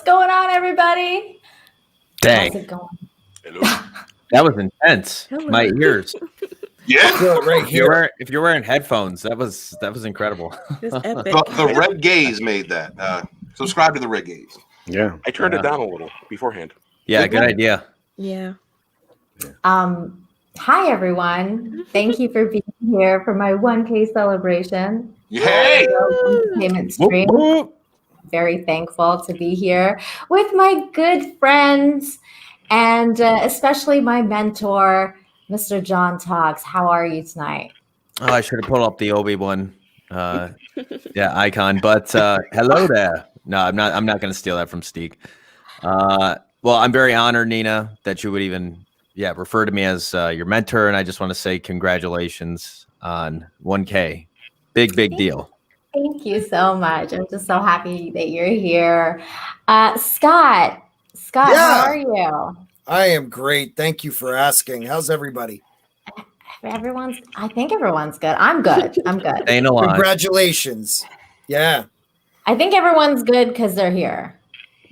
What's going on, everybody? Dang. How's it going? Hello. That was intense. My ears. Yeah. Right here. If you're wearing headphones, that was incredible. The Red Gaze made that. Subscribe to the Red Gaze. Yeah. I turned it down a little beforehand. Yeah, good idea. Yeah. Hi, everyone. Thank you for being here for my 1K celebration. Yay! Payment stream. Very thankful to be here with my good friends and especially my mentor, Mr. John Talks. How are you tonight? Oh, I should have pulled up the Obi-Wan icon, but hello there. No, I'm not going to steal that from Steek. Well, I'm very honored, Nina, that you would even refer to me as your mentor, and I just want to say congratulations on 1K. Big deal. Thank you so much. I'm just so happy that you're here. Scott, how are you? I am great. Thank you for asking. How's everybody? I think everyone's good. I'm good. Ain't a lot. Congratulations. Yeah. I think everyone's good because they're here.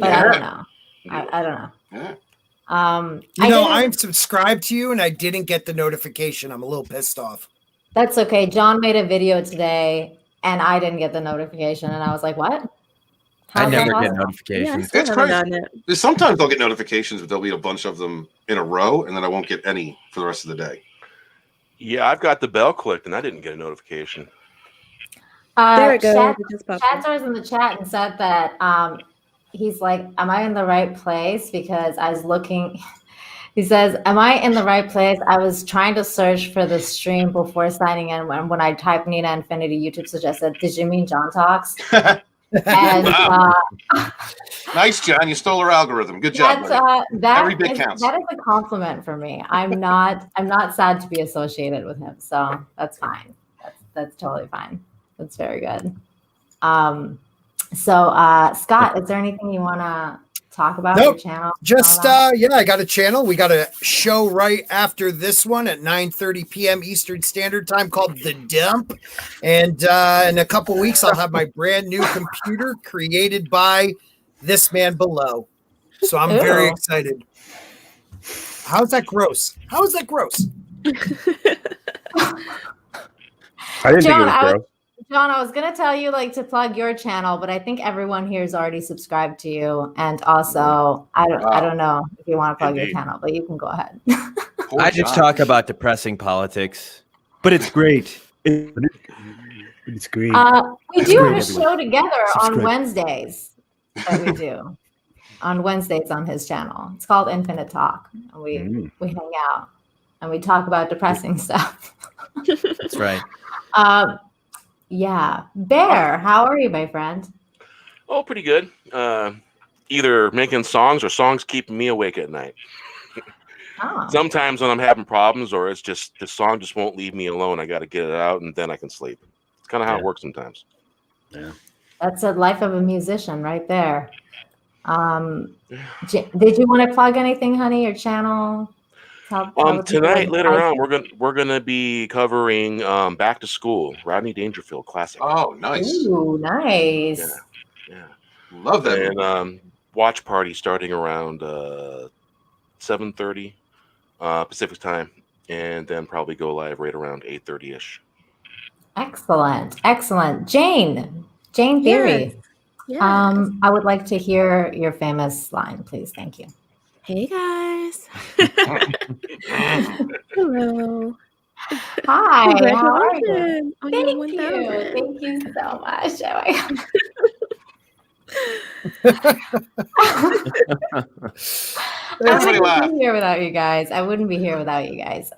But I don't know. I don't know. Yeah. I'm subscribed to you and I didn't get the notification. I'm a little pissed off. That's okay. John made a video today and I didn't get the notification. And I was like, what? I never get notifications. It's crazy. Sometimes I'll get notifications, but there'll be a bunch of them in a row, and then I won't get any for the rest of the day. Yeah, I've got the bell clicked, and I didn't get a notification. There it goes. Chad's always in the chat and said that he's like, am I in the right place? Because I was looking... He says, am I in the right place? I was trying to search for the stream before signing in. When I typed Nina Infinity, YouTube suggested, did you mean John Talks? And wow. Nice, John. You stole our algorithm. Good job. Every bit counts. That is a compliment for me. I'm not sad to be associated with him. So that's fine. That's totally fine. That's very good. Scott, is there anything you want to talk about your channel? Just I got a channel. We got a show right after this one at 9:30 p.m. Eastern Standard Time called The Dump. And in a couple weeks, I'll have my brand new computer created by this man below. So I'm very excited. How's that gross? How is that gross? I didn't think it was gross. John, I was going to tell you to plug your channel, but I think everyone here is already subscribed to you. And also, I don't know if you want to plug your channel, but you can go ahead. I just talk about depressing politics, but it's great. It's great. We do have a show together on Wednesdays that we do. On Wednesdays on his channel. It's called Infinite Talk. And we hang out and we talk about depressing stuff. That's right. Yeah. Bear, how are you, my friend? Oh, pretty good. Either making songs or songs keeping me awake at night. Sometimes when I'm having problems or it's just the song just won't leave me alone, I got to get it out and then I can sleep. It's kind of how it works sometimes. Yeah. That's the life of a musician right there. Did you want to plug anything, honey, your channel? Tonight, later on, we're gonna be covering Back to School, Rodney Dangerfield classic. Oh, nice! Ooh, nice. Yeah. Love that. And watch party starting around 7:30 Pacific time, and then probably go live right around 8:30 ish. Excellent. Jane Theory. Yes. I would like to hear your famous line, please. Thank you. Hey guys. Hello. Hi. How are you? Thank you. Thank you so much. Oh my God. I wouldn't be here without you guys.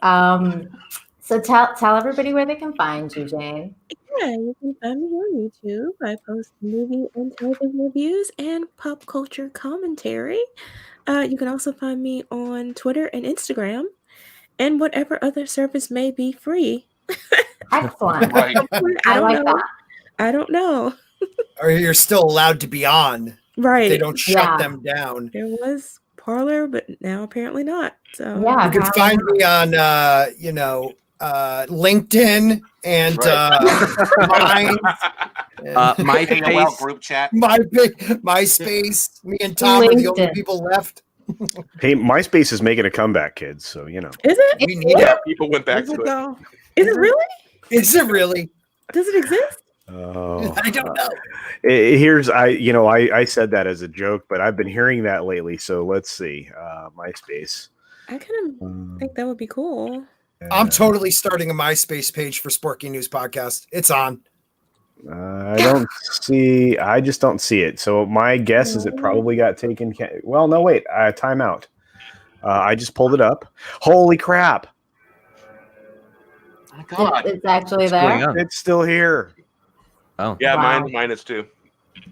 So tell everybody where they can find you, Jane. Yeah, you can find me on YouTube. I post movie and television reviews and pop culture commentary. You can also find me on Twitter and Instagram and whatever other service may be free. Excellent. Right. I like that. I don't know. Or you're still allowed to be on. Right. They don't shut them down. There was Parler, but now apparently not. So you can find me on LinkedIn and Vine AOL MySpace. group chat. MySpace. Me and Tom are the only LinkedIn. people left. Hey, MySpace is making a comeback, kids. So Is it? We need Yeah, it. people went back to it. Is it really? Is it really? Does it exist? Oh, I don't know. I said that as a joke, but I've been hearing that lately. So let's see. MySpace. I kind of think that would be cool. I'm totally starting a MySpace page for Sporky News Podcast. It's on. I just don't see it. So my guess is it probably got taken. Well, no, wait. Time out. I just pulled it up. Holy crap. Oh my God. It's actually What's going there. on? It's still here. Oh, Yeah, Wow. mine is too.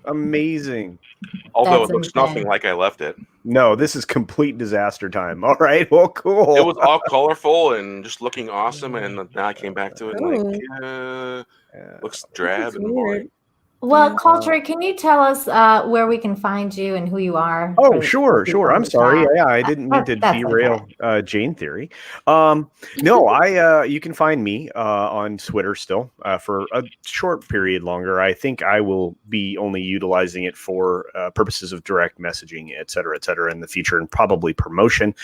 Amazing. Although That's it looks insane. nothing like I left it. No, this is complete disaster time. All right. Well, cool. It was all colorful and just looking awesome, and now I came back to it and looks drab and boring. Well, Yeah. Culture, can you tell us where we can find you and who you are? Oh, for sure. people in I'm the sorry. chat? Yeah, I didn't mean to That's derail Jane Theory. No, you can find me on Twitter still for a short period longer. I think I will be only utilizing it for purposes of direct messaging, et cetera, in the future, and probably promotion.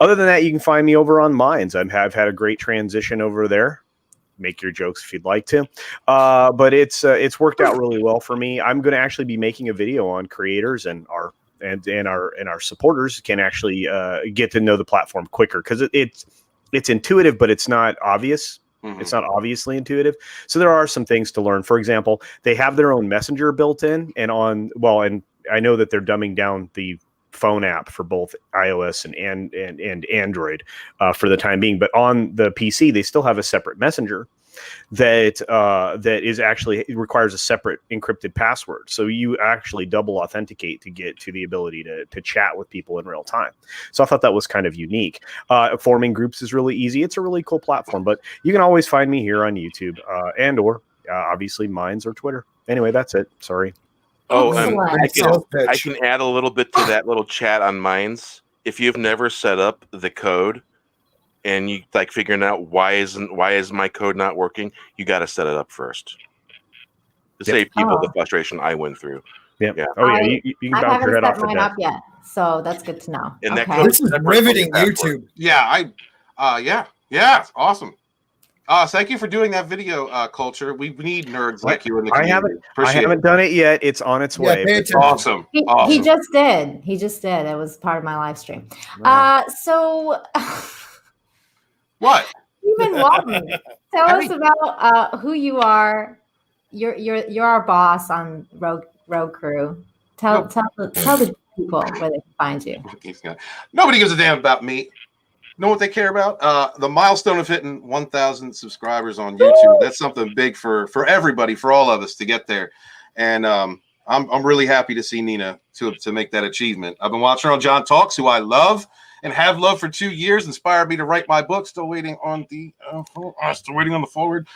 Other than that, you can find me over on Minds. I've had a great transition over there. Make your jokes if you'd like to, but it's worked out really well for me. I'm going to actually be making a video on creators and our supporters can actually get to know the platform quicker, because it's intuitive, but it's not obvious. Mhm. It's not obviously intuitive. So there are some things to learn. For example, they have their own messenger built in, and I know that they're dumbing down the phone app for both iOS and Android for the time being. But on the PC, they still have a separate messenger that is actually, it requires a separate encrypted password. So you actually double authenticate to get to the ability to chat with people in real time. So I thought that was kind of unique. Forming groups is really easy. It's a really cool platform, but you can always find me here on YouTube or obviously Minds or Twitter. Anyway, that's it. Sorry. Oh, and Excellent. I can add a little bit to that little chat on Minds. If you've never set up the code and you like figuring out why is my code not working, you got to set it up first to save people the frustration I went through. Yeah. Yeah. Oh yeah. You can I bounce your haven't head off set the mine desk. up yet, so that's good to know. And that Okay. code- This is riveting YouTube. Yeah, yeah, awesome. Thank you for doing that video, Culture. We need nerds like you in the I community. I haven't done it yet. It's on its way. pay attention. Awesome. He Awesome. just did. He just did. It was part of my live stream. So, What? Stephen Walton, tell us about who you are. You're our boss on Road Crew. Tell the people where they can find you. Nobody gives a damn about me. Know what they care about? The milestone of hitting 1,000 subscribers on YouTube. That's something big for everybody, for all of us to get there. And I'm really happy to see Nina to make that achievement. I've been watching her on John Talks, who I love and have loved for 2 years. Inspired me to write my book. Still waiting on the forward.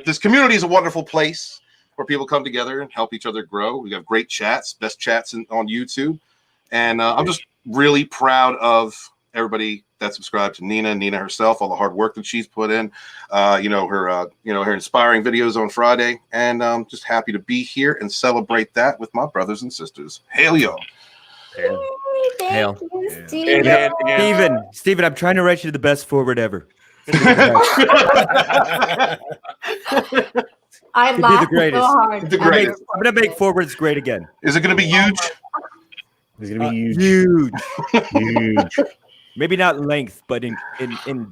This community is a wonderful place where people come together and help each other grow. We have great chats, best chats on YouTube, and I'm just really proud of everybody that subscribed to Nina herself, all the hard work that she's put in, her inspiring videos on Friday, and I'm just happy to be here and celebrate that with my brothers and sisters. Hail y'all. Thank you, And- Stephen. and- Steven, I'm trying to write you the best forward ever. I be the laughed so greatest. hard. The greatest. I'm gonna make forwards great again. Is it going to be huge? It's gonna be huge. Huge. Huge. Maybe not length, but in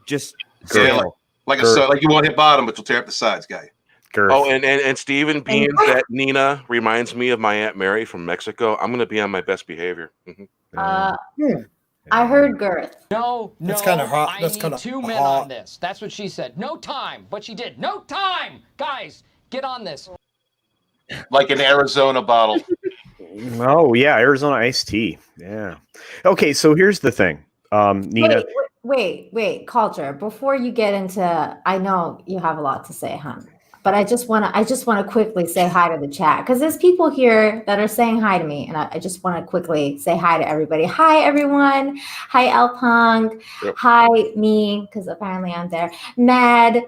just Yeah, scale. like you won't hit bottom, but you'll tear up the sides, guy. Girth. Oh, and Steven, being that Nina reminds me of my Aunt Mary from Mexico, I'm going to be on my best behavior. Mhm. I heard girth. No, That's kinda hot. I That's need kinda 2 men hot. on this. That's what she said. No time. But she did. No time. Guys, get on this. Like an Arizona bottle. Oh yeah, Arizona iced tea. Yeah. Okay, so here's the thing, Nina. Wait, Culture. Before you get into, I know you have a lot to say, hon. but I just want to quickly say hi to the chat because there's people here that are saying hi to me, and I just want to quickly say hi to everybody. Hi everyone. Hi El Punk. Yep. Hi me, because apparently I'm there. Mad.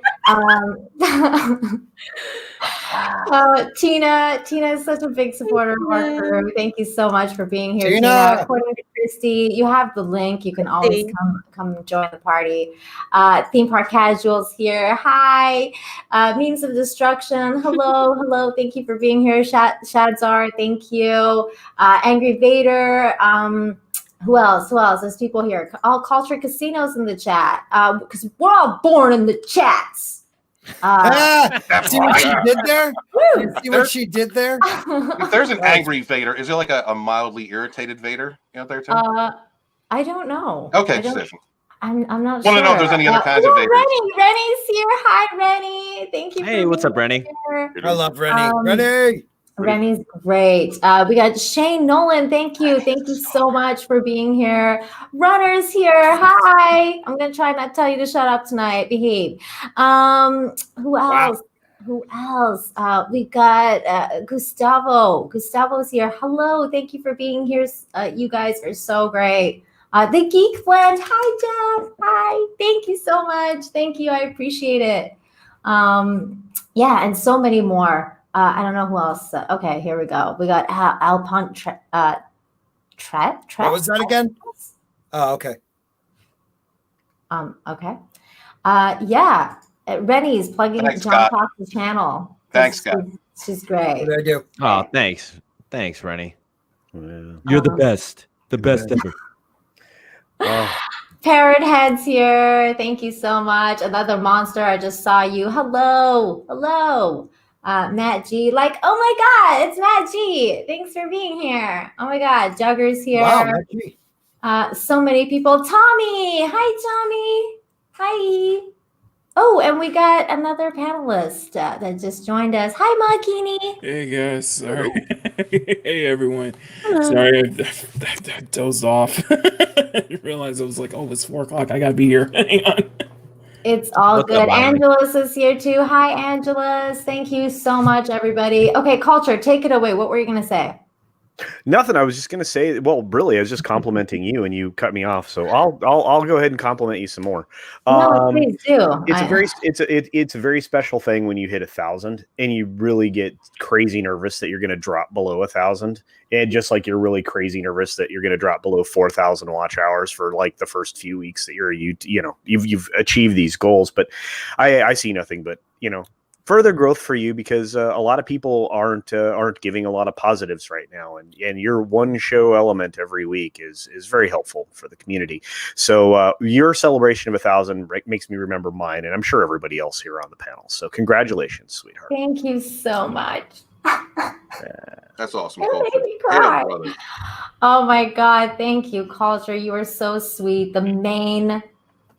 Tina is such a big supporter of our crew. Thank you so much for being here, Tina. According to Christy, you have the link. You can always come join the party. Theme Park Casuals here. Hi. Means of Destruction. Hello. Thank you for being here. Shadzar, thank you. Angry Vader. Who else? There's people here. All Culture Casinos in the chat. Because we're all born in the chats. See what she did there? See what she did there? If there's an angry Vader, is there like a mildly irritated Vader out there too? I don't know. Okay, Stephen. I'm not sure. Want to know if there's any other kinds of Vaders? Rennie's here. Hi, Rennie. Thank you. Hey, what's up, Rennie? I love Rennie. Rennie's great. We got Shane Nolan. Thank you so much for being here. Runner's here. Hi. I'm gonna try not to tell you to shut up tonight. Behave. Who else? We got Gustavo. Gustavo's here. Hello. Thank you for being here. You guys are so great. The Geek Blend. Hi, Jeff. Hi. Thank you so much. Thank you. I appreciate it. And so many more. I don't know who else. Okay, here we go. We got Alpont Tret. What was that again? Oh, okay. Okay. Rennie's plugging John Fox's channel. Thanks, Scott. She's great. What did I do? Oh, thanks, Rennie. You're the best. The best ever. Parrot Head's here. Thank you so much. Another monster. I just saw you. Hello. Matt G, oh my God, it's Matt G. Thanks for being here. Oh my God, Jugger's here. Wow, Matt G. So many people. Tommy, hi Tommy. Hi. Oh, and we got another panelist that just joined us. Hi, Makini. Hey guys, sorry. Hey everyone. Hello. Sorry, I dozed off. I realized I was like, oh, it's 4 o'clock. I gotta be here. Hang on. It's all good. Angelus is here too. Hi, Angelus. Thank you so much, everybody. Okay, Culture, take it away. What were you going to say? Nothing. I was just going to say, well, really, I was just complimenting you, and you cut me off. So I'll go ahead and compliment you some more. No, please do. It's a very special thing when you hit 1,000, and you really get crazy nervous that you're going to drop below 1,000, and just like you're really crazy nervous that you're going to drop below 4,000 watch hours for like the first few weeks that you've achieved these goals. But I see nothing but further growth for you, because a lot of people aren't giving a lot of positives right now, and your one show element every week is very helpful for the community. So your celebration of 1,000 makes me remember mine, and I'm sure everybody else here on the panel. So congratulations, sweetheart. Thank you so much. That's awesome. Oh my God, thank you, Culture. You are so sweet. The main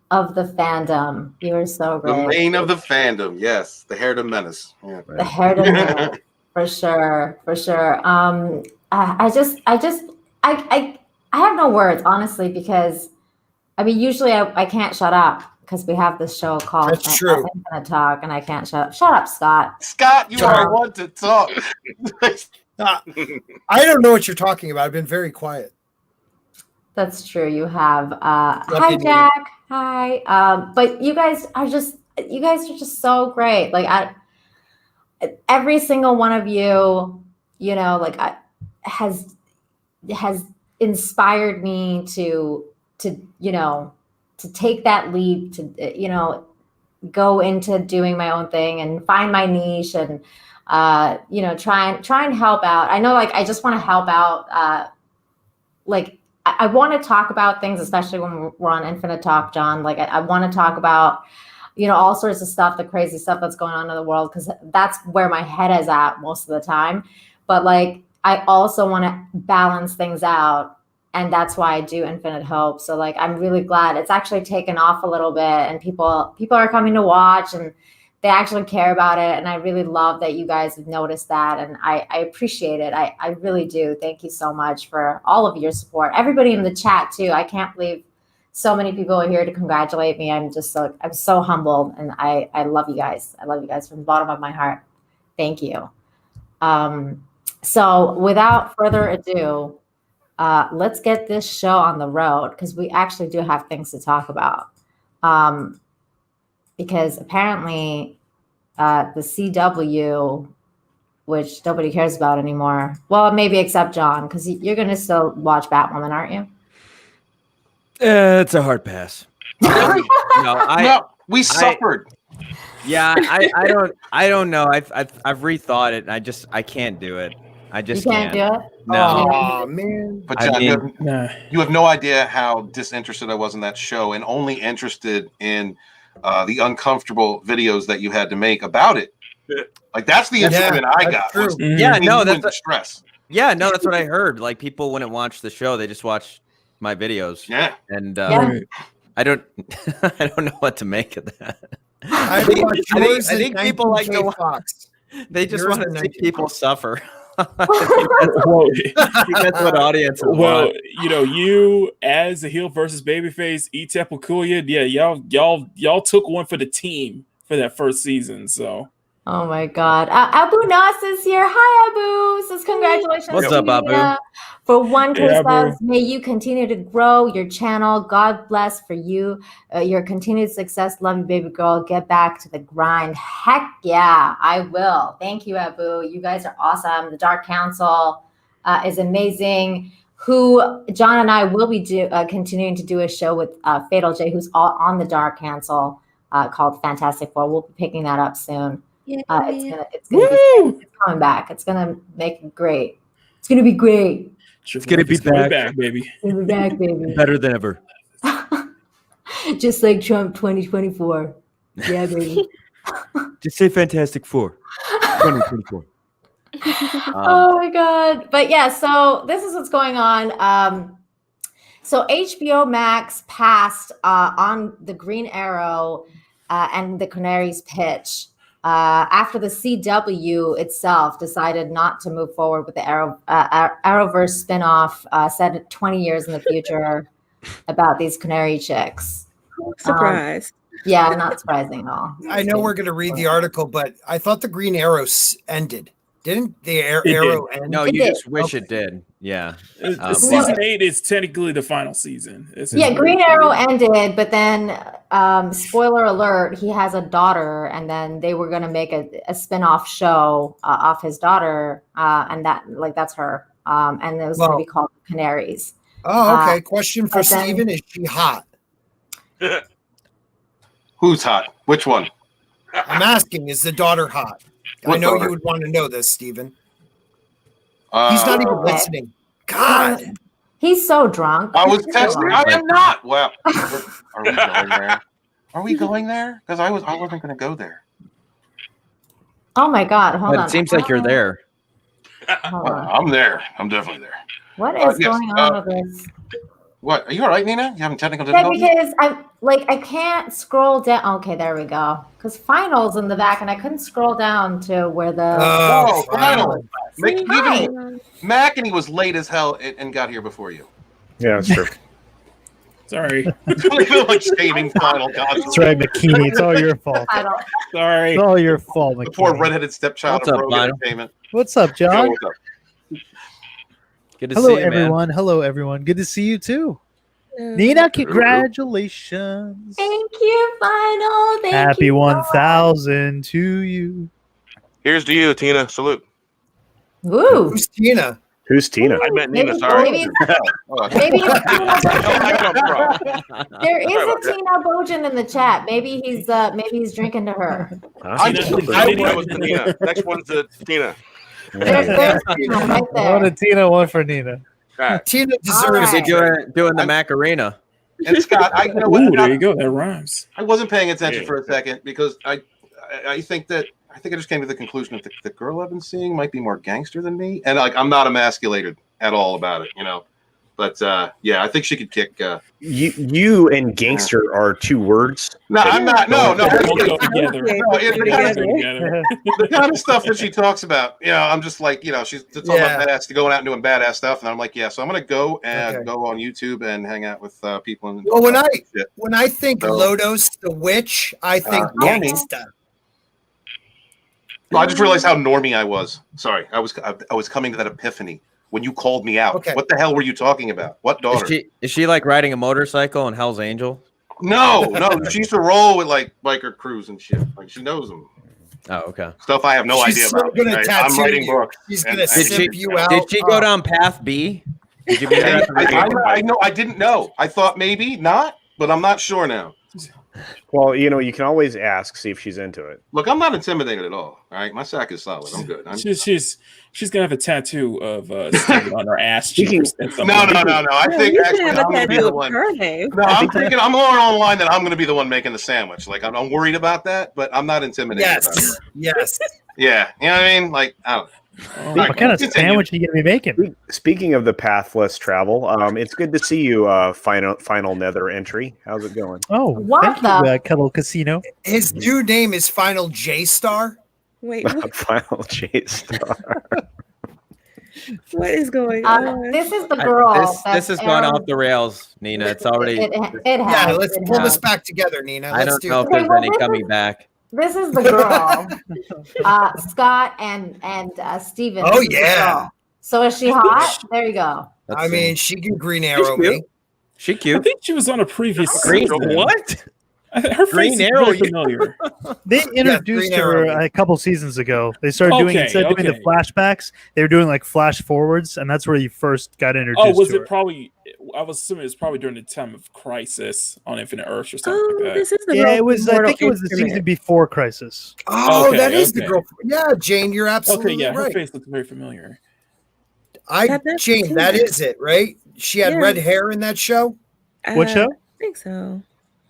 of the fandom. You are so great. The main of the fandom, yes. The hair to menace. Yeah. The hair to menace, for sure. I have no words, honestly, because usually I can't shut up because we have this show called Infinite Talk, and I can't shut up. Shut up, Scott. Scott, you are one to talk. I don't know what you're talking about. I've been very quiet. That's true. You have. Hi, Jack. Hi. But you guys are just so great. Like every single one of you, has inspired me to take that leap, to go into doing my own thing and find my niche and try and help out. I know, I just want to help out. I want to talk about things, especially when we're on Infinite Talk, John. I want to talk about, all sorts of stuff, the crazy stuff that's going on in the world, because that's where my head is at most of the time. But I also want to balance things out, and that's why I do Infinite Hope. So I'm really glad it's actually taken off a little bit, and people are coming to watch, and they actually care about it. And I really love that you guys have noticed that. And I appreciate it. I really do. Thank you so much for all of your support. Everybody in the chat too. I can't believe so many people are here to congratulate me. I'm so humbled, and I love you guys. I love you guys from the bottom of my heart. Thank you. So without further ado, let's get this show on the road, because we actually do have things to talk about. Because apparently the CW, which nobody cares about anymore. Well, maybe except John, because you're going to still watch Batwoman, aren't you? It's a hard pass. No, we suffered. I don't know. I've rethought it. And I can't do it. I just You can't do it? No. Oh man. But John, you have no idea how disinterested I was in that show, and only interested in the uncomfortable videos that you had to make about it. Like, that's the instrument I got. True. That's stress. Yeah, no, that's what I heard. Like, people wouldn't watch the show; they just watch my videos. Yeah, and I don't know what to make of that. I think people like to Fox. They just want to see people suffer. That's what audience. Well, you as a heel versus babyface, Etep Okuya, y'all took one for the team for that first season. So, oh my God, Abu Nas is here. Hi, Abu. Says congratulations. What's up, Abu? For 1K Hey, subs, may you continue to grow your channel. God bless for you, your continued success. Love you, baby girl. Get back to the grind. Heck yeah, I will. Thank you, Abu. You guys are awesome. The Dark Council is amazing. Who John and I will be continuing to do a show with Fatal J, who's on the Dark Council called Fantastic Four. We'll be picking that up soon. It's coming back. It's gonna make it great. It's gonna be great. It's gonna be back, baby. It's gonna be back, baby. Better than ever. Just like Trump 2024. Yeah, baby. Just say Fantastic Four. 2024. Oh my God. But yeah, so this is what's going on. So HBO Max passed on the Green Arrow and the Canaries pitch after the CW itself decided not to move forward with the Arrowverse spinoff set 20 years in the future about these Canary chicks. Surprise. Yeah, not surprising at all. I know we're going to read the article, but I thought the Green Arrow ended. Didn't the Arrow end? No, you just wish it did. Yeah. Season 8 is technically the final season. Green Arrow ended, but then spoiler alert, he has a daughter, and then they were going to make a spin-off show off his daughter, and that's her. And it was going to be called Canaries. Oh, okay. Question for Steven. Is she hot? Who's hot? Which one? I'm asking, is the daughter hot? I know you would want to know this, Steven. He's not even listening. God. He's so drunk. I was texting. I am not. Well, are we going there? Are we going there? Because I wasn't going to go there. Oh my God. Hold on. It seems like you're there. I'm there. I'm definitely there. What is going on with this? What? Are you all right, Nina? You having technical Yeah, difficulties? because I can't scroll down. Okay, there we go. Because finals in the back, and I couldn't scroll down to where the finals. Mac, and he was late as hell and got here before you. Yeah, that's true. Sorry. I feel like shaming final gods. That's right, McKinney. It's all your fault. Sorry. It's all your fault, The McKinney. poor redheaded stepchild What's of up, Rogue Lionel? Entertainment. What's up, John? What's up? Good to Hello, see you, everyone. man. Hello, everyone. Good to see you too. Nina, congratulations. Thank you, final. Thank Happy you. 1000 to you. Here's to you, Tina. Salute. Woo. Who's Tina? Who's Tina? I met Nina. Maybe, Sorry. maybe Oh, there is a Tina Bojan in the chat. Maybe he's drinking to her. That was to Nina. Next one's to Tina. There's Tina right One there. to Tina, one for Nina. Right. Tina All deserves right. it. Doing the Macarena. And Scott, you know Ooh, what? there you go. That rhymes. I wasn't paying attention for a second because I think I just came to the conclusion that the girl I've been seeing might be more gangster than me, and I'm not emasculated at all about it, But yeah, I think she could kick. You and gangster are two words. No, I'm not. No. Don't go together. The kind of stuff that she talks about, I'm just like, she's talking about badass, going out and doing badass stuff, and I'm like, yeah. So I'm gonna go on YouTube and hang out with people. And well, when I think Lodos the witch, I think gangsta. Well, I just realized how normie I was. Sorry, I was coming to that epiphany when you called me out. Okay. What the hell were you talking about? What daughter? Is she like riding a motorcycle in Hell's Angel? No. She used to roll with like biker crews and shit. Like she knows them. Oh, okay. Stuff I have no idea about. Right? I'm writing books. She's gonna simp you out. Did she go down path B? Did you I know. I didn't know. I thought maybe not, but I'm not sure now. Well, you can always ask, see if she's into it. Look, I'm not intimidated at all. All right, my sack is solid. I'm good. She's gonna have a tattoo of on her ass cheeks. No. I think actually I'm gonna be the one. No, I'm thinking I'm more online that I'm gonna be the one making the sandwich. Like I'm worried about that, but I'm not intimidated. Yes. Yeah, you know what I mean? Like I don't know. What kind of sandwich are you gonna be making? Speaking of the pathless travel, it's good to see you. Final Nether entry. How's it going? Oh, thank you, Kettle Casino. His new name is Final J Star. Wait, Final J Star. What is going on? This is the girl. This has gone off the rails, Nina. It's already. It has. Yeah, let's pull this back together, Nina. I don't know if there's any coming back. This is the girl, Scott and Steven. Oh yeah. So is she hot? There you go. I mean, she can Green Arrow me. She cute. I think she was on a previous Green season. What? Her Green face Arrow. is very familiar. They introduced her a couple seasons ago. They started doing instead of doing the flashbacks, they were doing like flash forwards, and that's where you first got introduced. Oh, was to it her. probably? I was assuming it was probably during the time of Crisis on Infinite Earths or something like that. This is the Yeah, girl it was. from I think it was the Mortal season before Crisis. Oh, that is the girl. Yeah, Jane, you're absolutely Okay, yeah, her right. face looks very familiar. Jane, that is it, right? She had red hair in that show. What show? I think so.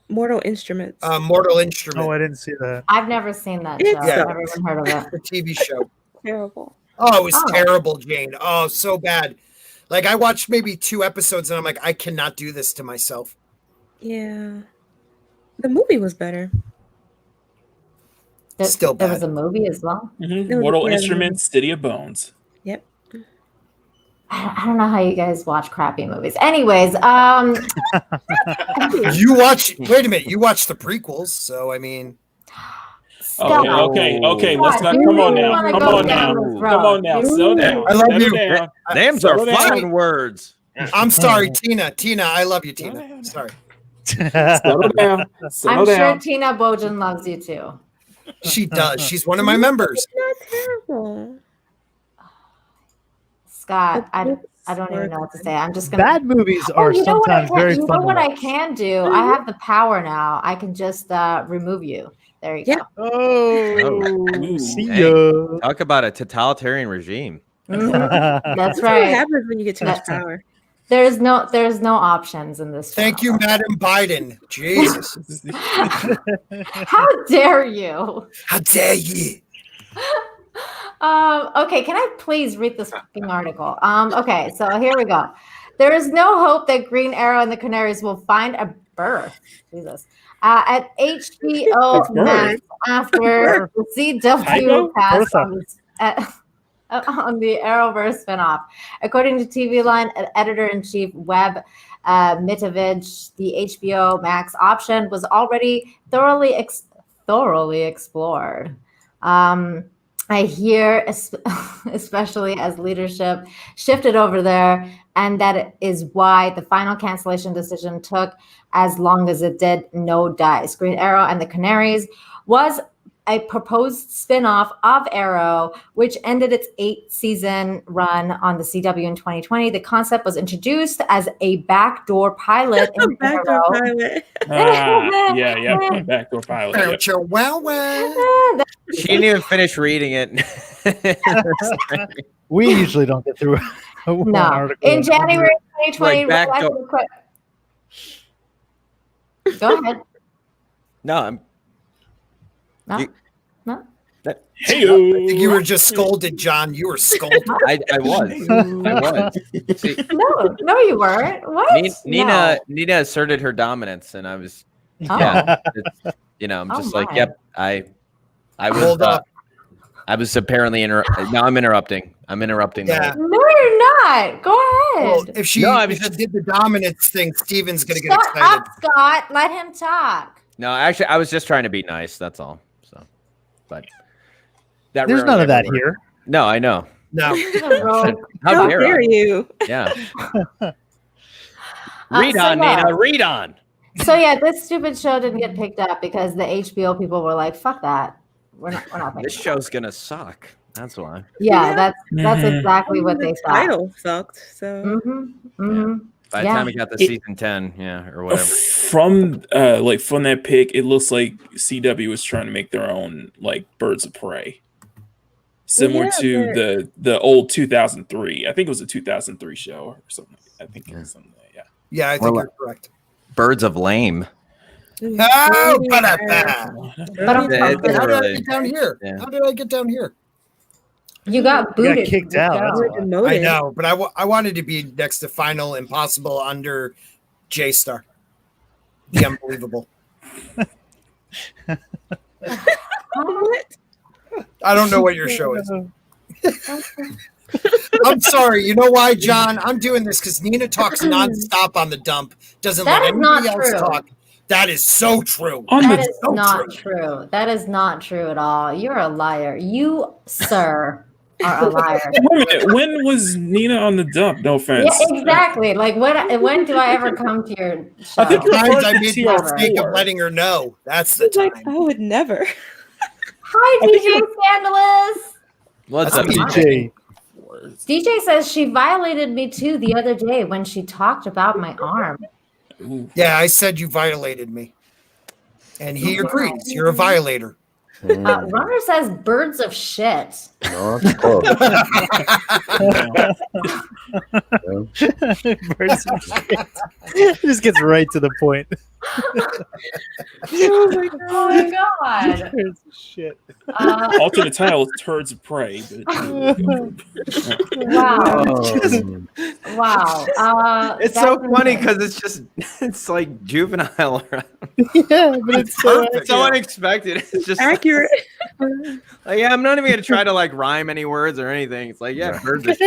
Mortal Instruments. Mortal Instruments. Oh, I didn't see that. I've never seen that show. I've never even heard of it. The TV show. Terrible. Oh, it was terrible, Jane. Oh, so bad. Like I watched maybe 2 episodes and I'm like, I cannot do this to myself. Yeah. The movie was better. Still bad. There was a movie as well. Mm-hmm. Mortal Instruments, City of Bones. Yep. I don't know how you guys watch crappy movies. Anyways, you watch. Wait a minute. You watch the prequels, so I mean. Okay. Let's not. Come on now. Slow down. I love you. Names are fine words. I'm sorry, Tina. I love you, Tina. Sorry. Settle down. I'm sure Tina Bojan loves you too. She does. She's one of my members. It's not terrible. Scott, I don't even know what to say. I'm just gonna. Bad movies are sometimes very fun. You know what I can do? I have the power now. I can just remove you. There you go. Oh, see ya. Talk about a totalitarian regime. Mm-hmm. That's What right. happens when you get too much power? There's no options in this. Thank you, Madam Biden. Jesus. How dare you? How dare you? Okay, can I please read this fucking article? Okay, so here we go. There is no hope that Green Arrow and the Canaries will find a berth. Jesus. At HBO Max after the CW passed on the Arrowverse spinoff. According to TV Line editor-in-chief Webb Mitovich, the HBO Max option was already thoroughly explored. I hear, especially as leadership shifted over there, and that is why the final cancellation decision took as long as it did. No dice. Green Arrow and the Canaries was a proposed spin-off of Arrow, which ended its 8-season run on the CW in 2020. The concept was introduced as a backdoor pilot in Backdoor Arrow. pilot. Yeah, backdoor pilot. Wow. She didn't even finish reading it. We usually don't get through one article. In January 2020, Like go ahead. No, I'm. No. Hey, I think you were just scolded, John. You were scolded. I was. See, No, you weren't. What? Nina asserted her dominance, and I was, Oh. I'm Oh just like, my. yep, I was. Hold up. I was apparently now I'm interrupting. I'm interrupting. the Yeah. whole- No, you're not. Go ahead. Well, if she, No, I if was she just- did the dominance thing, Steven's going to get Shut excited. up, Scott. Let him talk. No, actually, I was just trying to be nice. That's all. So, but that There's rarely none of ever that works. here. No, I know. No. How dare I? you? Yeah. Read so on, yeah. Nina. Read on. So yeah, this stupid show didn't get picked up because the HBO people were like, "Fuck that, we're not picking This it up." show's gonna suck. That's why. Yeah, Yeah. that's exactly what they The thought. title sucked. So By the Yeah. time it got to season 10, or whatever. From from that pick, it looks like CW was trying to make their own like Birds of Prey, similar Yeah, to the old 2003. I think it was a 2003 show or something. I think it was something. Yeah. Yeah, I think Well, you're correct. Birds of Lame. Oh, ba-da-ba. But How did I Literally. get down here? Yeah. How did I get down here? you got booted. kicked from the out, show. that's We're why. demoted. I know, but I wanted to be next to Final Impossible under J-Star. The Unbelievable. What? I don't know what your show is. I'm sorry. You know why, John? I'm doing this because Nina talks nonstop on the dump. Doesn't That let is not anybody else true. talk. That is so true. On That the is so not true. true. That is not true at all. You're a liar. You, sir, are a liar. Wait a minute, when was Nina on the dump? No offense. Yeah, exactly. Like when do I ever come to your show? I think you're Times I referring made to the TR4. mistake of letting her know. That's the It's like, time. I would never. Hi, DJ Scandalous. What's That's up, me. DJ? DJ says she violated me too the other day when she talked about my arm. Ooh. Yeah, I said you violated me. And he agrees. You're a violator. Runner says birds of shit. No, that's close. Birds of shit. Just gets right to the point. Oh my god. Oh my god. Birds of shit. Alternate title is Turds of Prey. Wow. Oh. Wow. It's so funny because it's like juvenile. Yeah, but it's so Perfect. So unexpected. It's just Accurate. like, yeah, I'm not even gonna try to like rhyme any words or anything. It's like, yeah, birds of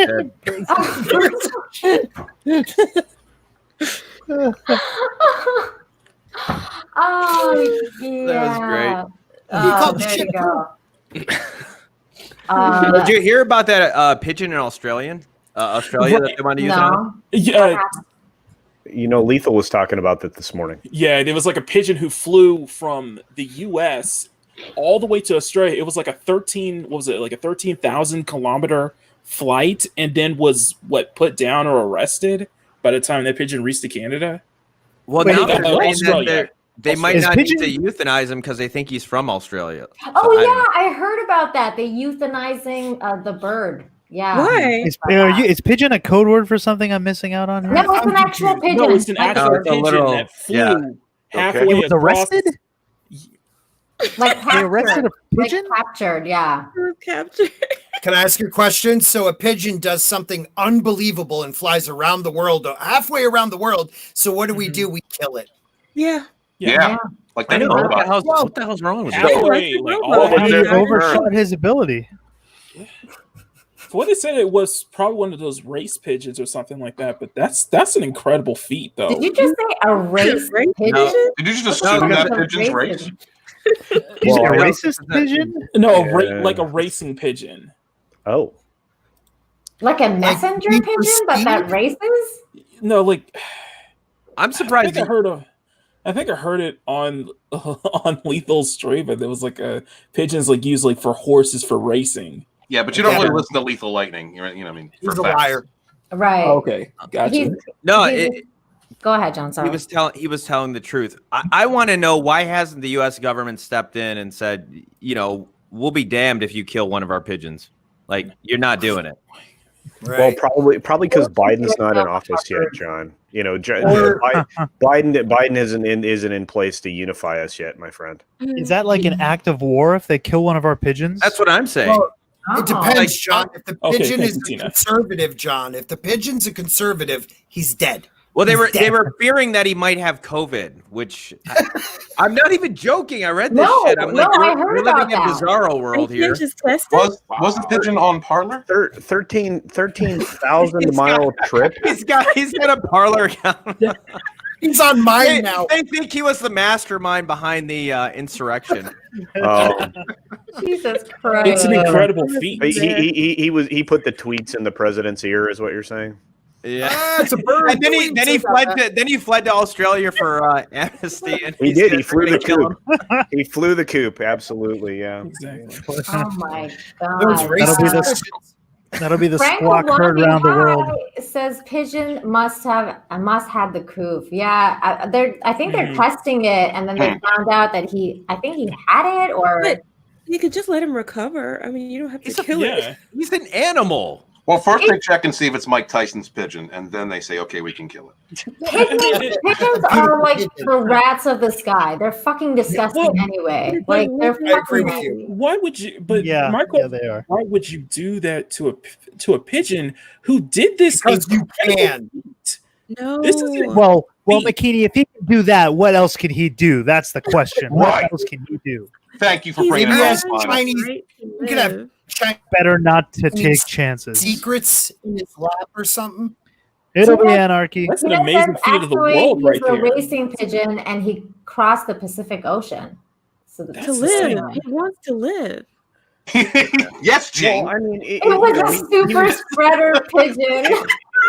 shit. Oh, yeah. That was great. Oh, called there shit you go. Did you hear about that pigeon in Australia that they want to use? No. Yeah, Lethal was talking about that this morning. yeah. There was like a pigeon who flew from the U.S. all the way to Australia. It was like a 13,000 kilometer flight, and then was put down or arrested by the time that pigeon reached to Canada. Well, Wait, now they're saying that Australia. they might Is not pigeon- need to euthanize him because they think he's from Australia. Oh, I don't know. yeah. I heard about that. They euthanizing the bird. Yeah. Why? Is pigeon a code word for something I'm missing out on here? No, it's an actual pigeon. No, it's an Like- actual it's a pigeon literal- that flew yeah. halfway Okay. He was across. arrested? Like They arrested captured. a pigeon? Like captured, yeah. Captured. Can I ask you a question? So a pigeon does something unbelievable and flies around the world, halfway around the world. So what do we do? We kill it. Yeah. Yeah. Like I that know what the robot. hell's wrong with you? Halfway, like all Well, the He they're- overshot his ability. For what they said, it was probably one of those race pigeons or something like that. But that's an incredible feat, though. Did you just say a race Race pigeon? No. Did you just No, assume because that it's a pigeon's race race? pigeon. He's Well, a I don't- racist pigeon? No, Yeah. like a racing pigeon. Oh. Like a messenger Need for pigeon, but that speed? races? No, like I'm I surprised. think I heard it on on Lethal Stream, but there was like a pigeons like used like for horses for racing. Yeah, but you don't Yeah. really listen to Lethal Lightning. You know what I mean? He's For a facts. liar. Right. Okay, gotcha. He's- No, he's- Go ahead, John. Sorry. he was telling the truth. I want to know, why hasn't the U.S. government stepped in and said, we'll be damned if you kill one of our pigeons? Like, you're not doing it. Well, Right. probably because Biden's not in office yet, John. Biden isn't in place to unify us yet, my friend. Is that like an act of war if they kill one of our pigeons? That's what I'm saying. Well, it depends, Like, John. If the Okay, pigeon thank is you, a Tina. conservative, John, if the pigeon's a conservative, he's dead. Well, they He's dead. were fearing that he might have COVID, which I'm not even joking. I read this No, shit. I'm like, no, I we're heard living in about that. bizarro world here. Just tested? Was the pigeon on Parlor? 13,000 mile trip. He's got a parlor account. He's on mine now. They think he was the mastermind behind the insurrection. Jesus Christ! It's an incredible feat. He put the tweets in the president's ear, is what you're saying? Yeah, It's a bird. and then he fled to Australia for amnesty. And He did. He flew the kill coop. He flew the coop. Absolutely, yeah. Exactly. Oh my Those God! racist. That'll be the Frank squawk heard Blondie around the world. says pigeon must have the coof. Yeah, I think they're testing it, and then they found out that I think he had it, or But you could just let him recover. I mean, you don't have to kill it. He's an animal. Well, first they check and see if it's Mike Tyson's pigeon, and then they say, okay, we can kill it. pigeons are like the rats of the sky. They're fucking disgusting anyway. Like they're fucking. Why would you? But Yeah, Michael, they are. why would you do that to a pigeon who did this? Because you can. No. This is Well, McKinney, if he can do that, what else can he do? That's the question. Right. What else can he do? Thank you for He's bringing it Yes, up. Chinese. You could have Chinese Better not to take chances. secrets in his lap or something. It'll be anarchy. That's an He amazing says feat of the actually world, he's right a there. racing pigeon, and he crossed the Pacific Ocean. So To That's live. insane. He wants to live. Yes, Gene. Well, I mean, it was a super spreader pigeon.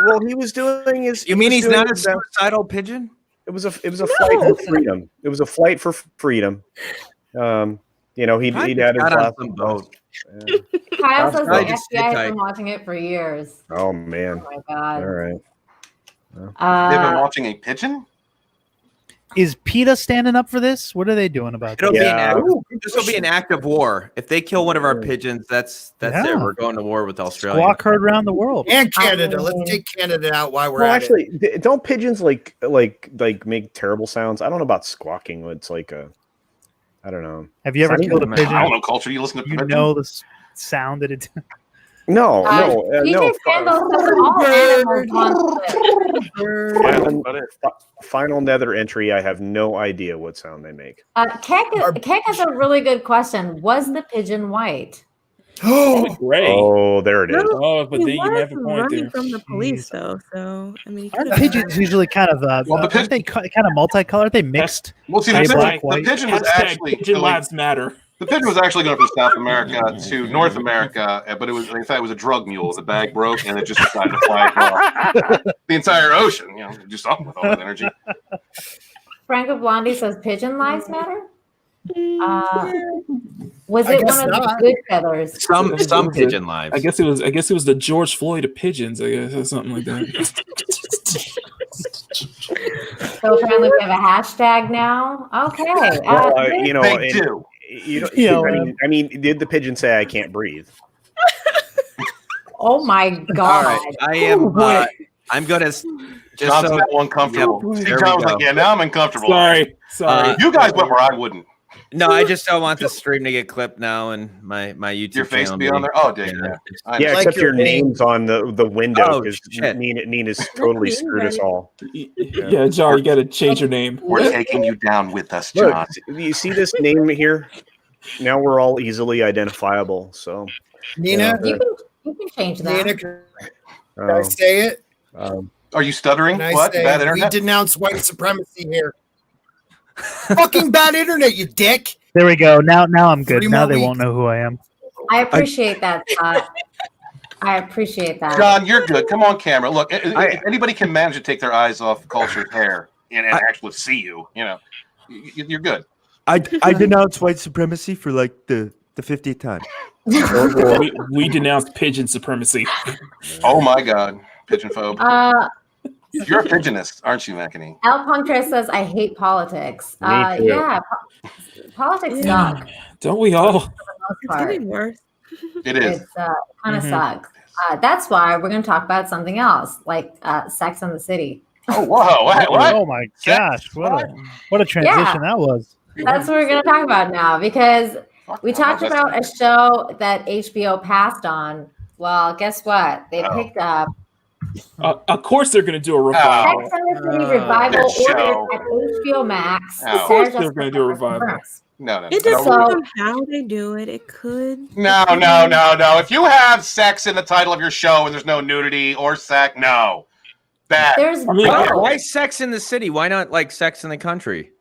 well, he was doing his. You mean he's doing not a his- suicidal pigeon? It was a flight for freedom. It was a flight for freedom. He'd had his Got on last some boat. Kyle says I the just FBI has sit been watching it for years. Oh man! Oh my God. All right. They've been watching a pigeon? Is PETA standing up for this? What are they doing about It'll this? be an Yeah. act. This will be an act of war. If they kill one of our pigeons, that's Yeah. it. We're going to war with Australia. Squawk heard around the world. And Canada. Let's take Canada out while we're Well, at actually, don't pigeons like make terrible sounds? I don't know about squawking. It's like I don't know. Have you ever Funny. killed a I don't pigeon? know, culture. You listen to You pigeons? know the sound that it. No. DJ Scandal says all animals want to live. Final nether entry. I have no idea what sound they make. Keck has a really good question. Was the pigeon white? it. Great. Oh, there it is. Oh, but He then you was have a point running there. from the police, Jeez. though. So I mean, he Aren't could've pigeons usually kind of Well, they kind of multicolored? They mixed. Well, see, Gray, the black, pigeon, white. the pigeon was Hashtag actually pigeon going, lives matter. the pigeon was actually going from South America to North America, but it was they thought it was a drug mule. The bag broke, and it just decided to fly across the entire ocean. Do something with all that energy. Franco Blondie says pigeon lives matter. Was I it guess one of not. the good feathers? Some pigeon lives. I guess it was the George Floyd of pigeons. I guess or something like that. So apparently we have a hashtag now. Okay. Well, They do. I mean, did the pigeon say I can't breathe? Oh my All God. right, I am. I'm gonna just John's so now uncomfortable. Yep, See, there we John was go. like, "Yeah, now I'm uncomfortable." Sorry. You guys went where I wouldn't. No, I just don't want the stream to get clipped now, and my YouTube Your face channel be on there. Oh, dang. Yeah. I Yeah, know. Like except your your name's on the window Oh, because shit. Nina's totally screwed us all. Yeah, John, you got to change your name. We're taking you down with us, Look, John. you see this name here? Now we're all easily identifiable. So, Nina, You can change that. Nina, can I say it? Are you stuttering? Can I What? say Bad we internet? denounce white supremacy here? Fucking bad internet, you dick. There we go. Now I'm good. 3 Now more they weeks. won't know who I am. I appreciate that, Scott. I appreciate that. John, you're good. Come on, camera. Look, if anybody can manage to take their eyes off cultured hair and actually see you, you're good. I denounce white supremacy for like the 50th time. we denounced pigeon supremacy. Oh my God, pigeon phobe. You're a pigeonist, aren't you, McEnany? Al Punctre says, I hate politics. Me too. Yeah, politics suck. Don't we all? For the most It's part. getting worse. It is. It's kind of sucks. That's why we're going to talk about something else, like Sex and the City. Oh, whoa! What? Oh my gosh! What a transition that was. That's what we're going to talk about now, because we talked about a show that HBO passed on. Well, guess what? They picked up. Of course, they're going to do a revival. Sex and the City revival ordered at HBO Max. Of course, they're going to do a revival. No. It depends on how they do it. It could. No. If you have sex in the title of your show and there's no nudity or sex, no. Bad. Why Sex in the City? Why not like Sex in the Country?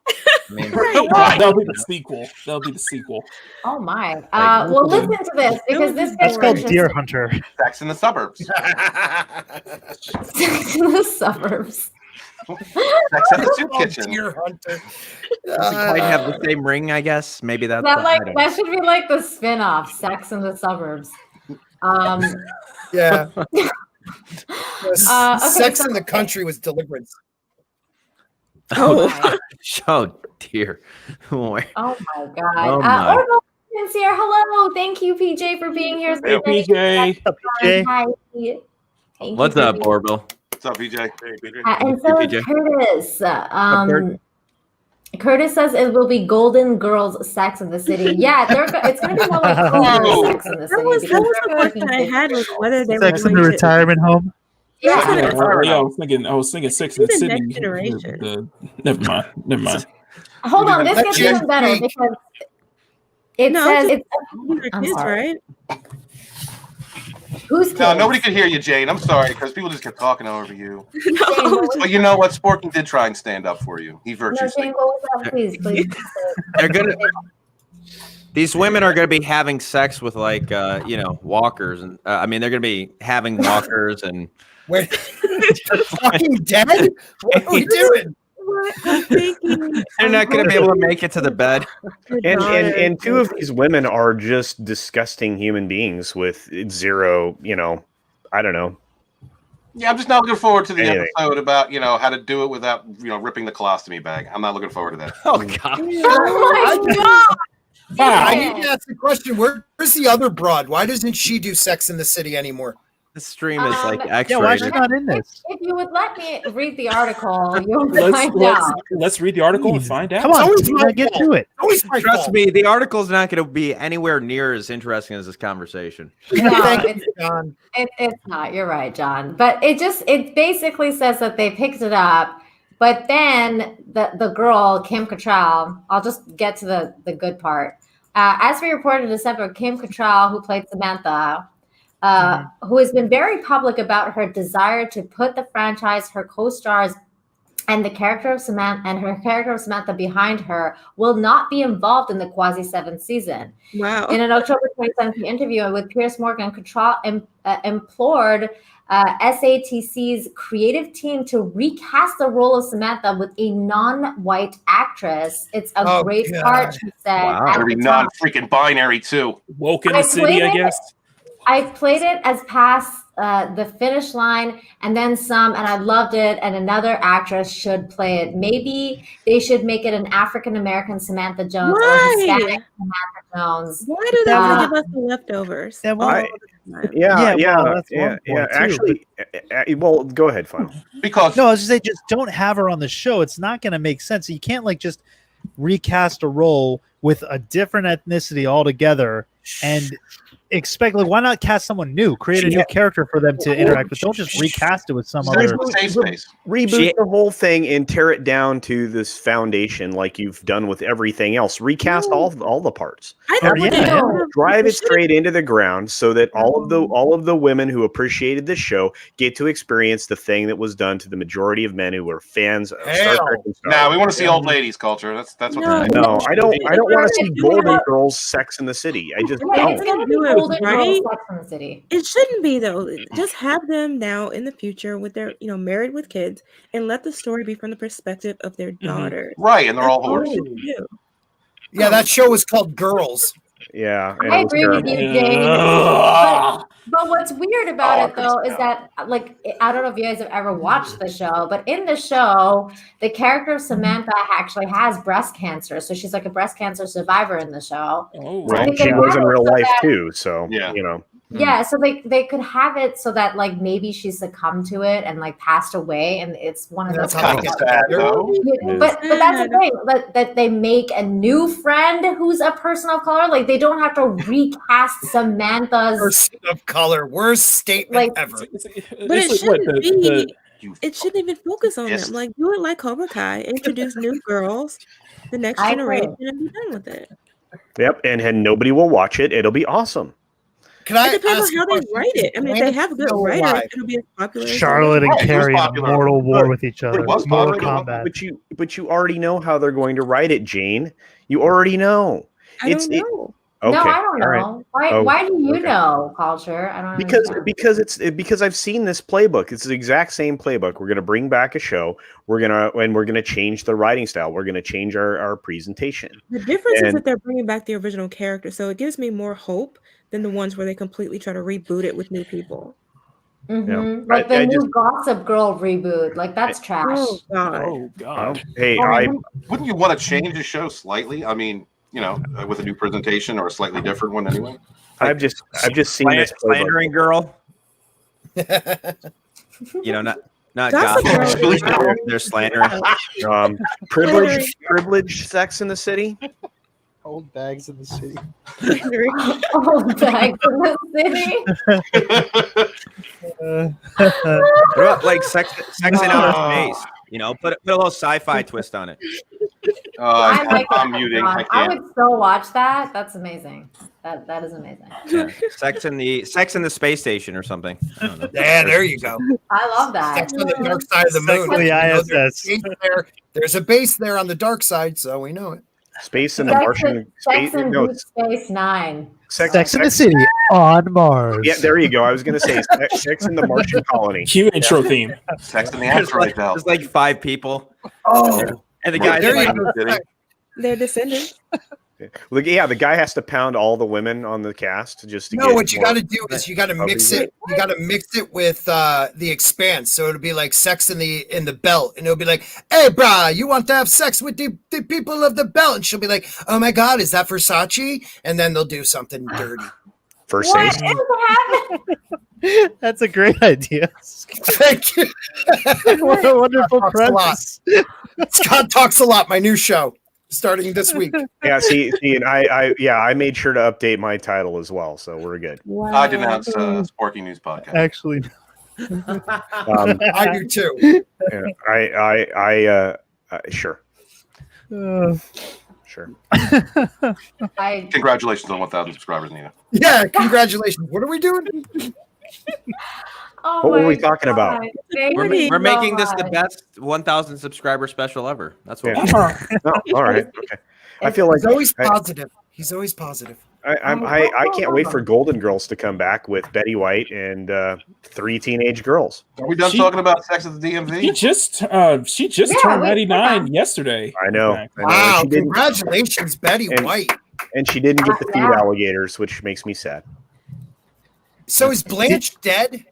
I mean, That'll be the sequel. Oh my. Well, listen to this, because this That's called Deer Hunter. Sex in the Suburbs. Sex in the Suburbs. Sex in the Soup Kitchen. Deer Hunter. might have the same ring, I guess. Maybe that's that should be like the spin-off, Sex in the Suburbs. Yeah. Sex so- in the Country was Deliverance. Oh dear. Oh my god. Oh my. Orville is here. Hello. Thank you, PJ, for being here. Hey, PJ. What's up, PJ? Hi. What's up, Orville? What's up, PJ? Hey, PJ. And so Hey, PJ. Curtis. Curtis says it will be Golden Girls Sex in the City. Yeah, it's going to be more like Golden Sex in the City. That was the question I had, was whether they Sex were in the going to. retirement home. Yeah. I was thinking Sex in the The City. next generation. Never mind. Hold on, this gets even better, because it says it's. I'm kids, sorry. right? Who's kids? No, nobody could hear you, Jane. I'm sorry, because people just kept talking over you. No. But you know what? Sporky did try and stand up for you. He virtually. Jane, what was that? Please. They're gonna. These women are going to be having sex with walkers, and I mean they're going to be having walkers and. Wait, you're fucking dead? What are we doing? They're not going to be able to make it to the bed. And two of these women are just disgusting human beings with zero, I don't know. Yeah, I'm just not looking forward to the Anything. episode about how to do it without ripping the colostomy bag. I'm not looking forward to that. Oh god! Oh my god! I need to ask the question: where's the other broad? Why doesn't she do Sex in the City anymore? This stream is like X-rated. Yeah, why is she not in this? If you would let me read the article, you'll Let's find out. read the article and find out. Come on, always my get fault. to it. Always my Trust fault. me, the article's not going to be anywhere near as interesting as this conversation. No, Thank you, John. it's not. You're right, John. But it basically says that they picked it up, but then the girl, Kim Cattrall, I'll just get to the good part. As we reported in December, Kim Cattrall, who played Samantha, who has been very public about her desire to put the franchise, her co-stars, and the character of Samantha behind her, will not be involved in the quasi 7th season. Wow. In an October 2017 interview with Piers Morgan, Cattrall implored SATC's creative team to recast the role of Samantha with a non-white actress. It's a great part, she said. Wow. Gotta be non-freaking binary too. Woke in the city, I guess. I played it as past the finish line and then some, and I loved it. And another actress should play it. Maybe they should make it an African-American Samantha Jones or Hispanic Samantha Jones. Why do they want to give us the leftovers? Actually, well, go ahead, Final. Because No, I was just saying, just don't have her on the show. It's not going to make sense. You can't just recast a role with a different ethnicity altogether and expect, why not cast someone new? Create a new character for them to interact with. Don't just recast it with some other. safe space. Reboot the whole thing and tear it down to this foundation like you've done with everything else. Recast all the parts. Drive it straight into the ground so that all of the women who appreciated this show get to experience the thing that was done to the majority of men who were fans of Star Trek and Star Nah, we Wars. want to see old ladies culture. That's what. No, I don't want to see Golden Girls Sex in the City. I just It's going to be do it Golden right. Girls Sex in the City. It shouldn't be though. Just have them now in the future with their, married with kids, and let the story be from the perspective of their daughter. Right, and they're all That's whores. all you do. Yeah, that show was called Girls. Yeah, and I it was agree with terrible. you, Jane. But what's weird about it, though, is that, I don't know if you guys have ever watched the show, but in the show, the character of Samantha actually has breast cancer. So she's like a breast cancer survivor in the show. Oh, Well, think she they was in have it real so life that- too, so Yeah. Yeah, so they could have it so that like maybe she succumbed to it and like passed away, and it's one of That's those. how Kind of sad, though. But that's the thing that they make a new friend who's a person of color. Like they don't have to recast Samantha's. Person of color, worst statement Like- ever. But it shouldn't be. It shouldn't even focus on Yes. them. Like do it like Cobra Kai. Introduce new girls, the next I agree. generation, and be done with it. Yep, and nobody will watch it. It'll be awesome. Can I It depends ask on how a they question? write it. I mean, if they have good Still writers, alive. it'll be as popular. as Charlotte and Right, it was Carrie in a popular. mortal war with each other. It was Mortal popular. Kombat. But you already know how they're going to write it, Jane. You already know. I don't know. Okay, No, I don't all right. know. Why? Oh, Why do you okay. know culture? I don't understand. Because I've seen this playbook. It's the exact same playbook. We're going to bring back a show. We're gonna change the writing style. We're going to change our presentation. The difference is And- that they're bringing back the original character, so it gives me more hope than the ones where they completely try to reboot it with new people. Mhm. Like the new Gossip Girl reboot. Like that's trash. Oh God! Oh God! Hey, Wouldn't you want to change the show slightly? I mean, with a new presentation or a slightly different one anyway. I've just seen this playbook. Slandering girl. Not Gossip gossip. Girl. They're slandering. Privileged sex in the city. Old bags in the city. Old bags in the city. What about like sex in outer space? Put a little sci-fi twist on it. I'm muting. I I can't. would still watch that. That's amazing. That is amazing. Yeah. Sex in the space station or something. I don't know. Yeah, there you go. I love that. Sex on the dark side of the moon. Sex on the You know, ISS. there's a base there on the dark side, so we know it. Space in the Sex Martian. in- Sex in no, Deep Space Nine. Sex in the City on Mars. Yeah, there you go. I was going to say sex in the Martian colony. Cue intro theme. Sex in the There's asteroid like, belt. there's like 5 people, Oh, and the guy's there you like, go. They're descendants. Yeah, the guy has to pound all the women on the cast just to no, get what you more- got to do is you got to mix it. You got to mix it with the Expanse, so it'll be like Sex in the Belt, and it'll be like, "Hey, brah, you want to have sex with the people of the belt?" And she'll be like, "Oh my God, is that Versace?" And then they'll do something dirty. First What ace. is happening? That's a great idea. Thank you. What a wonderful Talks a lot. premise. Scott Talks a Lot, my new show, starting this week. Yeah, see, and I made sure to update my title as well, so we're good. Wow. I denounce Sporky News Podcast. Actually, I do too. Yeah, sure. Sure. Congratulations on 1,000 subscribers, Nina. Yeah, congratulations. What are we doing? Oh What were my we talking about? God. Thank we're you so making this the much. best 1,000 subscriber special ever. That's what. Yeah. Oh, all right. Okay. I feel like He's always positive. He's always positive. I can't wait for Golden Girls to come back with Betty White and 3 teenage girls. Are we done talking about sex at the DMV? She just Yeah, turned we- 99 yesterday. I know. Wow, She didn't- congratulations, Betty and- White. And she didn't get to feed Yeah. alligators, which makes me sad. So is Blanche dead?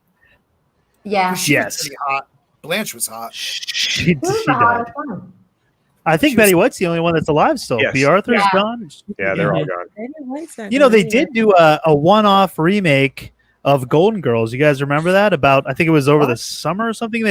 Yeah. She Yes. was pretty hot. Blanche was hot. she This is a died. lot of fun. I think Betty White's the only one that's alive still. Yes. B. Arthur's Yeah. gone. Yeah, they're all gone. You know, they did do a one-off remake of Golden Girls. You guys remember that? About, I think it was over the summer or something.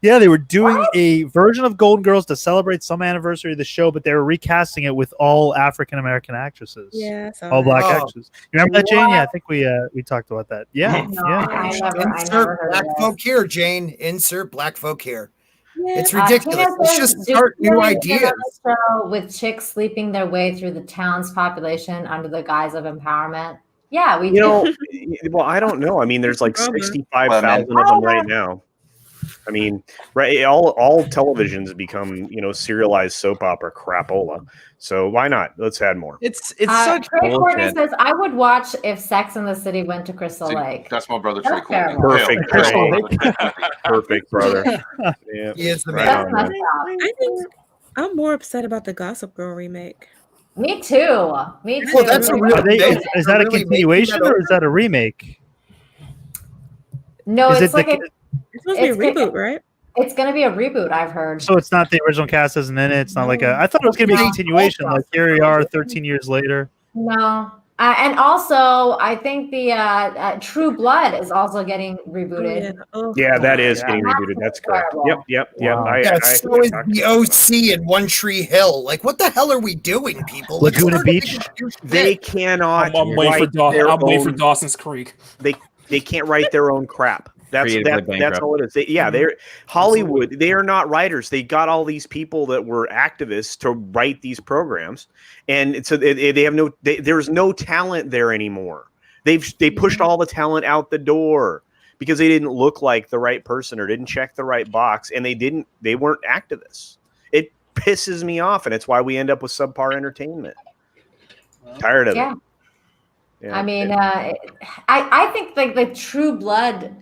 They were doing a version of Golden Girls to celebrate some anniversary of the show, but they were recasting it with all African American actresses. Yeah, I saw all that. black Oh. actresses. You remember that, Jane? Yeah, I think we talked about that. Yeah, No, yeah. I never Insert heard black of that. folk here, Jane. Insert black folk here. Yeah. It's ridiculous. Tina Let's says, just "Do start you new think ideas. another show with chicks sleeping their way through the town's population under the guise of empowerment." Yeah, we You do. know, well, I don't know. I mean, there's like 65,000 of them right now. I mean, right? All televisions become, serialized soap opera crapola. So why not? Let's add more. It's such Trey Courtney bullshit. says, "I would watch if Sex and the City went to Crystal Lake." That's my brother, That's Trey Courtney. Perfect. Hail. Perfect, brother. Yeah. He is the Right man. on, That's man. messed up. I think I'm more upset about the Gossip Girl remake. Me too. Me too. Well, that's a real- Are they, They- is that a really making continuation that or is that a remake? No, Is it's it like the- It's supposed to be a It's- reboot, right? it's going to be a reboot. I've heard. So it's not the original cast isn't in it. It's not like a. I thought it was going to be a No. continuation, like here we are, 13 years later. No, And also, I think the True Blood is also getting rebooted. Yeah, that is getting rebooted. That's correct. Yep. Wow. Yeah, so is the OC and One Tree Hill. Like, what the hell are we doing, people? Let's Laguna start Beach? making new They shit. cannot. I'm waiting for Dawson's Creek. They can't write their own crap. That's Creatively all it is. They're Hollywood. They are not writers. They got all these people that were activists to write these programs, and so they have no. There's no talent there anymore. They pushed all the talent out the door because they didn't look like the right person or didn't check the right box, and they weren't activists. It pisses me off, and it's why we end up with subpar entertainment. Tired of it. Yeah. I mean, I think like the True Blood,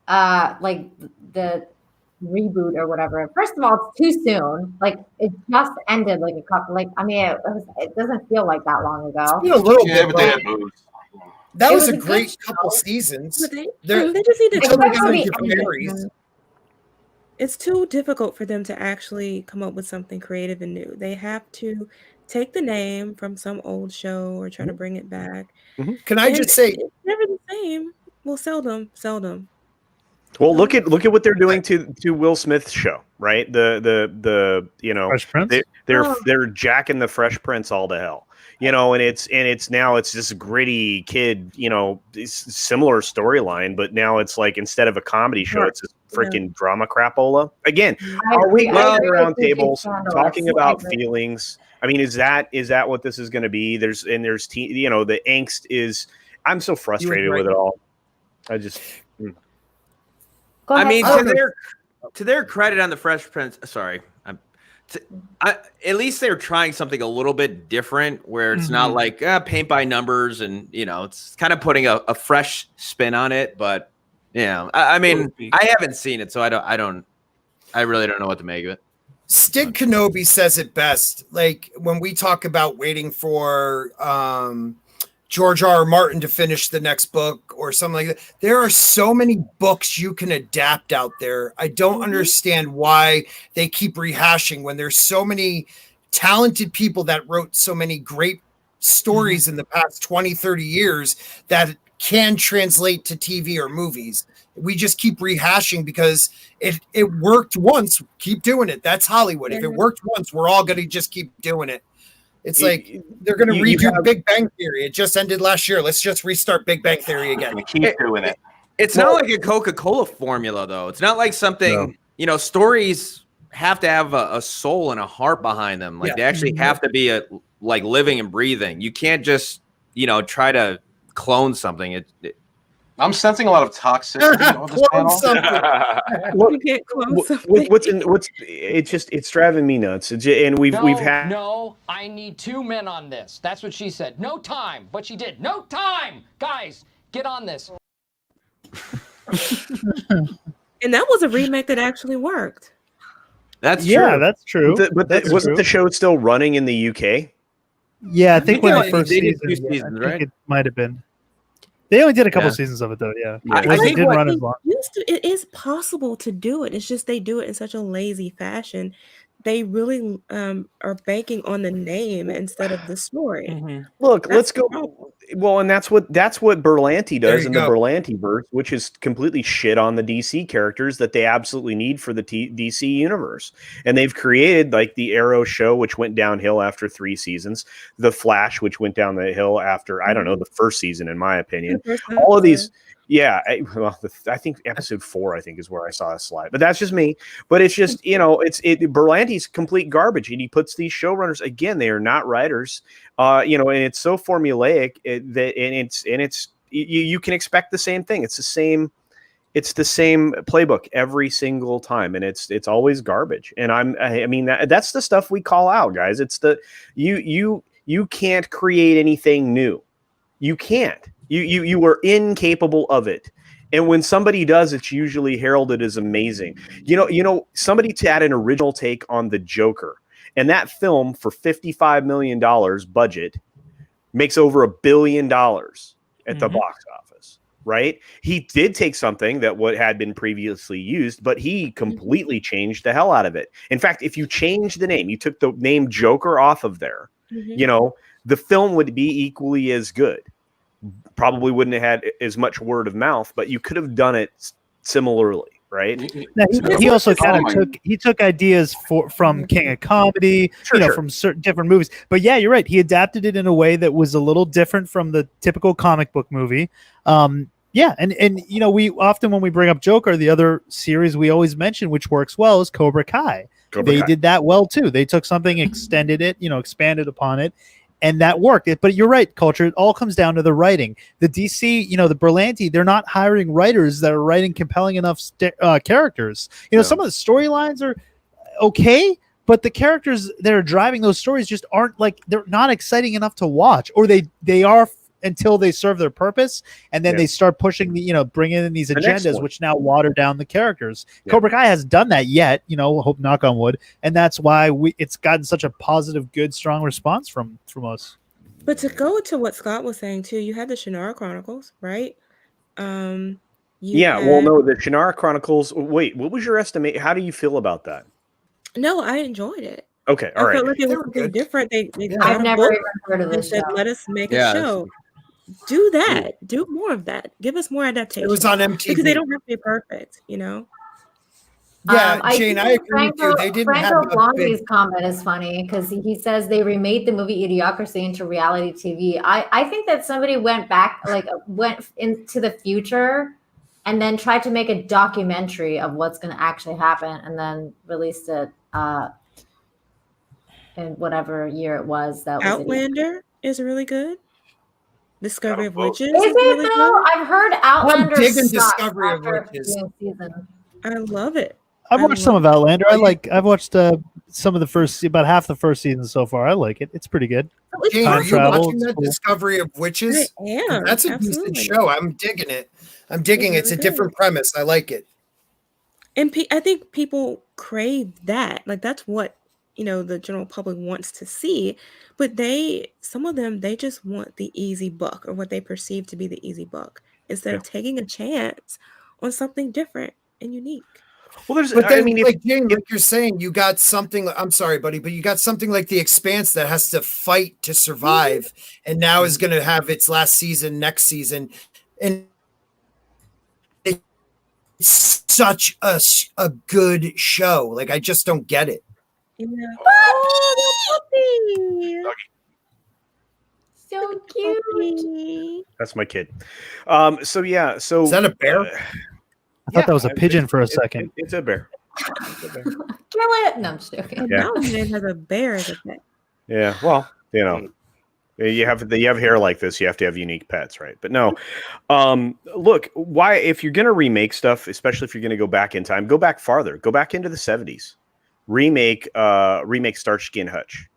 like the reboot or whatever. First of all, it's too soon. Like it just ended like a couple. Like I mean, it doesn't feel like that long ago. It's been a little bit, but they but had moves. that It was was a a good great show. couple seasons. But they They're- just need to until they got Especially into ending. Canaries. It's too difficult for them to actually come up with something creative and new. They have to take the name from some old show or try to bring it back. Can I And just say, it's never the same. Well, seldom. Well, look at what they're doing to Will Smith's show, right? The Fresh Prince? they're jacking the Fresh Prince all to hell, and it's now it's this gritty kid, similar storyline, but now it's like instead of a comedy show, it's this freaking drama crapola. Again, are we going around tables talking about feelings? I mean, is that what this is going to be? There's the angst is. I'm so frustrated with it all. I just. Go I ahead, mean, Sam. to their credit on the Fresh Prince, sorry, at least they're trying something a little bit different, where it's not like paint by numbers, and it's kind of putting a fresh spin on it. But I mean, I haven't seen it, so I really don't know what to make of it. Stig Kenobi says it best. Like when we talk about waiting for George R.R. Martin to finish the next book or something like that, there are so many books you can adapt out there. I don't understand why they keep rehashing when there's so many talented people that wrote so many great stories in the past 20, 30 years that can translate to TV or movies. We just keep rehashing because it worked once. Keep doing it. That's Hollywood. If it worked once, we're all going to just keep doing it. It's like they're going to redo Big Bang Theory. It just ended last year. Let's just restart Big Bang Theory again. Keep doing it. It's not like a Coca-Cola formula, though. It's not like something, stories have to have a soul and a heart behind them. Like they actually have to be like living and breathing. You can't just, try to clone something. I'm sensing a lot of toxicity on this panel. You can't clone something. It's driving me nuts. And we've had No, I need 2 men on this. That's what she said. No time, but she did. No time, guys. Get on this. And that was a remake that actually worked. That's Yeah, that's true. Wasn't the show still running in the UK? Yeah, I think when the first they did season, 2 seasons, right? it might have been. They only did a couple Yeah. seasons of it though. Yeah, I it think didn't what- run as long. It is possible to do it. It's just they do it in such a lazy fashion. They really are banking on the name instead of the story. Look, That's let's the go. problem. Well, and that's what Berlanti There does you in the go. Berlanti verse, which is completely shit on the DC characters that they absolutely need for the DC universe. And they've created like the Arrow show, which went downhill after 3 seasons, the Flash, which went down the hill after I don't know the first season, in my opinion. All of these. Yeah, I think episode 4, I think, is where I saw a slide, but that's just me. But it's just Berlanti's complete garbage, and he puts these showrunners again. They are not writers, and it's so formulaic you can expect the same thing. It's the same playbook every single time, and it's always garbage. And I mean that's the stuff we call out, guys. It's the you can't create anything new. You can't. You are incapable of it. And when somebody does, it's usually heralded as amazing. Somebody had an original take on the Joker, and that film for $55 million budget makes over $1 billion at the box office, right? He did take something that had been previously used, but he completely changed the hell out of it. In fact, if you change the name, you took the name Joker off of there, the film would be equally as good. Probably wouldn't have had as much word of mouth, but you could have done it similarly, right? Now, he also kind Oh of took ideas from King of Comedy, Sure. from certain different movies. But yeah, you're right. He adapted it in a way that was a little different from the typical comic book movie. Yeah, and we often, when we bring up Joker, the other series we always mention, which works well, is Cobra Kai. They did that well too. They took something, extended it, expanded upon it, and that worked. But you're right, Culture. It all comes down to the writing. The DC, the Berlanti, they're not hiring writers that are writing compelling enough characters. Some of the storylines are okay, but the characters that are driving those stories just aren't they're not exciting enough to watch, or they are until they serve their purpose, and then they start pushing bringing in these agendas, which now water down the characters. Cobra Kai hasn't done that yet, hope knock on wood, and that's why it's gotten such a positive, good, strong response from us. But to go to what Scott was saying too, you had the Shannara Chronicles, right? Well, no, the Shannara Chronicles. Wait, what was your estimate? How do you feel about that? No, I enjoyed it. Okay, all I right. felt like it was something different. I've never even heard of and this said, show. let us make a show. Do that. Do more of that. Give us more adaptation. It was on MTV. Because they don't have to be perfect, Yeah, Jane, I agree with you. They didn't have Franco Blondi's comment is funny because he says they remade the movie Idiocracy into reality TV. I think that somebody went back, went into the future and then tried to make a documentary of what's going to actually happen and then released it in whatever year it was. That was Outlander is really good. Discovery of Witches. Is it really though? good. I've heard Outlander. I'm digging sucks Discovery of after a Witches. few seasons. I love it. I've watched some of Outlander. I've watched some of about half the first season so far. I like it. It's pretty good. Jane, Time are you travel, watching it's that cool. Discovery of Witches? I am. That's a Absolutely. decent show. I'm digging it. It's a different premise. I like it. And I think people crave that. That's what the general public wants to see. But some of them, they just want the easy buck, or what they perceive to be the easy buck, instead of taking a chance on something different and unique. Well, there's. But then, I mean, Jane, like you're saying, you got something. I'm sorry, buddy, but you got something like The Expanse that has to fight to survive, and now is going to have its last season next season, and it's such a good show. I just don't get it. Yeah. Oh, the puppy. So cute. That's my kid. So yeah. So Is that a bear? I thought that was a pigeon for a second. It's a bear. Kill it. No, I'm just joking. A mountain man has a bear as a pet. Yeah. Well, you have hair like this, you have to have unique pets, right? But no. Look, why if you're gonna remake stuff, especially if you're gonna go back in time, go back farther. Go back into the 70s. Remake Starsky and Hutch.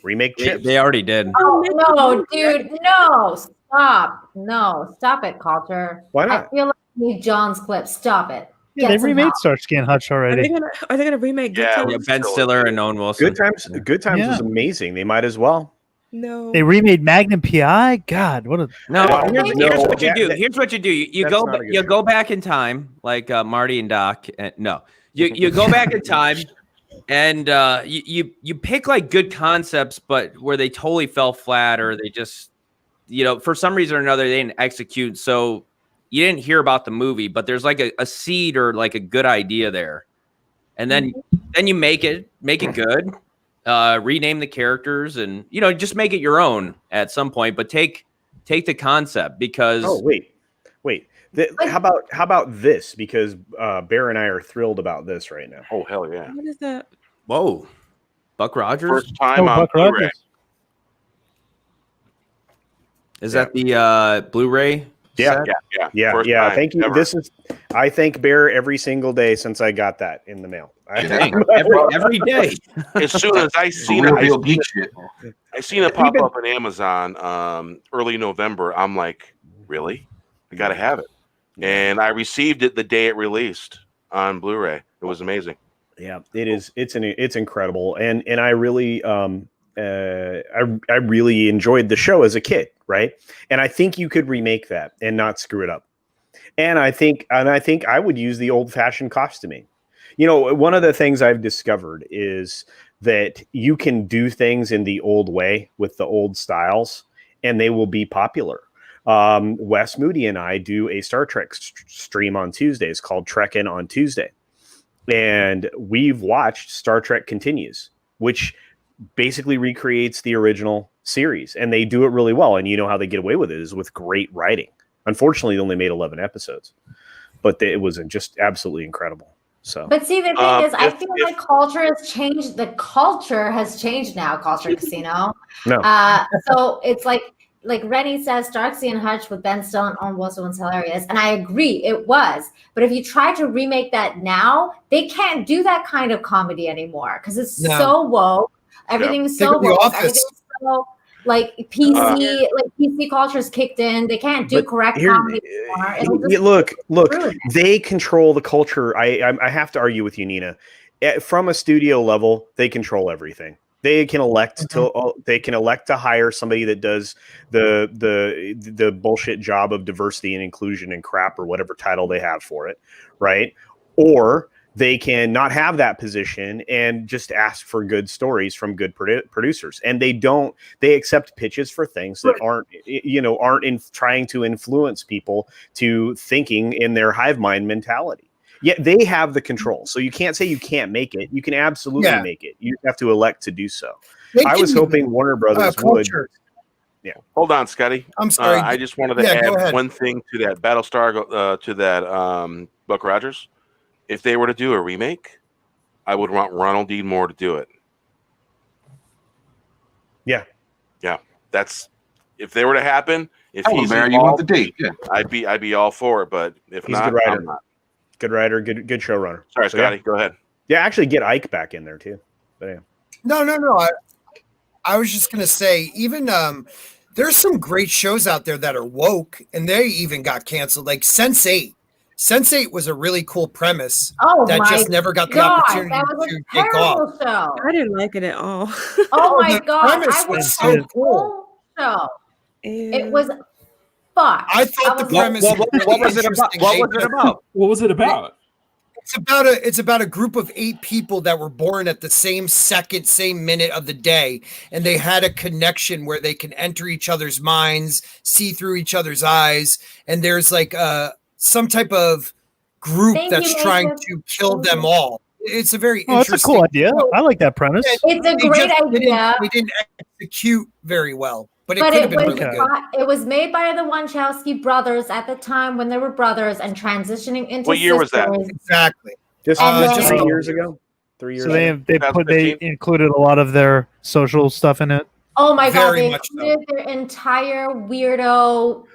Remake Chips. They already did. Oh no, dude! No, stop! No, stop it, Culture. Why not? I feel like I need John's clip. Stop it. Yeah, they remade Starsky and Hutch already. Are they gonna remake Good Times? Yeah, Ben Stiller and Owen Wilson. Good Times Yeah. was amazing. They might as well. No. They remade Magnum PI. God, what a Here's what you do. that- Here's what you do. You that's go not a good you show. go back in time, like Marty and Doc. You go back in time, and you pick good concepts, but where they totally fell flat, or they just for some reason or another they didn't execute. So you didn't hear about the movie, but there's a seed or a good idea there, and then you make it good. Rename the characters and just make it your own at some point, but take the concept because wait. How about this? Because Bear and I are thrilled about this right now. Oh hell yeah! What is that? whoa, Buck Rogers. First time on Buck Blu-ray. Rogers. Is that the Blu-ray? Yeah. set? Yeah. First time Thank you. ever. I thank Bear every single day since I got that in the mail. Dang, every day. As soon as I seen Real it, deal geek shit. I seen it pop up on Amazon early November. I'm like, really? I gotta have it. And I received it the day it released on Blu-ray. It was amazing. Yeah, it is. It's incredible, and I really I really enjoyed the show as a kid, right? And I think you could remake that and not screw it up. And I think I would use the old-fashioned costuming. One of the things I've discovered is that you can do things in the old way with the old styles, and they will be popular. Wes Moody and I do a Star Trek stream on Tuesdays called Trek In on Tuesday. And we've watched Star Trek Continues, which basically recreates the original series. And they do it really well. And you know how they get away with it is with great writing. Unfortunately, they only made 11 episodes. But it was just absolutely incredible. So, but see, the thing is, I feel like culture has changed. The culture has changed now, Culture Casino. No. So it's like Rennie says, Starksy and Hutch with Ben Stone on was once hilarious. And I agree, it was. But if you try to remake that now, they can't do that kind of comedy anymore because it's so woke. Everything's so woke. Everything's so like PC, PC culture's kicked in. They can't do correct comedy anymore. Look, they control the culture. I have to argue with you, Nina. From a studio level, they control everything. They can elect to hire somebody that does the bullshit job of diversity and inclusion and crap or whatever title they have for it, right? Or they can not have that position and just ask for good stories from good producers. And they accept pitches for things that aren't trying to influence people to thinking in their hive mind mentality. Yet they have the control. So you can't say you can't make it. You can absolutely make it. You have to elect to do so. I was hoping Warner Brothers would. Yeah. Hold on, Scotty. I'm sorry. I just wanted to add one thing to that Battlestar, to that Buck Rogers. If they were to do a remake, I would want Ronald D. Moore to do it. Yeah. Yeah. That's if they were to happen. If he's there, you want the date. Yeah. I'd be all for it. But if he's not, a good writer. I'm not. Good writer, good showrunner. Sorry, Scotty. Go ahead. Yeah, actually get Ike back in there too. But yeah. No. I was just gonna say, even there's some great shows out there that are woke, and they even got canceled. Like Sense8. Sense8 was a really cool premise that just never got the opportunity to take off. Show. I didn't like it at all. Oh my god, premise was so cool. Show. It was fuck. I thought the premise. What was it about? What was it about? It's about a group of 8 people that were born at the same second, same minute of the day, and they had a connection where they can enter each other's minds, see through each other's eyes, and there's like some type of group that's trying to kill them all. It's a very interesting. That's a cool idea. I like that premise. It's a great idea. They didn't execute very well. But it could have been really good. It was made by the Wachowski brothers at the time when they were brothers and transitioning into What year was that? Exactly. Just 3 years ago. 3 years ago. So they included a lot of their social stuff in it. Oh my god, they included their entire weirdo.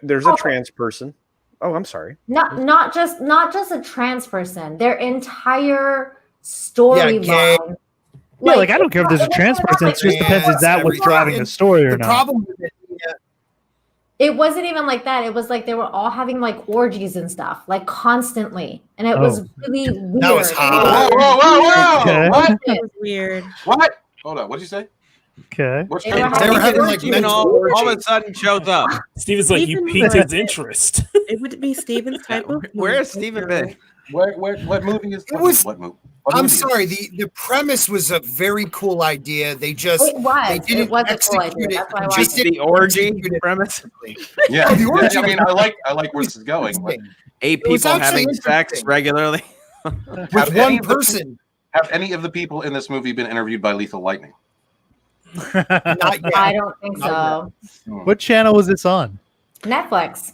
There's a trans person. Oh, I'm sorry. Not just a trans person. Their entire storyline. Yeah, I don't care if there's a trans person. It just depends is that what's driving the story or not. The problem with it, it wasn't even like that. It was like they were all having like orgies and stuff, like constantly, and it was really weird. That was hot. Whoa! Okay. What? That was weird. What? Hold on. What'd you say? Okay. they were having like all of a sudden shows up. Steven's like, you piqued his interest. It would be Steven's type of. Where's Steven been? What movie is it? Was what movie? I'm sorry. The premise was a very cool idea. They just it was a cool idea. That's why I just the orgy premise. Yeah, the orgy. I mean, I like where this is going. But 8 people having sex regularly with one person. Have any of the people in this movie been interviewed by Lethal Lightning? Not yet. I don't think so. What channel was this on? Netflix.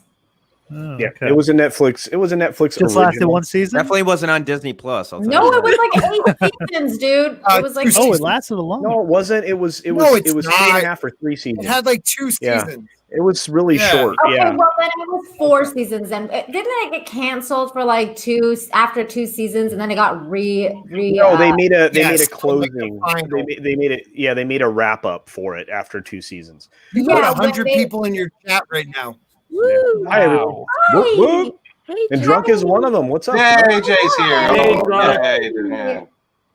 Oh, yeah, okay. It was a Netflix. It was a Netflix. Just lasted one season. Definitely wasn't on Disney Plus. No, it was like 8 seasons, dude. It was like it lasted a long. No, it wasn't. It was 3.5 or 3 seasons. It had like 2 seasons. Yeah. It was really short. Okay, yeah. well then it was 4 seasons, and didn't it get canceled for like 2 seasons, and then it got No, they made a closing. They made a wrap up for it after 2 seasons. You got 100 people in your chat right now. Woo! Hi, everyone. Whoop, whoop. Hey, and Drunk is one of them. What's up? Hey, Jay's here. Hey, Drunk. Yeah.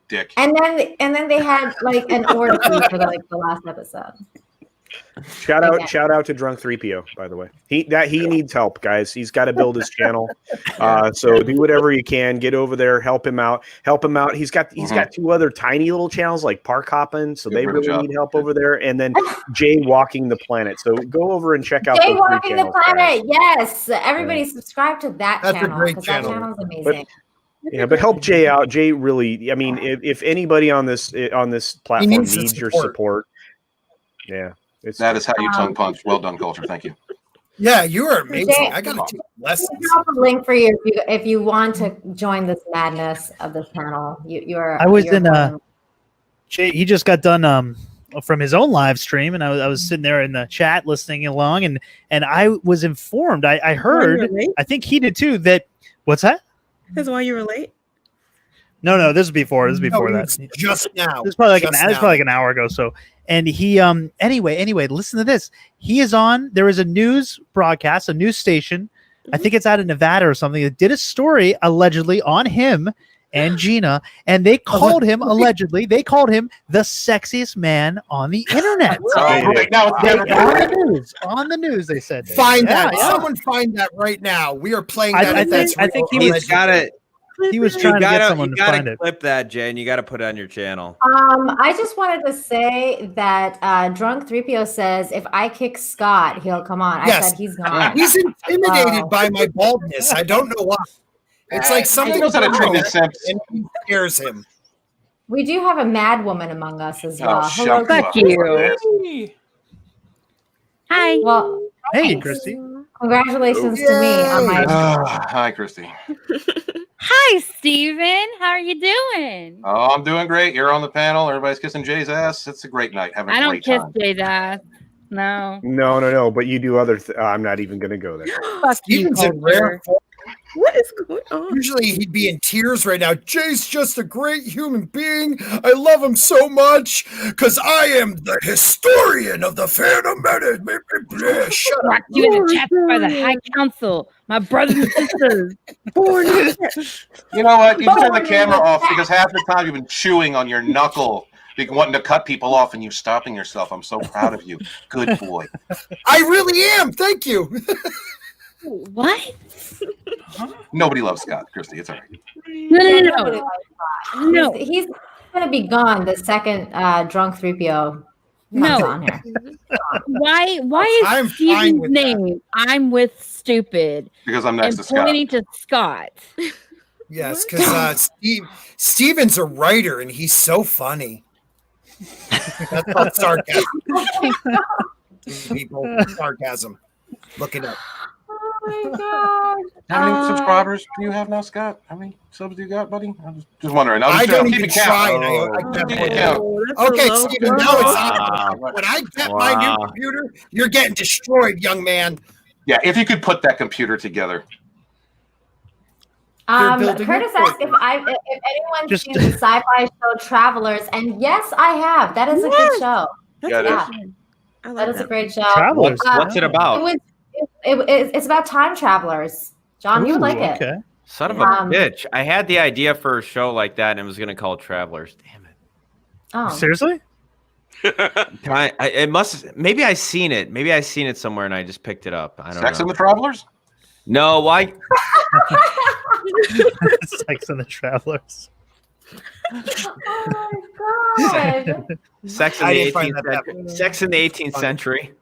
Dick. And then they had like an orgy for the last episode. Shout out to Drunk 3PO, by the way. He needs help, guys. He's got to build his channel. So do whatever you can. Get over there, help him out. He's got two other tiny little channels like Park Hoppin', so they really need help over there. And then Jay Walking the Planet. So go over and check out Jay those Walking the Planet. guys. Yes, everybody subscribe to that That's channel. a great 'cause channel. That channel's amazing. But help Jay out. Jay really, I mean, if anybody on this platform needs your support, that is how you tongue punch. Well done, Culture. Thank you. Yeah, you are amazing. Jay, I gotta take lessons. I'll drop a link for you if you want to join this madness of this channel. I was in Jay. He just got done from his own live stream, and I was sitting there in the chat listening along, and I was informed. I heard. I think he did too. That what's that? That's why you were late. No, this is before. This is before that. Just now. This is probably like an hour ago. So, and he anyway, listen to this. He is on. There is a news broadcast, a news station. I think it's out of Nevada or something. That did a story allegedly on him and Gina, and they called him allegedly. They called him the sexiest man on the internet. On the news, they said. Find that. Someone find that right now. We are playing that. I think he's got it. He was trying to get someone to find it. Clip that, Jay, and you got to put it on your channel. I just wanted to say that Drunk 3PO says if I kick Scott, he'll come on. I said he's gone. He's intimidated by my baldness. I don't know why. It's like something knows how to treat his simps. and he scares him. We do have a mad woman among us as well. Hello, fuck you. Hi. Well, hey, Christy. Congratulations to me on my. Hi, Christy. Hi, Steven. How are you doing? Oh, I'm doing great. You're on the panel. Everybody's kissing Jay's ass. It's a great night. Having a great time. I don't kiss Jay's ass. No. No. But you do other. I'm not even going to go there. Steven's in rare form. What is going on? Usually he'd be in tears right now. Jay's just a great human being. I love him so much because I am the historian of the Phantom Menace. Shut up. You in a chapter by the High Council, my brothers and sisters. You know what? You turn the camera off because half the time you've been chewing on your knuckle, wanting to cut people off, and you stopping yourself. I'm so proud of you. Good boy. I really am. Thank you. What? Nobody loves Scott, Christy. It's all right. No. He's going to be gone the second Drunk 3PO comes on here. Why is Steven's name? I'm with stupid. Because I'm next to Scott. Pointing to Scott. Yes, because Steven's a writer and he's so funny. That's not sarcasm. People, sarcasm. Look it up. Oh my god! How many subscribers do you have now, Scott? How many subs do you got, buddy? I'm just wondering. I don't keep even count. try. Okay, low Steven, now it's on. When I get my new computer, you're getting destroyed, young man. Yeah, if you could put that computer together. Curtis asked if anyone's seen the sci-fi show Travelers, and yes, I have. That is a good show. That is a great show. Travelers. What's it about? It's about time travelers. John, you would like it. Okay. Son of a bitch. I had the idea for a show like that and it was going to call it Travelers. Damn it. Oh. Seriously? It must. Maybe I seen it. Maybe I seen it somewhere and I just picked it up. I don't know. Sex and the Travelers? No, why? Sex and the Travelers. Oh my god. Sex in the 18th century. Sex in the 18th century.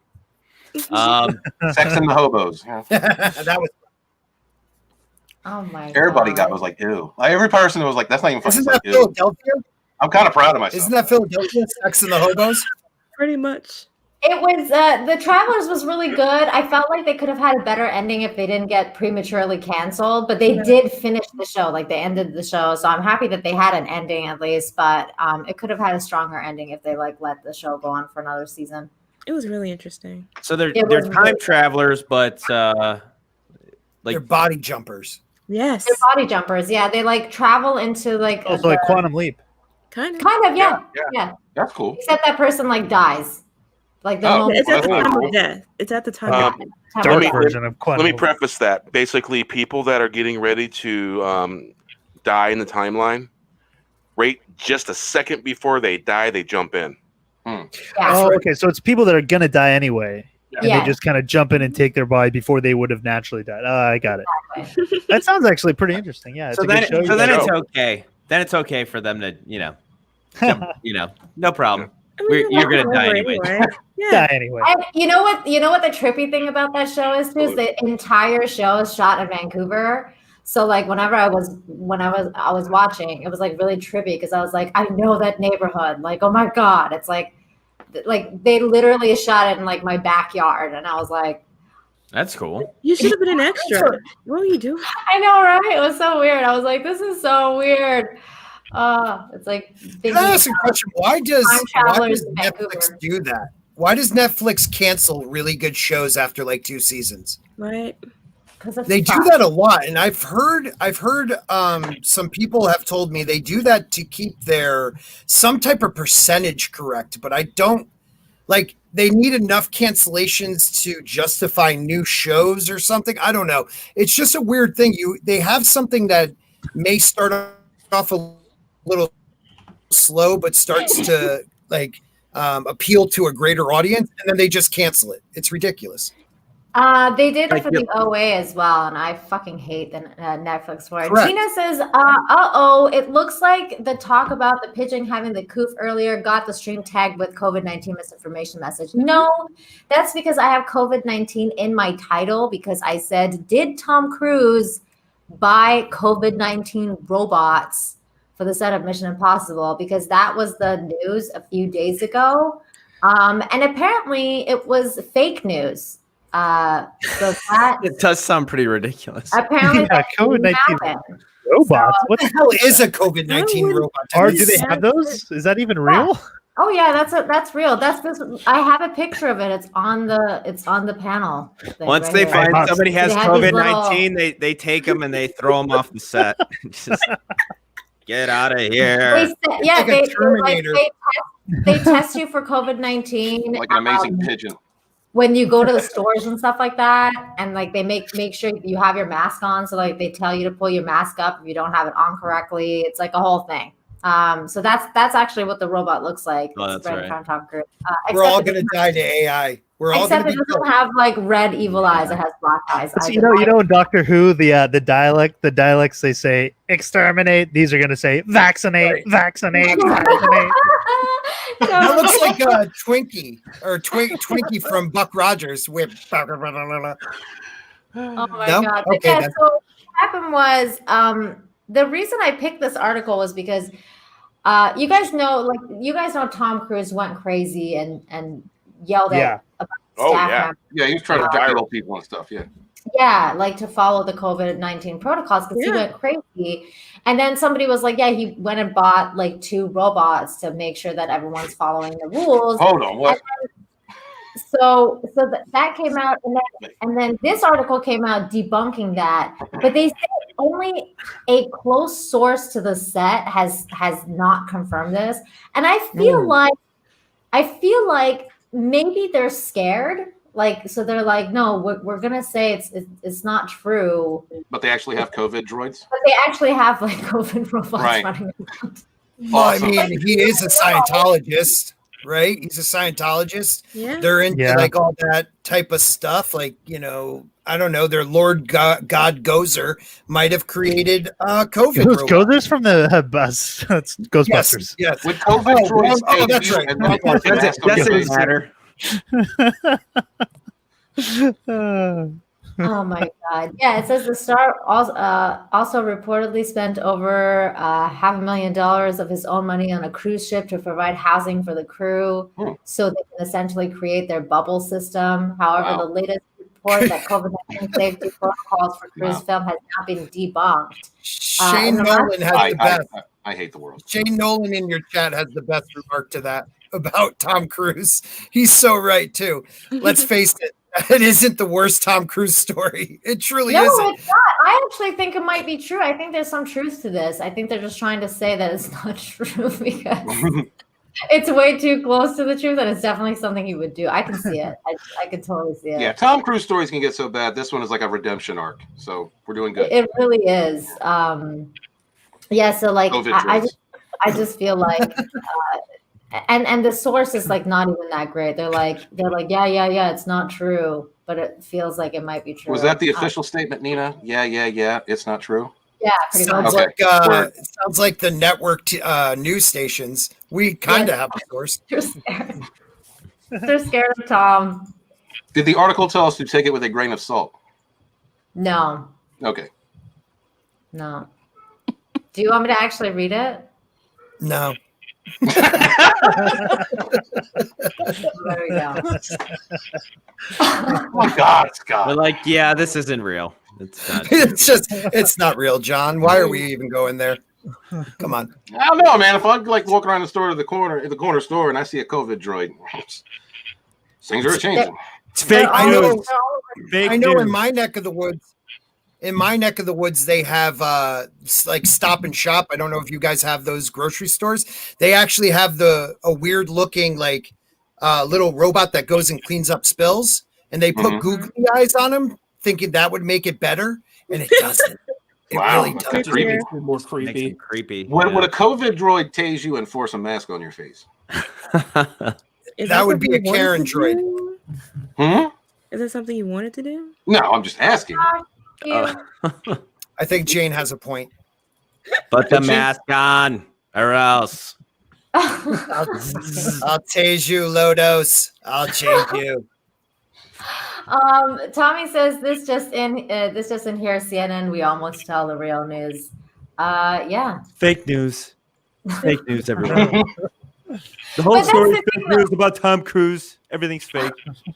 Sex and the Hobos. Yeah. That was. Oh my. Everybody was like, ew. Every person was like, that's not even funny. Isn't that like, Philadelphia? I'm kind of proud of myself. Isn't that Philadelphia? Sex and the Hobos? Pretty much. It was the Travelers was really good. I felt like they could have had a better ending if they didn't get prematurely canceled, but they did finish the show. Like they ended the show, so I'm happy that they had an ending at least. But it could have had a stronger ending if they let the show go on for another season. It was really interesting. So they're time travelers, but they're body jumpers. Yes, they're body jumpers. Yeah, they travel into also like Quantum Leap. Kind of, yeah. That's cool. Except that person dies. It's at the time of death. It's at the time of death. Dark version of Quantum. Let me preface that. Basically, people that are getting ready to die in the timeline, right just a second before they die, they jump in. Yeah. Oh, okay. So it's people that are gonna die anyway, and Yeah. they just kind of jump in and take their body before they would have naturally died. Oh, I got it. That sounds actually pretty interesting. Yeah, it's So a then, good show. so You then guys- it's okay. Then it's okay for them to, jump, no problem. I mean, You're gonna die over anyway. Yeah. die anyway. And you know what the trippy thing about that show is too, is the entire show is shot in Vancouver. So like whenever I was watching, it was like really trippy because I was like, I know that neighborhood. Like, oh my God. It's like they literally shot it in like my backyard. And I was like, That's cool. You should have been an extra. What were you doing? I know, right? It was so weird. I was like, this is so weird. It's like Can I ask a question? Why does travelers in Netflix do that? Why does Netflix cancel really good shows after like 2 seasons? Right. They do that a lot, and I've heard some people have told me they do that to keep their some type of percentage correct, but I don't like they need enough cancellations to justify new shows or something. I don't know. It's just a weird thing. They have something that may start off a little slow, but starts to like appeal to a greater audience, and then they just cancel it. It's ridiculous. They did it for the OA as well, and I fucking hate the Netflix for it. Correct. Tina says, it looks like the talk about the pigeon having the coof earlier got the stream tagged with COVID-19 misinformation message. No, that's because I have COVID-19 in my title because I said, did Tom Cruise buy COVID-19 robots for the set of Mission Impossible? Because that was the news a few days ago. And apparently it was fake news. So that It does sound pretty ridiculous. apparently Yeah, COVID-19 robots. What What the hell is a COVID-19 robot? Or do they have those? Is that even real? Oh yeah, that's real. That's this. I have a picture of it. It's on the panel. thing Once right they here. find somebody has They have these COVID-19, they take them and they throw them off the set. Just get out of here. They said- yeah, like a Terminator. they test you for COVID-19. Like an amazing pigeon. When you go to the stores and stuff like that, and like they make sure you have your mask on. So like they tell you to pull your mask up if you don't have it on correctly. It's like a whole thing. So that's actually what the robot looks like. Oh, It's that's right in right. front of Tom Cruise. We're all Except going it to die to AI. We're all Except going it to be doesn't killed. have like red evil eyes. It has black eyes. So, you know, in Doctor Who, the dialects they say exterminate. These are going to say vaccinate, vaccinate, vaccinate. That looks like a Twinkie or Twinkie from Buck Rogers. With Oh my No? God. But Okay, yeah, then. so what happened was the reason I picked this article was because you guys know Tom Cruise went crazy and yelled at about Oh, staff yeah. members. Yeah, he was trying to viral people and stuff. Yeah. Yeah, like to follow the COVID-19 protocols because he went crazy. And then somebody was like, yeah, he went and bought like 2 robots to make sure that everyone's following the rules. Hold on, what? So that came out, and then this article came out debunking that. But they say only a close source to the set has not confirmed this. And I feel like maybe they're scared. Like, so they're like, no, we're gonna say it's not true. But they actually have COVID droids? But they actually have like COVID robots Right. running around. Well, I mean, he is a Scientologist, right? He's a Scientologist. Yeah. They're into Yeah. like all that type of stuff. Like, you know, I don't know. Their Lord God Gozer might have created COVID. Who's robot. Gozer's from the bus? That's Ghostbusters. Yes. With COVID droids, that's right. and people are getting asked to Doesn't do matter. Oh my God. Yeah, it says the star also reportedly spent over $500,000 of his own money on a cruise ship to provide housing for the crew so they can essentially create their bubble system. However, the latest report that COVID-19 safety protocols for cruise film has not been debunked. Shane Nolan has the best. I hate the world. Shane Nolan in your chat has the best remark to that about Tom Cruise. He's so right too. Let's face it. It isn't the worst Tom Cruise story. It truly No, isn't. it's not. I actually think it might be true. I think there's some truth to this. I think they're just trying to say that it's not true because it's way too close to the truth, and it's definitely something he would do. I can see it. I can totally see it. Yeah, Tom Cruise stories can get so bad. This one is like a redemption arc. So we're doing good. It really is. Yeah. So like, COVID I droids. just feel like and the source is like not even that great. They're like, yeah, it's not true, but it feels like it might be true. Was that the official statement, Nina? Yeah, it's not true. Yeah, pretty Sounds much. like sounds like the network news stations. We kind of have a source. They're scared. They're scared of Tom. Did the article tell us to take it with a grain of salt? No. Okay. No. Do you want me to actually read it? No. There we go. Oh my God, Scott. We're like, yeah, this isn't real. It's not. It's not real, John. Why are we even going there? Come on. I don't know, man. If I like walk around the store at the corner store and I see a COVID droid, things are changing. It's fake news. Fake I know news. in my neck of the woods. In my neck of the woods, they have like Stop and Shop. I don't know if you guys have those grocery stores. They actually have a weird looking like little robot that goes and cleans up spills, and they put googly eyes on them, thinking that would make it better, and it doesn't. It really doesn't. Creepy. More creepy. Creepy. Would a COVID droid tase you and force a mask on your face? That would be a Karen droid. Is that something you wanted to do? No, I'm just asking. I think Jane has a point. Put the mask on, or else. I'll tase you, Lodos. I'll change you. Tommy says this just in here, CNN. We almost tell the real news. Yeah. Fake news. Fake news, everyone. The whole story is fake news about Tom Cruise. Everything's fake.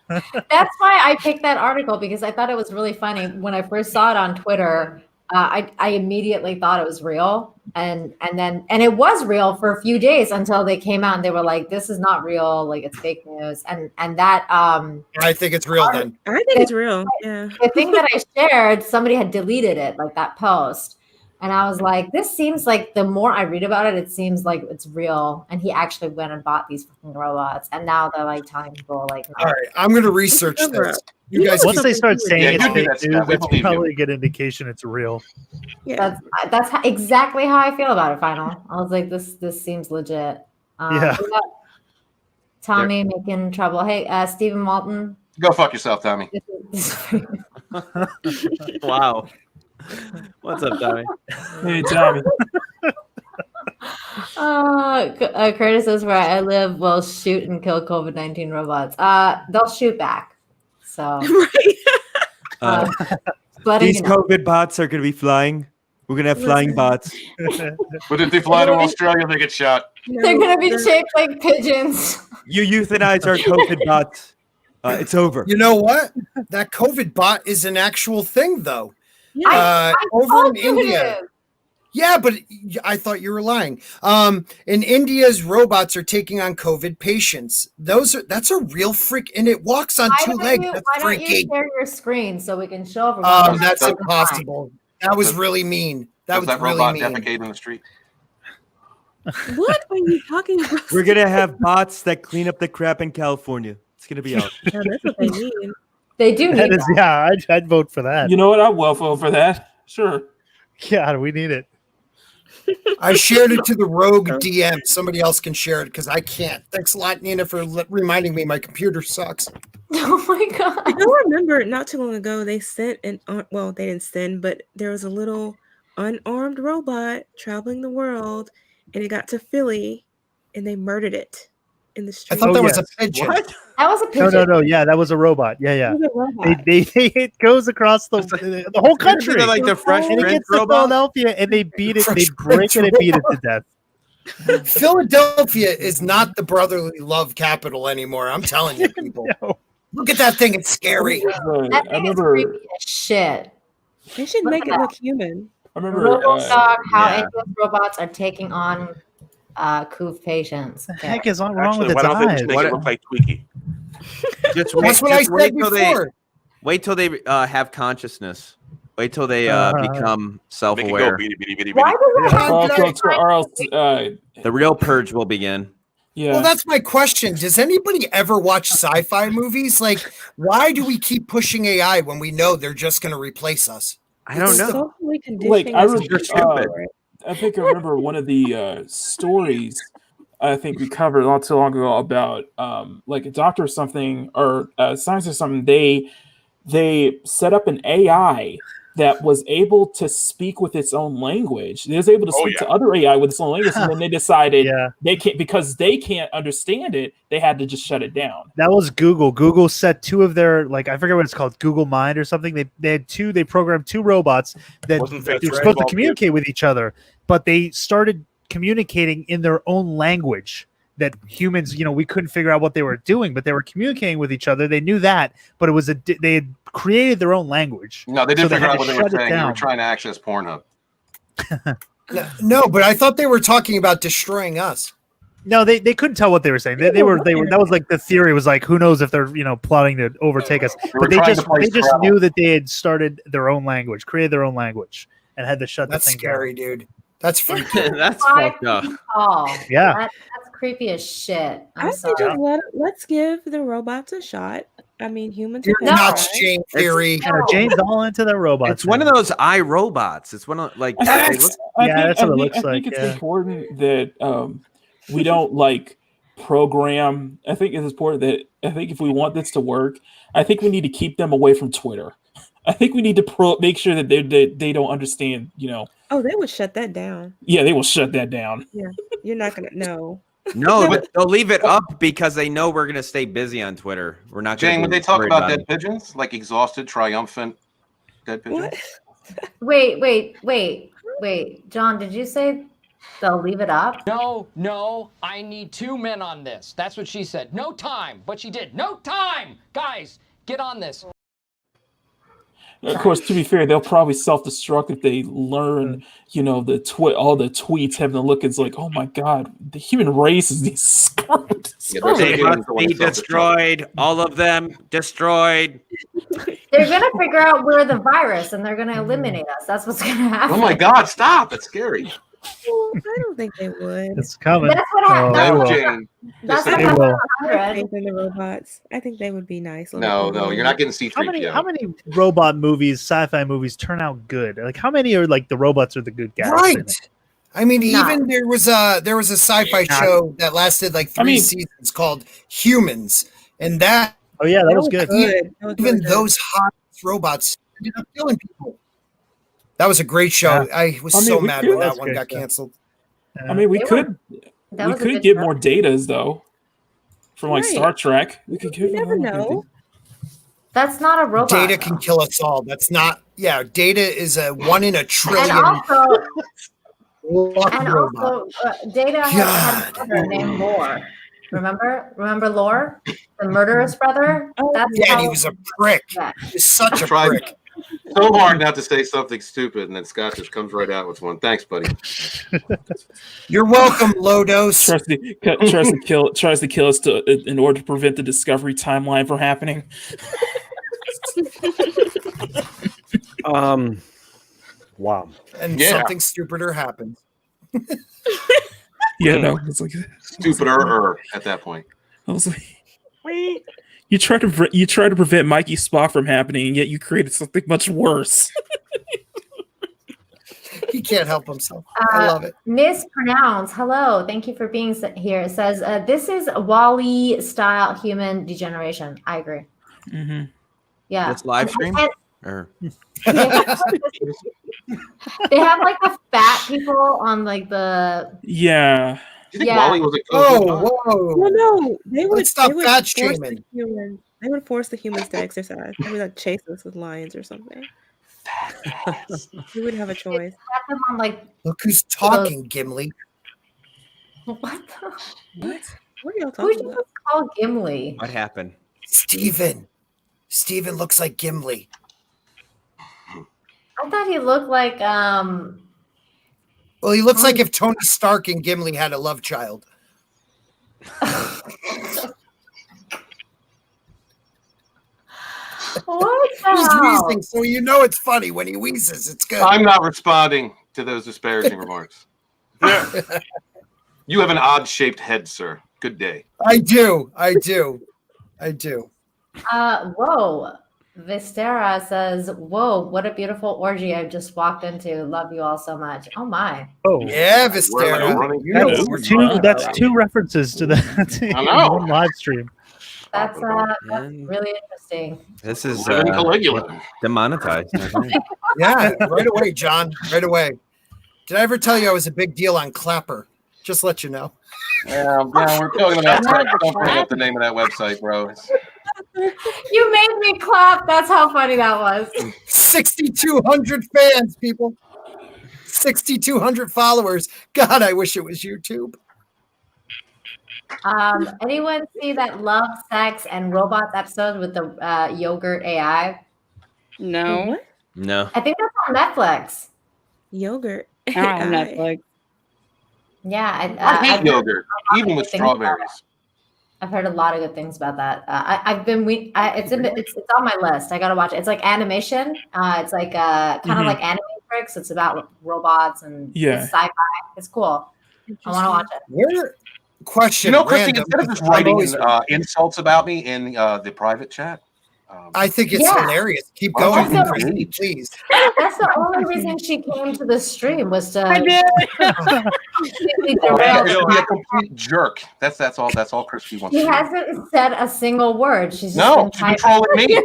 That's why I picked that article, because I thought it was really funny. When I first saw it on Twitter, I immediately thought it was real, and it was real for a few days until they came out and they were like, "This is not real. Like, it's fake news." And that I think it's real. Then I think it's real. Yeah. the thing that I shared, somebody had deleted it, like that post. And I was like, this seems like, the more I read about it, it seems like it's real. And he actually went and bought these fucking robots. And now they're like telling people like, no. All right, I'm going to research this. You guys, Once they start saying it's fake news, I that's believe you. probably a good indication it's real. Yeah. That's exactly how I feel about it. Final. I was like, this seems legit. Yeah. we got Tommy making trouble. Hey, Stephen Walton. Go fuck yourself, Tommy. Wow. What's up, Tommy? Hey, Tommy. Curtis says, where I live will shoot and kill COVID-19 robots. They'll shoot back. So, but These COVID bots are going to be flying. We're going to have flying bots. But if they fly to Australia, they get shot. They're going to be shaped like pigeons. You euthanize our COVID bots. It's over. You know what? That COVID bot is an actual thing, though. I Over in told you it India. is. Yeah, but I thought you were lying. In India's robots are taking on COVID patients. That's a real freak, and it walks on two legs. That's Why don't you freaky. share your screen so we can show everyone? That's impossible. That was really mean. That was that really robot mean. defecate in the street. What are you talking about? We're going to have bots that clean up the crap in California. It's going to be out. Yeah, that's what they mean. They do That need is, yeah, I'd vote for that. You know what? I'll well vote for that. Sure. God, we need it. I shared it to the rogue DM. Somebody else can share it because I can't. Thanks a lot, Nina, for reminding me my computer sucks. Oh my god! I don't remember not too long ago they sent well, they didn't send, but there was a little unarmed robot traveling the world, and it got to Philly, and they murdered it in the street. I thought that was a pigeon. What? That was a pigeon. No. Yeah, that was a robot. Yeah. It was a robot. It goes across the whole country. They're like the Fresh and it Prince gets to robot. Philadelphia, and they beat it. They Fresh break it and beat it to death. Philadelphia is not the brotherly love capital anymore. I'm telling you, people. No. Look at that thing. It's scary. That I thing is remember. creepy as shit. They should make it look human. I remember. RoboDog, how yeah. Indian robots are taking on COOV patients. The heck is wrong Actually, with why its don't they just eyes? make it look like Tweaky? Just That's what I said before. Wait till they have consciousness. Wait till they become Make it go self-aware. bitty, bitty, bitty, Why bitty. does it have Or else, The real purge will begin. yeah. Well, that's my question. Does anybody ever watch sci-fi movies? Like, why do we keep pushing AI when we know they're just going to replace us? I don't know. Socially like conditioning I us remember, to You're stupid. I think I remember one of the stories I think we covered not too long ago about like a doctor or something or science or something. They set up an AI that was able to speak with its own language. It was able to speak to other AI with its own language, and then they decided they can't, because they can't understand it. They had to just shut it down. That was Google. Google set two of their, like, I forget what it's called, Google Mind or something. They had two. They programmed two robots that they're supposed to communicate with each other, but they started communicating in their own language. That humans, we couldn't figure out what they were doing, but they were communicating with each other. They knew that, but it was they had created their own language. No, they didn't figure out what they were shut it saying. They were down. trying to access Pornhub. No, but I thought they were talking about destroying us. No, they couldn't tell what they were saying. They were that was like the theory was like, who knows if they're plotting to overtake us. But they just knew that they had started their own language, created their own language, and had to shut the thing That's scary, down. dude. That's freaky. That's fucked up. Yeah. That's creepy as shit. I say just let's give the robots a shot. I mean, humans. You're nuts, Jane Theory. Jane's all into the robots. It's one of those iRobots. It's one of like that's what it looks like. I think it's important that we don't like program. I think it's important that if we want this to work, I think we need to keep them away from Twitter. I think we need to make sure that they don't understand. Oh, they would shut that down. Yeah, they will shut that down. Yeah, you're not gonna know. No, but they'll leave it up because they know we're gonna stay busy on Twitter. We're not. Jane, when they talk about dead pigeons, like exhausted, triumphant dead pigeons. Wait. John, did you say they'll leave it up? No, I need 2 men on this. That's what she said. No time, but she did. No time! Guys, get on this. Of course, to be fair, they'll probably self-destruct if they learn, all the tweets having a look. It's like, oh my god, the human race is screwed. They must be destroyed. All of them destroyed. They're gonna figure out we're the virus and they're gonna eliminate us. That's what's gonna happen. Oh my god, stop! It's scary. Well, I don't think they would. It's coming. That's what happened. That's what they will. I think in the robots. I think they would be nice. No, you're not getting C-3PO. How many robot movies, sci-fi movies, turn out good? Like, how many are like the robots are the good guys? Right. I mean, even there was a sci-fi show that lasted like 3 seasons called Humans, and that. Oh yeah, that was good. Even those hot robots ended up killing people. That was a great show. Yeah. I was so mad when that one got canceled. I mean, we could get more datas though from like Star Trek. We could get. You never know. That's not a robot. Data can kill us all. That's not. Yeah, Data is a 1 in a trillion. And also, robot. Data had a brother named Lore. Remember Lore, the murderous brother? He was a prick. Yeah. He was such a prick. So hard not to say something stupid, and then Scott just comes right out with one. Thanks, buddy. You're welcome, Lodos. Tries to kill us in order to prevent the Discovery timeline from happening. Wow. And something stupider happened. No, it's like stupider at that point. I was like, wait. You try to prevent Mikey Spock from happening, and yet you created something much worse. He can't help himself. I love it. Mispronounce. Hello. Thank you for being here. It says, this is Wall-E style human degeneration. I agree. Mm-hmm. Yeah. It's live stream? They have like the fat people on like the... Yeah. Do you think Wally was a whoa. Well, no. They would stop fat shaming. They would force the humans to exercise. They would like chase us with lions or something. You would have a choice. On, like, look who's talking, Gimli. What? What are y'all talking about? Call Gimli. What happened? Steven looks like Gimli. I thought he looked like Well, he looks like if Tony Stark and Gimli had a love child. He's wheezing, so you know it's funny when he wheezes. It's good. I'm not responding to those disparaging remarks. You have an odd-shaped head, sir. Good day. I do. Whoa. Vistera says, "Whoa, what a beautiful orgy I've just walked into. Love you all so much." Oh my. Oh, Yeah, We're like a Vistera. running You know joke. what we're that's talking two. about. That's two references to that I in know. one live stream. That's And really interesting. this is Living Caligula. demonetized. I think. Yeah, right away, John. Right away. Did I ever tell you I was a big deal on Clapper? Just let you know. Yeah, we're talking about sex. Don't bring up the name of that website, bro. You made me clap. That's how funny that was. 6,200 fans, people. 6,200 followers. God, I wish it was YouTube. Anyone see that Love, Sex, and Robots episode with the yogurt AI? No. No. I think that's on Netflix. Yogurt. I don't have AI. Netflix. Yeah, I hate I've yogurt, even with think about strawberries. I've heard a lot of good things about that. I've been it's on my list. I gotta watch it. It's like animation. It's like kind of like Animatrix. It's about robots and Yeah. it's sci-fi. It's cool. I want to watch it. Where? Question. You know, Christy, random, instead of just I'm writing always- insults about me in the private chat, I think it's Yeah. hilarious. Keep Why going, don't you Christy, engage? please. That's the only reason she came to the stream was to I did. completely Oh, derail she'll be a the- complete jerk. That's all Christy wants She to do. hasn't said a single word. She's just No, been she's typing controlling me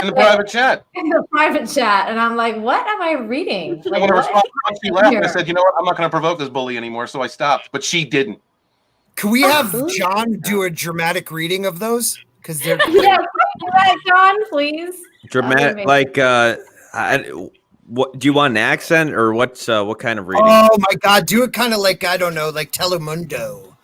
in the private chat. in the private chat, and I'm like, what am I reading? I Like, want to what respond. is Once she happening left, I here? said, you know what? I'm not going to provoke this bully anymore, so I stopped. But she didn't. Can we have John do a dramatic reading of those? Because they're Yeah, John, please. Dramatic, like what? Do you want an accent or what kind of reading? Oh my God, do it kind of like, I don't know, like Telemundo.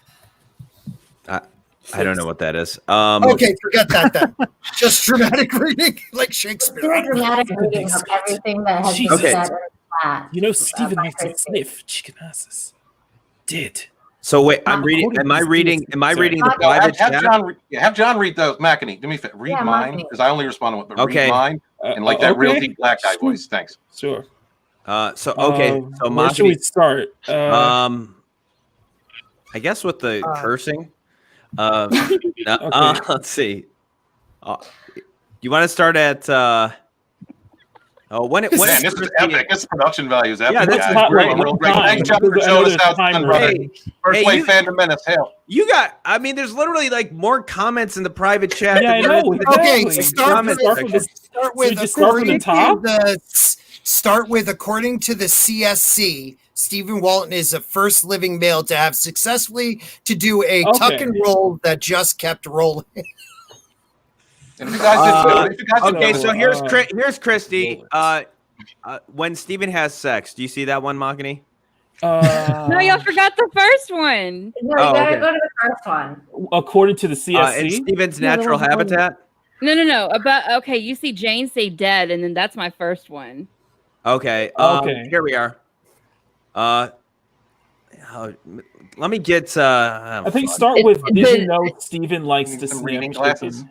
I don't know what that is. Okay, forget that then. Just dramatic reading, like Do a Shakespeare. dramatic reading of everything that has been Jesus. said in the chat. You know, Steven my likes to crazy. sniff chicken asses. Did. So wait, I'm reading. Am I reading? Am I reading the No, private have chat? John, have John read those. McEnany, do me a favor. Read Yeah, mine, Makini. because I only respond to one, but Okay. read mine. And like that real okay. deep black guy voice. Thanks. Sure. So okay. So where should we Makini, start? I guess with the cursing. Okay. Let's see. You want to start at? When Man, this is epic. This production value is epic. Yeah, this guys. is We're great. real great. Time. Thanks, John, for Because I showing know us how it's there's done, time brother. limit. First Hey, wave fandom menace. Hail. You got. I mean, there's literally like more comments in the private chat. Yeah, I than there know, is in the Okay, exactly. start comment with- section. Start with, just start from the according top? to start with, according to the CSC, Stephen Walton is the first living male to have successfully to do a tuck Okay. and roll that just kept rolling. And if you guys did, Okay, so here's Uh, here's Christy. When Steven has sex, do you see that one, Makini? No, y'all forgot the first one. No, you Oh, gotta okay. go to the first one. According to the In CSC. Steven's Yeah, the natural one- habitat. No. Okay, you see Jane say dead, and then that's my first one. Okay. Okay. Here we are. Let me get. I think start with did you know Steven likes to Some sniff reading chicken? glasses.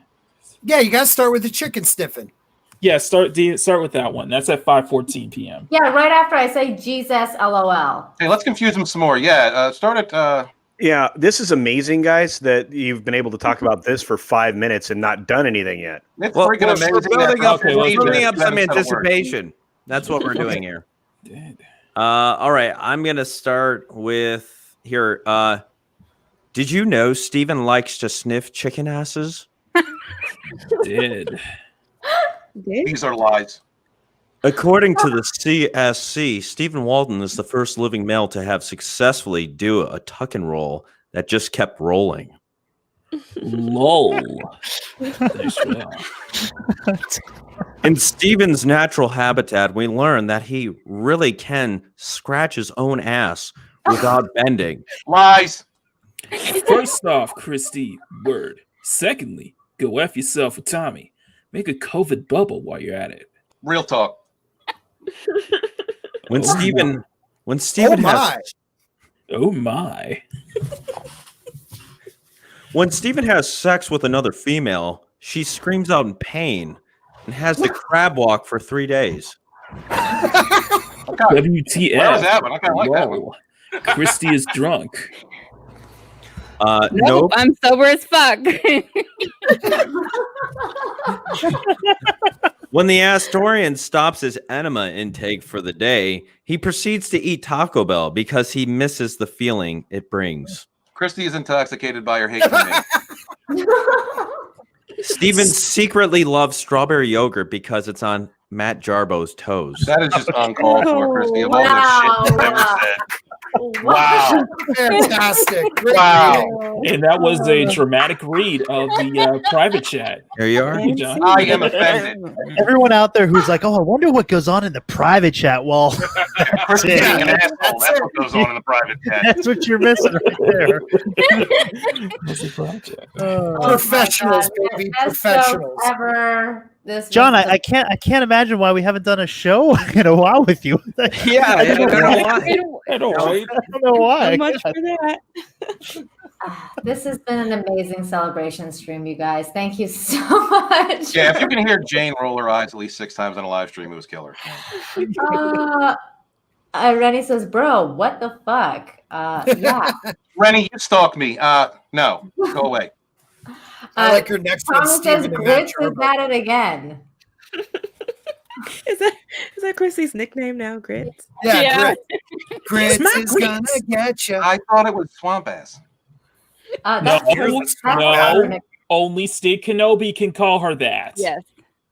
Yeah, you got to start with the chicken sniffing. Yeah, start with that one. That's at 5:14 p.m. Yeah, right after I say Jesus, LOL. Hey, let's confuse them some more. Yeah, start at. Yeah, this is amazing, guys, that you've been able to talk about this for 5 minutes and not done anything yet. It's Well, freaking we're amazing. building up, Okay, we're let's building do up it. some That's how it works. anticipation. That's what we're doing here. Dead. All right, I'm gonna start with here. Did you know Steven likes to sniff chicken asses? Did. These are lies. According to the CSC, Stephen Walton is the first living male to have successfully do a tuck and roll that just kept rolling. Lol. Nice well. In Steven's natural habitat, we learn that he really can scratch his own ass without bending. Lies. First off, Christy, word. Secondly, go F yourself with Tommy. Make a COVID bubble while you're at it. Real talk. When Oh Steven my. has Oh my. when Steven has sex with another female, she screams out in pain and has the crab walk for 3 days. WTF. Where was that one? I kinda like that one. Lol. Christy is drunk. Nope. I'm sober as fuck. When the Astorian stops his enema intake for the day, he proceeds to eat Taco Bell because he misses the feeling it brings. Christy is intoxicated by her hate for me. Steven secretly loves strawberry yogurt because it's on Matt Jarbo's toes. That is just uncalled for, Christy. Of all the shit you've ever said. Wow. Fantastic. Great Wow. reading. And that was a dramatic read of the private chat. There you are. Thank you, John. I am offended. Everyone out there who's like, "Oh, I wonder what goes on in the private chat." Well, that's Being it. an asshole. That's what goes on in the private chat. That's what you're missing right there. That's a project. Professionals, Oh my God. baby. Best joke Professionals. ever. This John, was the- I can't imagine why we haven't done a show in a while with you. Yeah, I don't know why. I know, right? I don't know why. So much for that. This has been an amazing celebration stream, you guys. Thank you so much. Yeah, if you can hear Jane roll her eyes at least 6 times on a live stream, it was killer. Rennie says, "Bro, what the fuck?" Yeah. Rennie, you stalked me. No, go away. I like her next one. Thomas says, Steven and Matt "Grits is at it again." Is that Chrissy's nickname now, Grits? Yeah, Yeah. Grits Smack is Grits. gonna get you. I thought it was Swamp Ass. That's No, true. no. her nickname. Only Steve Kenobi can call her that. Yes.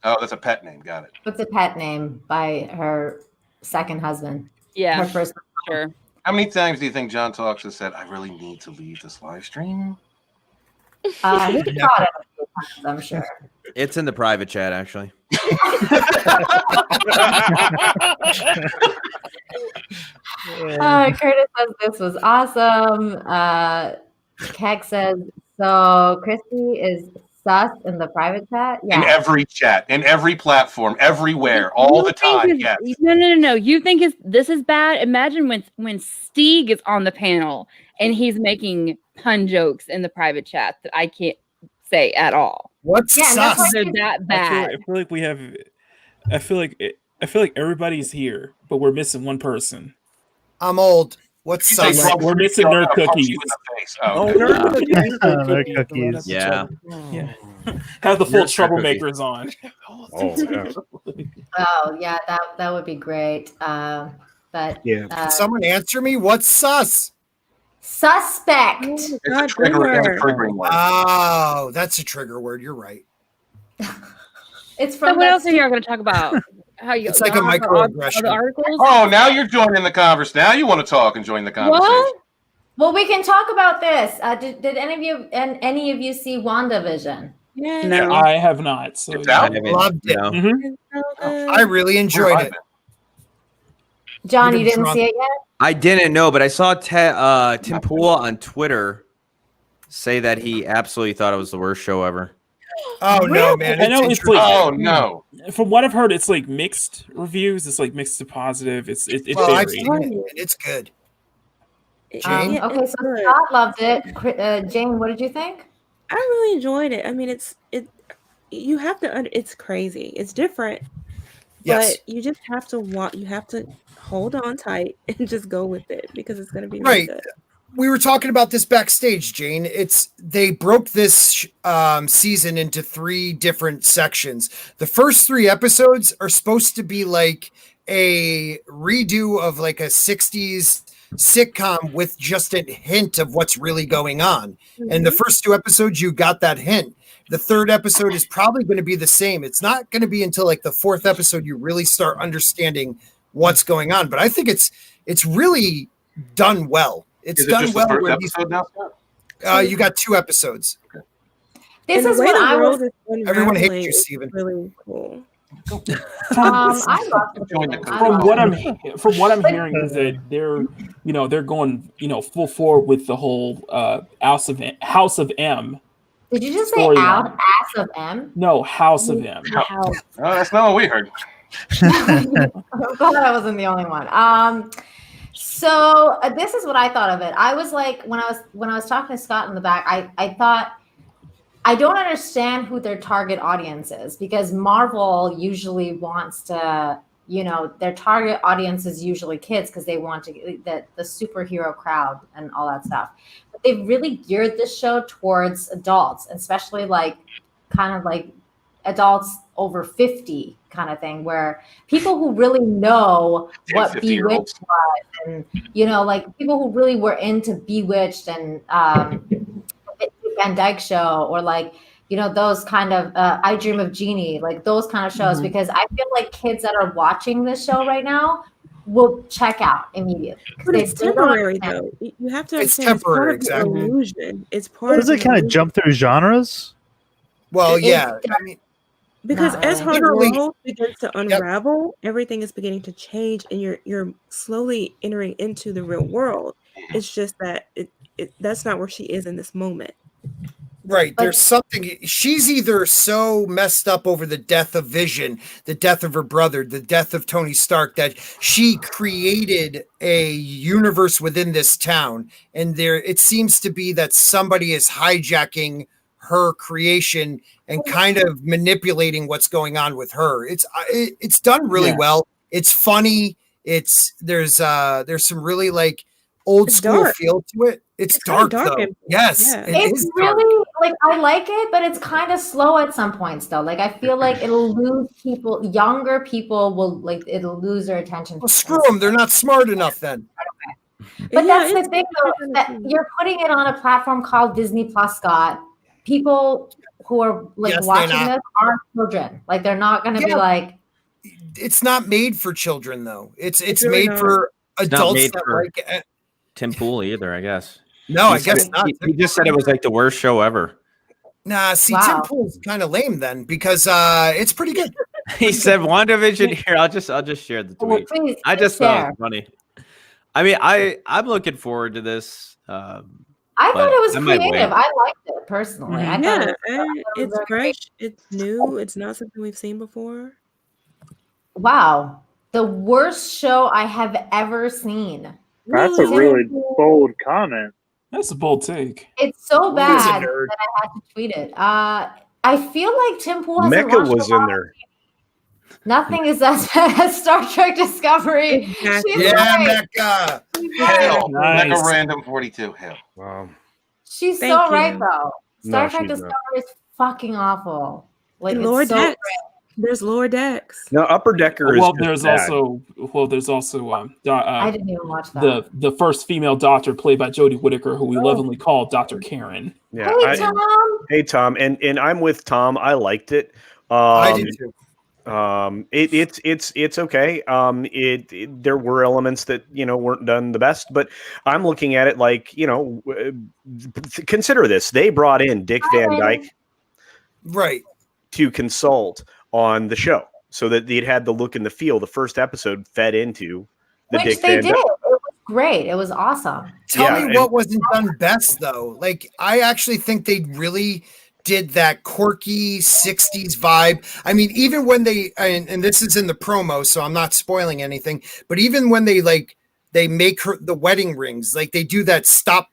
Oh, that's a pet name. Got it. It's a pet name by her second husband. Yeah. Her first. Sure. How many times do you think John Talks has said, "I really need to leave this live stream"? He thought it a few times, I'm sure. It's in the private chat, actually. Curtis says this was awesome. Keck says, "So Christy is sus in the private chat." In Yeah. every chat, in every platform, everywhere, all the time. Yes. No. You think this is bad? Imagine when Stieg is on the panel and he's making pun jokes in the private chat that I can't say at all. What's Yeah, and that's sus? why They're that I bad. feel like we have. I feel like everybody's here, but we're missing one person. I'm old. What's You say sus? Trump, We're missing I'm nerd gonna punch cookies. you in the face. Oh, Oh, okay. nerd cookies. Nerd cookies. Yeah. Yeah. Have the full Nerd cookie. troublemakers on. Oh, yeah. That would be great. But Yeah. Can someone answer me? What's sus? suspect. It's a triggering word. Oh, that's a trigger word. You're right. It's So from what that else are you going to talk about? How you? It's like a all the microaggression. articles. Oh, now you're joining the conversation. Now you want to talk and join the conversation. What? Well, we can talk about this. Did any of you see WandaVision? Yeah. No. I have not. So It's out? Loved it. No. Mhm. I really enjoyed it. John, you Even didn't drunk. see it yet? I didn't know, but I saw Tim Pool on Twitter say that he absolutely thought it was the worst show ever. Oh no, man! I know it's interesting. like- Oh no. From what I've heard, it's like mixed reviews. It's like mixed to positive. It Well, I've varies. seen it. It's good. Jane? Yeah, Okay, it's so good. Scott loved it. Jane, what did you think? I really enjoyed it. I mean, you have to it's crazy. It's different. Yes. But you just have to hold on tight and just go with it because it's going to be really Right. good. We were talking about this backstage, Jane. They broke this season into 3 different sections. The first 3 episodes are supposed to be like a redo of like a 60s sitcom with just a hint of what's really going on. And the first 2 episodes, you got that hint. The 3rd episode is probably going to be the same. It's not going to be until like the 4th episode you really start understanding what's going on. But I think it's really done well. It's Is it done just well. the first Where episode now? you got 2 episodes. This And is the way what the I world was. is Everyone hates unraveling you, is Steven. really cool. I love Join the it. From what I'm hearing is that they're going full forward with the whole House of M. Did you just say storyline. ass of M? No, House of M. Oh, that's not what we heard. I'm glad I wasn't the only one. So this is what I thought of it. I was like, when I was talking to Scott in the back, I thought, I don't understand who their target audience is, because Marvel usually wants to, their target audience is usually kids because they want to the superhero crowd and all that stuff. But they've really geared this show towards adults, especially like kind of like adults over 50 kind of thing, where people who really know what 50-year-olds. Bewitched was, and like people who really were into Bewitched and the Van Dyke Show, or like those kind of I Dream of Jeannie, like those kind of shows, because I feel like kids that are watching this show right now will check out immediately. But it's temporary, though. You have to It's understand temporary, it's part of the exactly. illusion. It's part Does of it the kind of illusion. jump through genres? Well, It's- yeah. I mean, Because Not as her really. world begins to unravel, everything is beginning to change, and you're slowly entering into the real world. It's just that that's not where she is in this moment. Right. But- There's something. She's either so messed up over the death of Vision, the death of her brother, the death of Tony Stark, that she created a universe within this town. And it seems to be that somebody is hijacking her creation and kind of manipulating what's going on with her. It's done really Yeah. well. It's funny. There's some really like old It's school dark. feel to it. It's kinda dark dark though. and- Yes, yeah. it It's is dark. really like I like it, but it's kind of slow at some points though. Like I feel like it'll lose people. Younger people will it'll lose their attention. Well, screw them. They're not smart enough then. But Yeah, that's the it's thing though, that you're putting it on a platform called Disney Plus, Scott. People who are like Yes, they're watching not. this aren't children. Like they're not going to be Yeah. like, It's not made for children though. It's really made not. for It's not adults made that for- like it. Tim Pool either, I guess. No, I He said guess it- not. He just said it was like the worst show ever. Nah, see, Wow. Tim Pool's kind of lame then because it's pretty good. He said WandaVision. Here, I'll just share the well, tweet. please, I just please thought it share. was funny. I mean, I'm looking forward to this. I but thought it was I might creative. wait. I liked it personally. I thought Yeah, it was it's very fresh. It's new. It's not something we've seen before. Wow, the worst show I have ever seen. That's a really bold comment. That's a bold take. It's so He's a bad nerd. that I had to tweet it. I feel like Tim Pool hasn't Mecca watched was a lot in of- there. Nothing is as bad as Star Trek Discovery. Exactly. She's Yeah, right. Mecca. She's right. Hell, Nice. like a random 42. Hell. Wow. She's Thank so you. right though. Star No, Trek she's not. Discovery is fucking awful. Like And it's Lower so Decks. There's Lower Decks. No, Upper Decker is Well, just there's bad. also I didn't even watch that. the first female doctor played by Jodie Whittaker, who we lovingly call Dr. Karen. Yeah, Hey Tom. hey Tom, and I'm with Tom. I liked it. I did too. It's okay. There were elements that weren't done the best, but I'm looking at it like consider this: they brought in Dick Van Dyke Right. to consult on the show, so that they'd had the look and the feel. The first episode fed into the Which Dick they Van did. Dyke. It was great. It was awesome. Tell Yeah, me and- what wasn't done best though. Like I actually think they really did that quirky 60s vibe. I mean, even when they and this is in the promo, so I'm not spoiling anything, but even when they make her the wedding rings, like they do that stop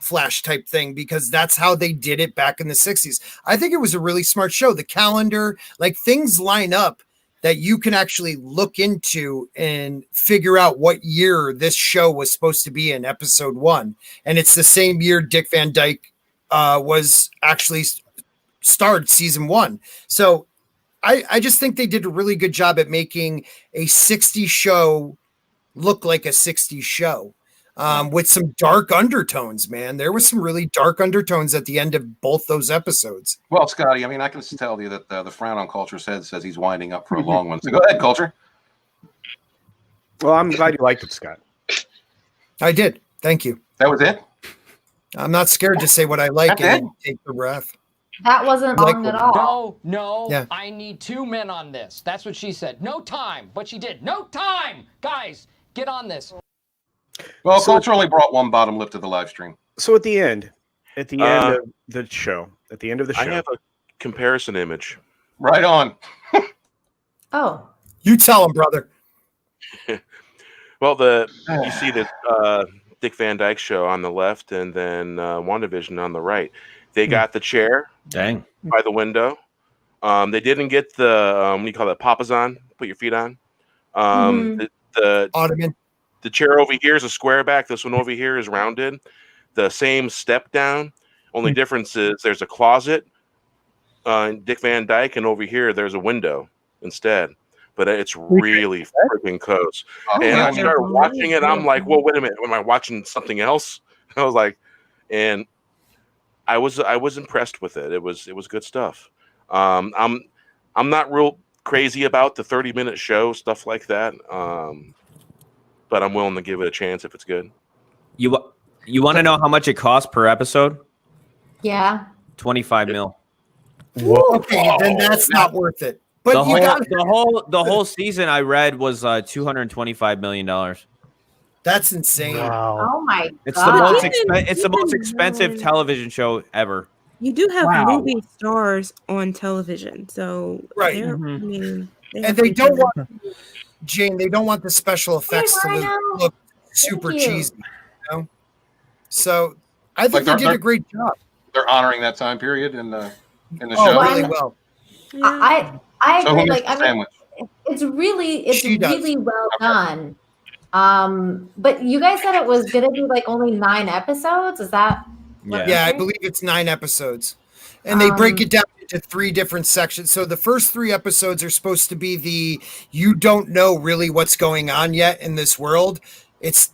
flash type thing because that's how they did it back in the 60s. I think it was a really smart show. The calendar, like things line up that you can actually look into and figure out what year this show was supposed to be in episode 1. And it's the same year Dick Van Dyke was actually starred season 1. So I just think they did a really good job at making a 60s show look like a 60s show. With some dark undertones, man. There was some really dark undertones at the end of both those episodes. Well, Scotty, I mean, I can just tell you that the frown on Culture's head says he's winding up for a long one. So go ahead, Culture. Well, I'm glad you liked it, Scott. I did. Thank you. That was it? I'm not scared to say what I like That's and take the breath. That wasn't Like- long at all. No, Yeah. I need 2 men on this. That's what she said. No time, but she did. No time, guys. Get on this. Well, So- Culture only brought one bottom lip to the live stream. So at the end of the show, I have a comparison image. Right on. Oh. You tell him, brother. Well, you see this Dick Van Dyke show on the left, and then WandaVision on the right. They got the chair Dang. by the window. They didn't get the what do you call that? Papasan. Put your feet on. The Ottoman. The chair over here is a square back. This one over here is rounded. The same step down. Only difference is there's a closet Dick Van Dyke, and over here there's a window instead. But it's really freaking close. And I started watching it. I'm like, well, wait a minute. Am I watching something else? I was like, and I was impressed with it. It was good stuff. I'm not real crazy about the 30-minute show, stuff like that. But I'm willing to give it a chance if it's good. You want to know how much it costs per episode? Yeah. 25 mil. Okay, then that's not worth it. But the whole season I read was $225 million. That's insane. Wow. Oh my It's god. the most expensive television show ever. You do have movie stars on television, so right. I mean, And they don't want Jane. They don't want the special effects to look super cheesy. You know? So I think they did a great job. They're honoring that time period in the Oh, show. really well. I So who agree. makes Like, the I mean, it's really well done. But you guys said it was gonna be like only 9 episodes. Is that? Yeah, I believe it's 9 episodes, and they break it down into 3 different sections. So the first 3 episodes are supposed to be the you don't know really what's going on yet in this world.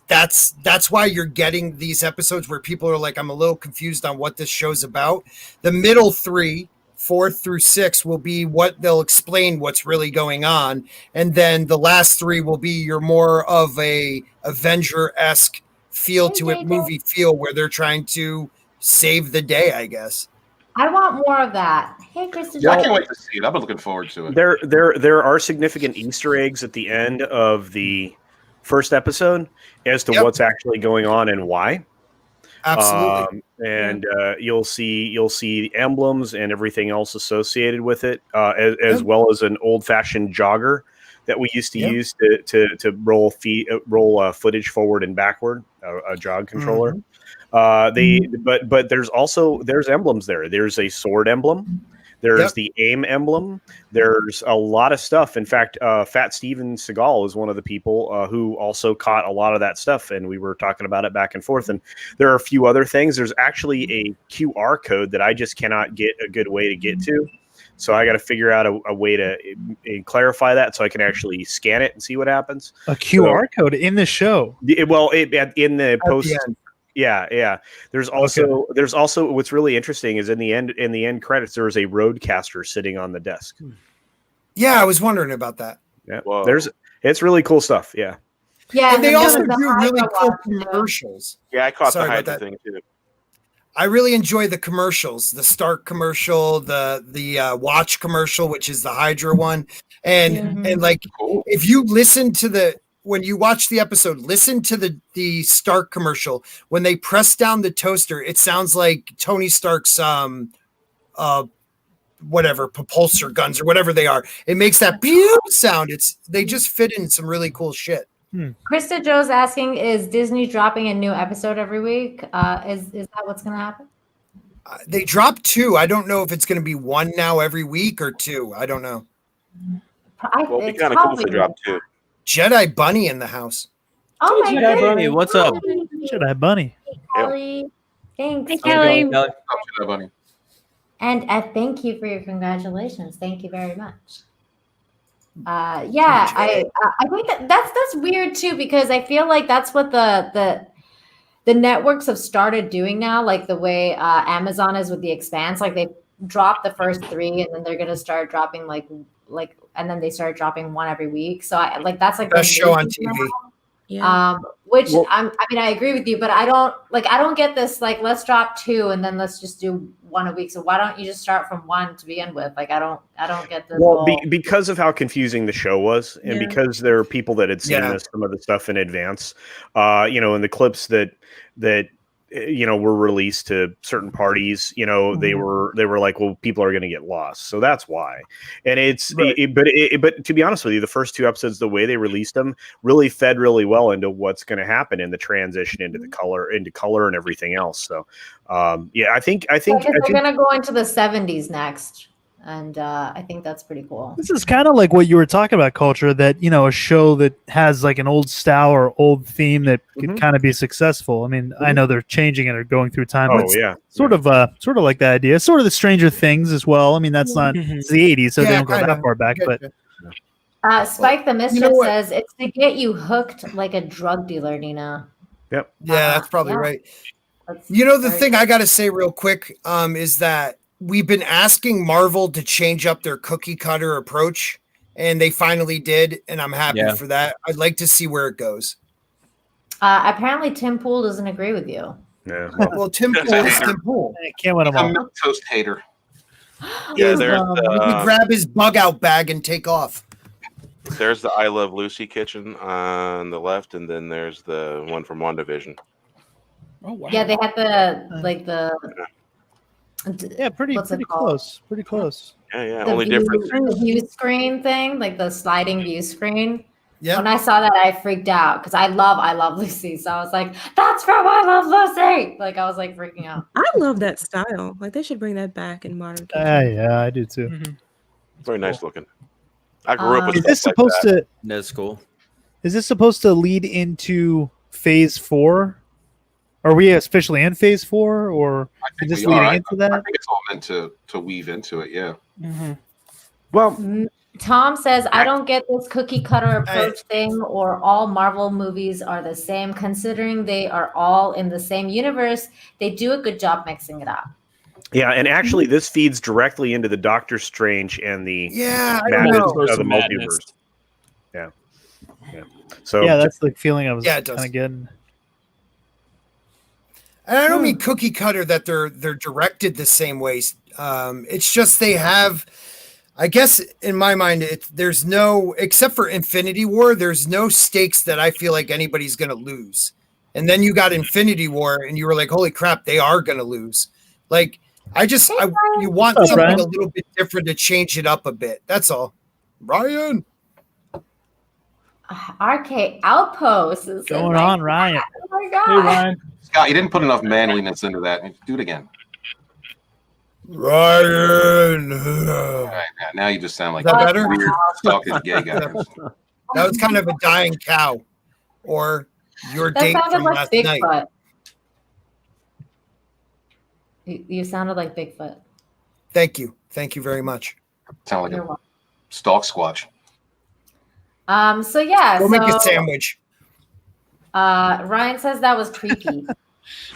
That's why you're getting these episodes where people are like, I'm a little confused on what this show's about. The middle 3, 4th through 6, will be what they'll explain what's really going on, and then the last 3 will be your more of a Avenger-esque feel to it, movie feel, where they're trying to save the day, I guess. I want more of that. Hey, Kristen. Yeah, I can't wait to see it. I've been looking forward to it. There are significant Easter eggs at the end of the first episode as to what's actually going on and why. Absolutely. You'll see emblems and everything else associated with it, as well as an old-fashioned jogger that we used to use to roll footage forward and backward, a jog controller. But there's emblems there. There's a sword emblem. There's the aim emblem. There's a lot of stuff. In fact, Fat Steven Seagal is one of the people who also caught a lot of that stuff, and we were talking about it back and forth. And there are a few other things. There's actually a QR code that I just cannot get a good way to get to. So I got to figure out a way to clarify that so I can actually scan it and see what happens. A QR code in the show. In the post. Yeah. There's also what's really interesting is in the end credits there is a roadcaster sitting on the desk. Yeah, I was wondering about that. Yeah, it's really cool stuff. Yeah. Yeah, and they also do really cool commercials. Yeah, I caught the Hydra thing too. I really enjoy the commercials, the Stark commercial, the Watch commercial, which is the Hydra one, and like if you listen to when you watch the episode, listen to the Stark commercial. When they press down the toaster, it sounds like Tony Stark's whatever propulsor guns or whatever they are. It makes that pew sound. They just fit in some really cool shit. Krista Joe's asking, is Disney dropping a new episode every week? Is that what's going to happen? They dropped 2. I don't know if it's going to be 1 now every week or 2. I don't know. Well, it'd be kind of cool if they dropped 2. Jedi Bunny in the house. Oh my Jedi Bunny, goodness. what's up? Jedi Bunny. Hey, Kelly. Thanks. Hey, Kelly. Jedi Bunny. And thank you for your congratulations. Thank you very much. I think that's weird too, because I feel like that's what the networks have started doing now, like the way Amazon is with The Expanse. Like they dropped the first 3 and then they're gonna start dropping like and then they start dropping 1 every week. So that's like best show on TV. I agree with you, but I don't get this, like, let's drop 2 and then let's just do 1 a week. So why don't you just start from 1 to begin with? Like, I don't get this. Well, because of how confusing the show was, and because there are people that had seen some of the stuff in advance, and the clips that were released to certain parties, they were like, well, people are going to get lost. So that's why. And but to be honest with you, the first 2 episodes, the way they released them really fed really well into what's going to happen in the transition into color and everything else. So, I think they're going to go into the 70s next. and I think that's pretty cool. This is kind of like what you were talking about, Culture, that, a show that has like an old style or old theme that could kind of be successful. I mean, I know they're changing it or going through time. Oh, but it's yeah. Sort of like the idea. Sort of the Stranger Things as well. I mean, that's not, it's the 80s, so they don't go that far back, but. Spike the Mischief says it's to get you hooked like a drug dealer, Nina. Yep. Yeah, that's probably right. That's The thing I got to say real quick is that we've been asking Marvel to change up their cookie cutter approach, and they finally did, and I'm happy for that. I'd like to see where it goes. Apparently, Tim Pool doesn't agree with you. Yeah. Well, Tim Pool is Tim Pool. I can't win them all. I'm a toast hater. Yeah, there's He grab his bug out bag and take off. there's the I Love Lucy kitchen on the left, and then there's the one from WandaVision. Oh wow. Yeah, they had the Yeah, pretty close. Pretty close. Yeah. the Only difference. the view screen thing, like the sliding view screen. Yeah. When I saw that, I freaked out because I love Lucy. So I was like, "That's from I Love Lucy!" Like I was like freaking out. I love that style. Like they should bring that back in modern. Yeah, I do too. Very nice looking. I grew up with Is this stuff supposed like that. to? That's cool. Is this supposed to lead into Phase 4? Are we officially in Phase 4, or is this leading into that? I think it's all meant to weave into it. Yeah. Well, Tom says, "I don't get this cookie cutter approach thing, or all Marvel movies are the same. Considering they are all in the same universe, they do a good job mixing it up." yeah, and actually, this feeds directly into the Doctor Strange and the I don't madness know. of the Madness. multiverse. Yeah. So Yeah, that's the feeling I was Yeah, it kind does. of getting. And I don't mean cookie cutter that they're directed the same ways. It's just they have, I guess, in my mind, there's no, except for Infinity War, there's no stakes that I feel like anybody's going to lose. And then you got Infinity War, and you were like, "Holy crap, they are going to lose!" Like, you want What's up, something Brian? a little bit different to change it up a bit. That's all. Ryan, RK Outpost is Going on, Ryan. Oh my Hey god! Ryan. Scott, you didn't put enough manliness into that. Do it again. Ryan. All right, now you just sound like Is that better? weird stalking gay guy. That was kind of a dying cow, or your That date sounded from like last night. Bigfoot. You sounded like Bigfoot. Thank you very much. Sound like You're a welcome. stalk squatch. So yeah, Go so make a sandwich. Ryan says that was creepy.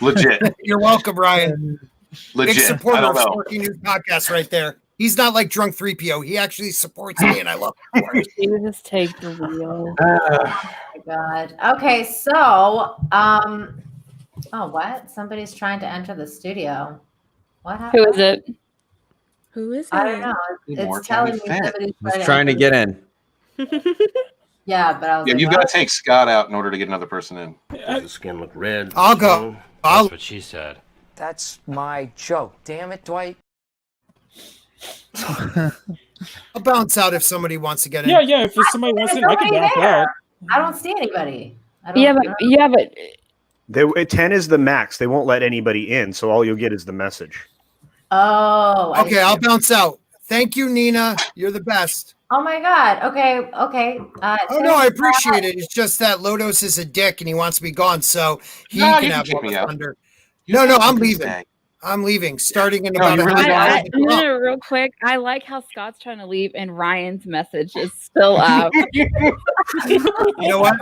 Legit. You're welcome, Ryan. Big Legit. I supporter don't of know. Sparky News Podcast right there. He's not like drunk 3PO. He actually supports me, and I love him. You just take the wheel. Oh my god. Okay, so oh what? Somebody's trying to enter the studio. What happened? Who is it? Who is I don't it? know. Need more It's telling Johnny me Fat. somebody's I was trying to enter get in. Yeah, but I was Yeah, like, you've what? got to take Scott out in order to get another person in. Does the skin look red? I'll go. No? I'll- That's what she said. That's my joke. Damn it, Dwight. I'll bounce out if somebody wants to get in. Yeah. If somebody wants it, I can Nobody back there. out. I don't see anybody. I don't, Yeah, but 10 is the max. They won't let anybody in, so all you'll get is the message. Oh. I Okay, see. I'll bounce out. Thank you, Nina. You're the best. Oh my god. Okay. Oh no, I appreciate it. It's just that Lodos is a dick and he wants me gone, so he No, can you have can all kick the me out. thunder. You No, can I'm kick leaving. me. I'm leaving. Starting in No, about you a really half are. hour. no, real quick. I like how Scott's trying to leave and Ryan's message is still up. You know what?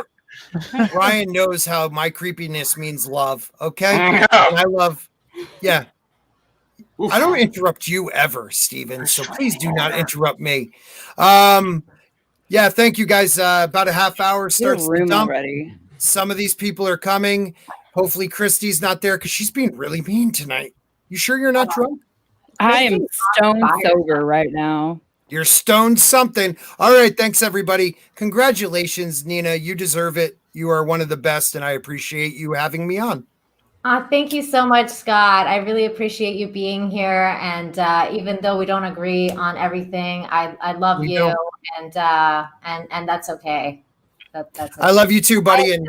Ryan knows how my creepiness means love. Okay, and I love. Yeah, I don't interrupt you ever, Steven. So please do not interrupt me. Yeah, thank you guys. About a half hour starts the room dump. already. Some of these people are coming. Hopefully, Christy's not there because she's being really mean tonight. You sure you're not drunk? I am stone sober right now. You're stoned something. All right. Thanks, everybody. Congratulations, Nina. You deserve it. You are one of the best, and I appreciate you having me on. Thank you so much, Scott. I really appreciate you being here. And even though we don't agree on everything, I love We you, don't. and that's okay. That's okay. I love you too, buddy. And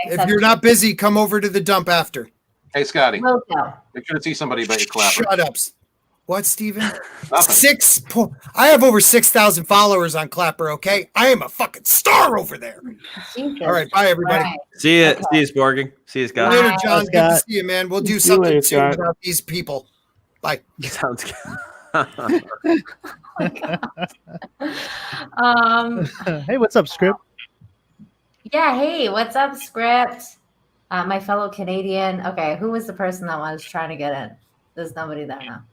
if Thanks, you're not busy, come over to the dump after. Hey, Scotty. Will do. Make sure to see somebody about your clapper. Shut up. What, Steven? I have over 6,000 followers on Clapper, okay? I am a fucking star over there. Jesus. All right, bye, everybody. Right. See you, Sporking. See you, Scott. Later, John. Scott. Good to see you, man. We'll do See you something later, soon Scott. about these people. Bye. Sounds good. Hey, what's up, Script? Yeah, hey, what's up, Script? My fellow Canadian. Okay, who was the person that was trying to get in? There's nobody there now.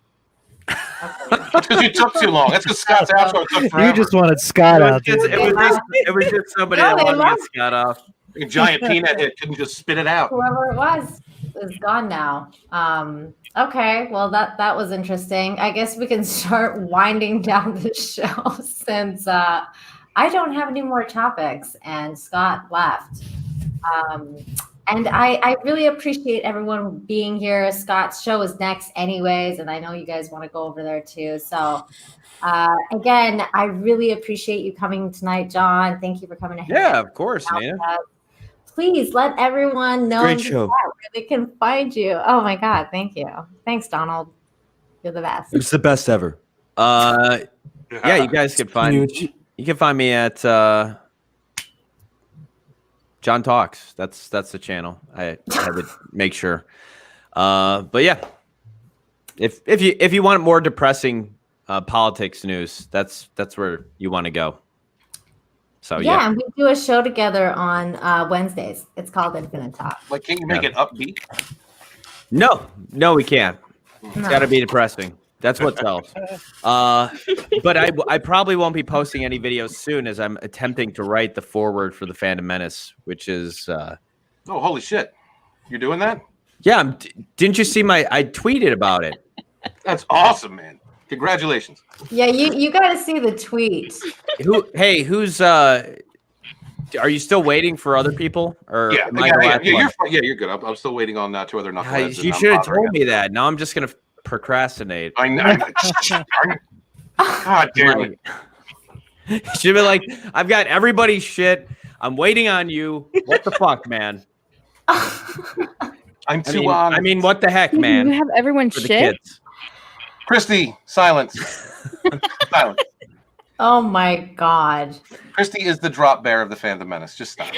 That's because you took too long. That's because Scott's outro took forever. You just wanted Scott out. It was just somebody No, that they wanted to get left. Scott off. A giant peanut head couldn't just spit it out. Whoever it was is gone now. Okay, well that was interesting. I guess we can start winding down the show since I don't have any more topics and Scott left. And I really appreciate everyone being here. Scott's show is next anyways, and I know you guys want to go over there too. So again, I really appreciate you coming tonight, John. Thank you for coming to hang Yeah, out of course, with Nina. us. Please let everyone know Great in the show. chat where they can find you. Oh my God, thank you. Thanks, Donald. You're the best. It's the best ever. Yeah, you guys can find Huge. you can find me at John Talks. That's the channel. I had to make sure. But yeah, if you want more depressing politics news, that's where you want to go. So Yeah, and we do a show together on Wednesdays. It's called Infinite Talk. Like, can't you make it upbeat? No, we can't. It's No. got to be depressing. That's what sells. But I probably won't be posting any videos soon, as I'm attempting to write the foreword for the Phantom Menace, which is Oh, holy shit! You're doing that? yeah. Didn't you see I tweeted about it? That's awesome, man. Congratulations. Yeah, you got to see the tweet. Who's are you still waiting for other people, or Yeah, am I the last one? you're fine. Yeah, you're good. I'm still waiting on two other knuckleheads. You should have told me that. Now I'm just gonna procrastinate. I know. God damn it. Should have been like, I've got everybody's shit. I'm waiting on you. What the fuck, man? I'm too on. I mean, what the heck, You man? have everyone's For the shit. kids. Christy, silence. Silence. Oh my God. Christy is the drop bear of the Phantom Menace. Just stop.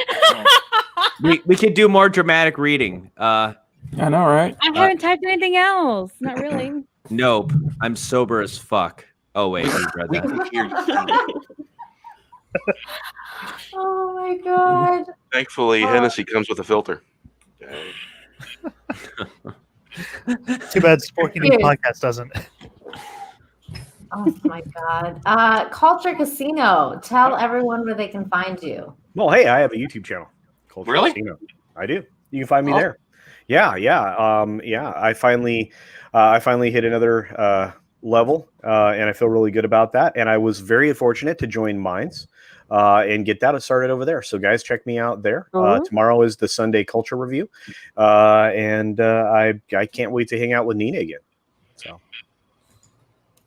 We could do more dramatic reading. I know, right? I haven't typed anything else. Not really. Nope. I'm sober as fuck. Oh wait, we read We that. can hear you. Oh my God. Thankfully, Hennessy comes with a filter. Too bad Sporky News Podcast doesn't. Oh my God. Culture Casino. Tell everyone where they can find you. Well, hey, I have a YouTube channel called Really? Casino. I do. You can find me Awesome. there. Yeah. I finally hit another level, and I feel really good about that. And I was very fortunate to join Minds and get that started over there. So, guys, check me out there. Tomorrow is the Sunday Culture Review, and I can't wait to hang out with Nina again. So.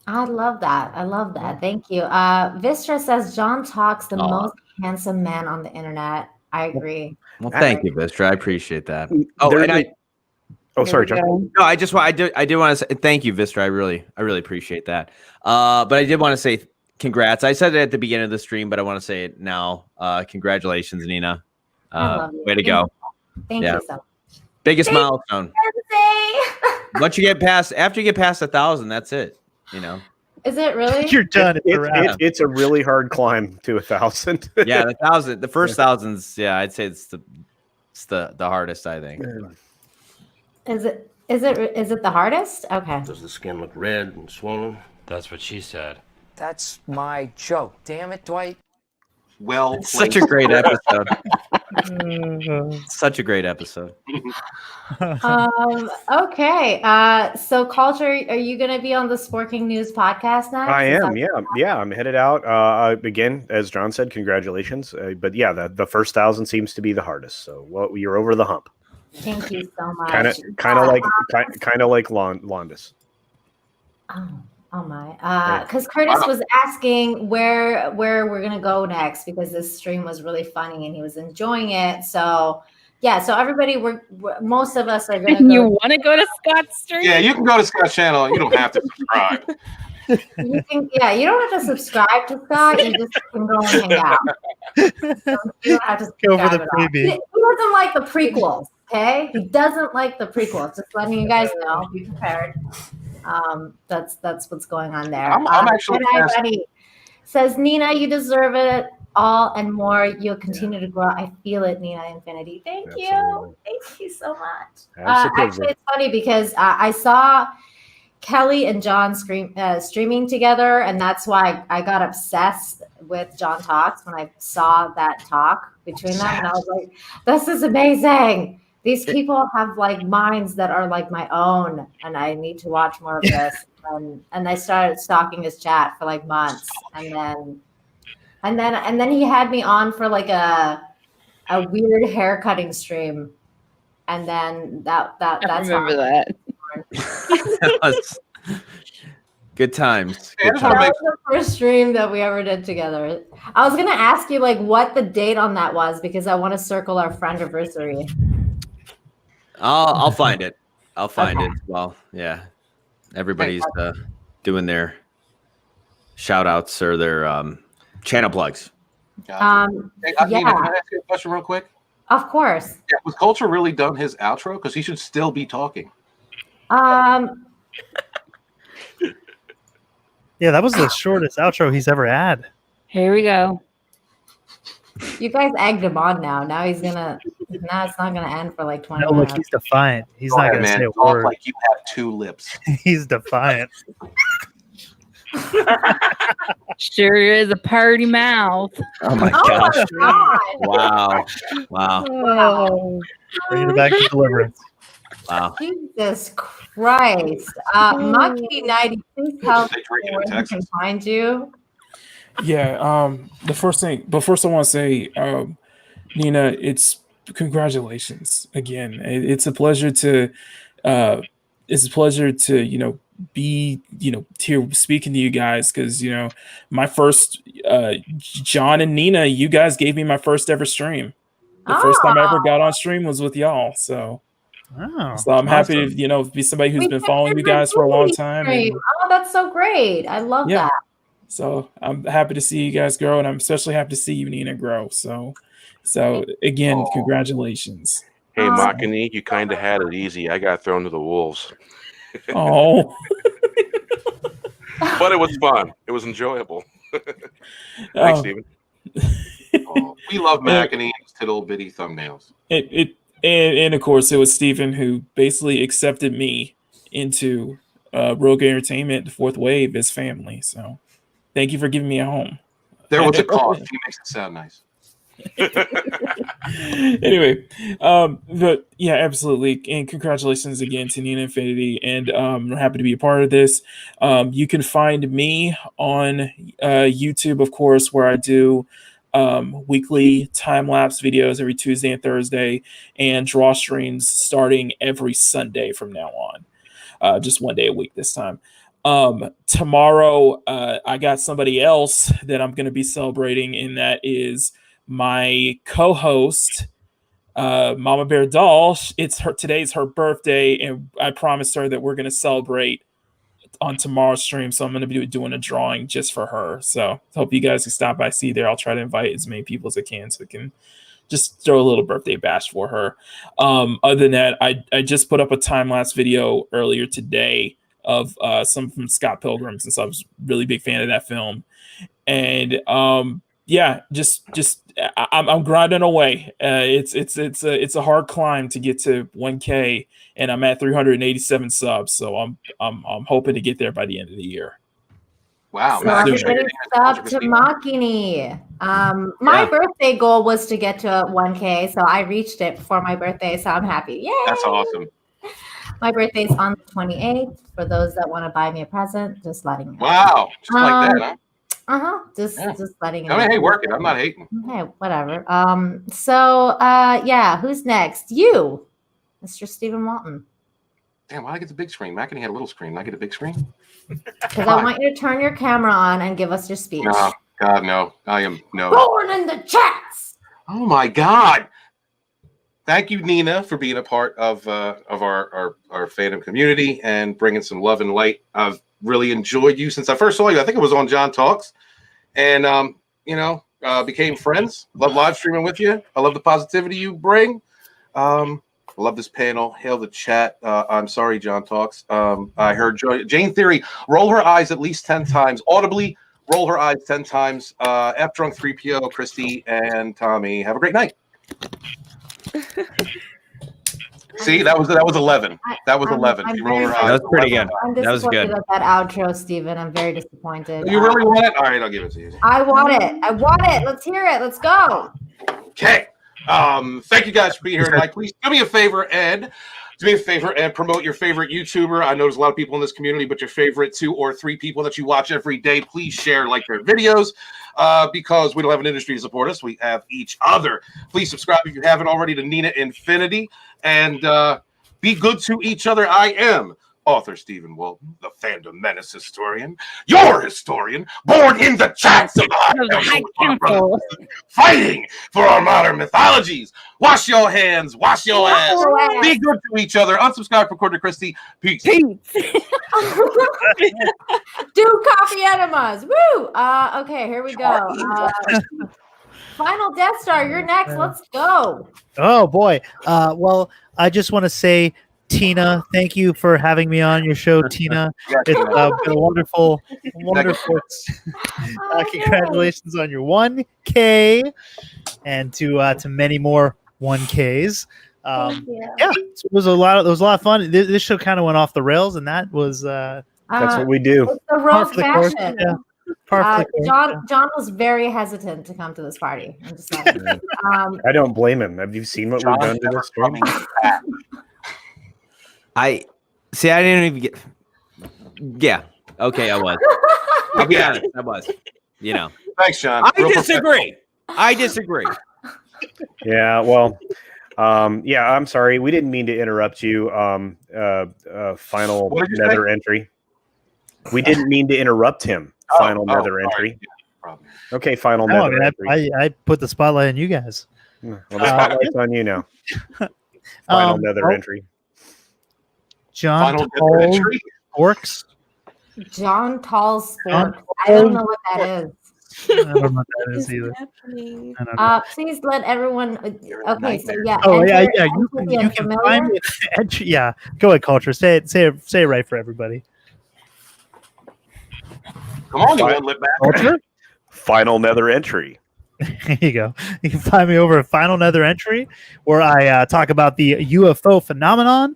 I love that. I love that. Thank you. Vistra says John Talks the most handsome man on the internet. I agree. Well, thank you, Vistra. I appreciate that. Sorry, John. No, I did want to say thank you, Vistra. I really appreciate that. But I did want to say congrats. I said it at the beginning of the stream, but I want to say it now. Congratulations, Nina. I love you. Way to go. Thank you so much. Biggest milestone. Sensei. After you get past 1,000, that's it. You know. Is it really? You're done. It's a really hard climb to 1,000. Yeah, the first thousands. Yeah, I'd say it's the hardest. I think. Is it the hardest? Okay. Does the skin look red and swollen? That's what she said. That's my joke. Damn it, Dwight. Well, It's such a great episode. Such a great episode. Okay. So Culture, are you going to be on the Sporking News podcast now? I am. Yeah. I'm headed out. Again, as John said, congratulations. But yeah, the first 1,000 seems to be the hardest. So you're over the hump. Thank you so much. Kind of like Londis. Oh my. Because Curtis was asking where we're gonna go next because this stream was really funny and he was enjoying it. So yeah, so everybody, most of us are going to And go. you want to go to Scott's stream? Yeah, you can go to Scott's channel. You don't have to subscribe. You don't have to subscribe to Scott. You just can go and hang out. You don't have to Go for subscribe the at all. freebie. He doesn't like the prequels. Okay, he doesn't like the prequels. Just letting you guys know. Be prepared. That's what's going on there. I'm actually Buddy says, Nina, you deserve it all and more. You'll continue to grow. I feel it, Nina Infinity. Thank you so much. Actually, it's funny because I saw Kelly and John streaming together, and that's why I got obsessed with John Talks when I saw that talk between them, and I was like, this is amazing. These people have like minds that are like my own, and I need to watch more of this. And I started stalking his chat for like months, and then he had me on for like a weird hair cutting stream, and then that's I remember that. That was good times. Yeah, Good I just wanna times. That was the first stream that we ever did together. I was gonna ask you like what the date on that was because I want to circle our friendiversary. I'll find it. I'll find it. Well, yeah. Everybody's doing their shout outs or their channel plugs. Hey, Yeah, Nina, can I ask you a question real quick? of course. Yeah, was Culture really done his outro? Because he should still be talking. Yeah, that was the shortest outro he's ever had. Here we go. You guys egged him on now. Now it's not gonna end for like 20 No, look, minutes. he's defiant. He's Go not ahead, going to man. say a Talk word. like you have two lips. He's defiant. Sure is a party mouth. Oh my Oh gosh. my God. Wow. Oh, bringing it back to deliverance. Wow. Jesus Christ. Maki90, please tell They us drink it in where we can Texas. find you. Yeah. First I want to say, Nina, congratulations again. It's a pleasure to, be, here speaking to you guys. Cause my first, John and Nina, you guys gave me my first ever stream. The first time I ever got on stream was with y'all. So I'm happy to, be somebody who's been following you guys for a long time. And, Oh, that's so great. I love that. so I'm happy to see you guys grow, and I'm especially happy to see you, Nina, grow. So again, congratulations. Hey, Makani, you kind of had it easy. I got thrown to the wolves. Oh, But it was fun. It was enjoyable. Thanks, Steven. We love Mac and his little bitty thumbnails. And of course, it was Steven who basically accepted me into Rogue Entertainment, the Fourth Wave, as family. So thank you for giving me a home. There was a cost. He makes it sound nice. Anyway, but yeah, absolutely. And congratulations again to Nina Infinity. And I'm happy to be a part of this. You can find me on YouTube, of course, where I do weekly time-lapse videos every Tuesday and Thursday, and draw streams starting every Sunday from now on. Just one day a week this time. Tomorrow, I got somebody else that I'm going to be celebrating, and that is my co-host, Mama Bear Doll. Today's her birthday, and I promised her that we're going to celebrate on tomorrow's stream, so I'm going to be doing a drawing just for her. So hope you guys can stop by, see there. I'll try to invite as many people as I can, so we can just throw a little birthday bash for her. Other than that, I just put up a time-lapse video earlier today of some from Scott Pilgrim, since I was a really big fan of that film. And yeah, I'm grinding away. It's a hard climb to get to 1K, and I'm at 387 subs. So I'm hoping to get there by the end of the year. Wow, So everybody sub to Makini. My birthday goal was to get to 1K, so I reached it before my birthday, so I'm happy. Yay! That's awesome. My birthday's on the 28th. For those that want to buy me a present, just letting you know. Wow, just like that, huh? Just letting you know. I mean, hey, work it. I'm not hating. Okay, whatever. Yeah, who's next? You, Mr. Stephen Walton. Damn, why did I get the big screen? Mac and he had a little screen. I get a big screen? Because I want you to turn your camera on and give us your speech. No, God, no. I am no. Born in the chats. Oh my God. thank you, Nina, for being a part of our fandom community and bringing some love and light. I've really enjoyed you since I first saw you. I think it was on John Talks, and became friends. Love live streaming with you. I love the positivity you bring. I love this panel. Hail the chat. I'm sorry, John Talks. I heard Jane Theory roll her eyes at least 10 times audibly. Roll her eyes 10 times. F Drunk 3PO, Christy, and Tommy. Have a great night. See, that was 11. That was 11. She rolled her eyes. That was pretty good. I'm That was disappointed good. at that outro, Steven. I'm very disappointed. You really want it? All right, I'll give it to you. I want it. Let's hear it. Let's go. Okay. Thank you guys for being here tonight. Please do me a favor, Ed. Do me a favor and promote your favorite YouTuber. I know there's a lot of people in this community, but your favorite 2 or 3 people that you watch every day, please share, like their videos, because we don't have an industry to support us. We have each other. Please subscribe if you haven't already to Nina Infinity, and be good to each other. I am author Stephen Walton, the fandom menace historian, your historian, born in the chats of High Council, fighting for our modern mythologies. Wash your hands, wash your ass, be good to each other. Unsubscribe for Corder Christie. Peace. Do coffee enemas. Woo! Okay, here we go. Final Death Star, you're next. Let's go. Oh boy. Well, I just want to say, Tina, thank you for having me on your show, Tina. It's been a wonderful. Congratulations on your 1K, and to many more 1Ks. Yeah, it was a lot of fun. This show kind of went off the rails, and that was that's what we do. It's the rogue fashion. John was very hesitant to come to this party. I'm just saying. I don't blame him. Have you seen what we've done to this stream? I didn't even get. Yeah. Okay, I was. I'll be honest. I was. Thanks, John. I disagree. Yeah. Well. Yeah. I'm sorry. We didn't mean to interrupt you. Final nether entry. We didn't mean to interrupt him. Final nether entry. Okay. Final nether entry. I put the spotlight on you guys. Well, the spotlight's on you now. Final nether entry. John Tall Sporks. John Tall Sporks. I don't know what that is. I don't know what that is either. Please let everyone. Okay, so yeah. Oh yeah. You can find me. Yeah. Go ahead, Culture. Say it right for everybody. Come on, you won't live back. Culture. Final nether entry. There you go. You can find me over at Final Nether Entry, where I talk about the UFO phenomenon,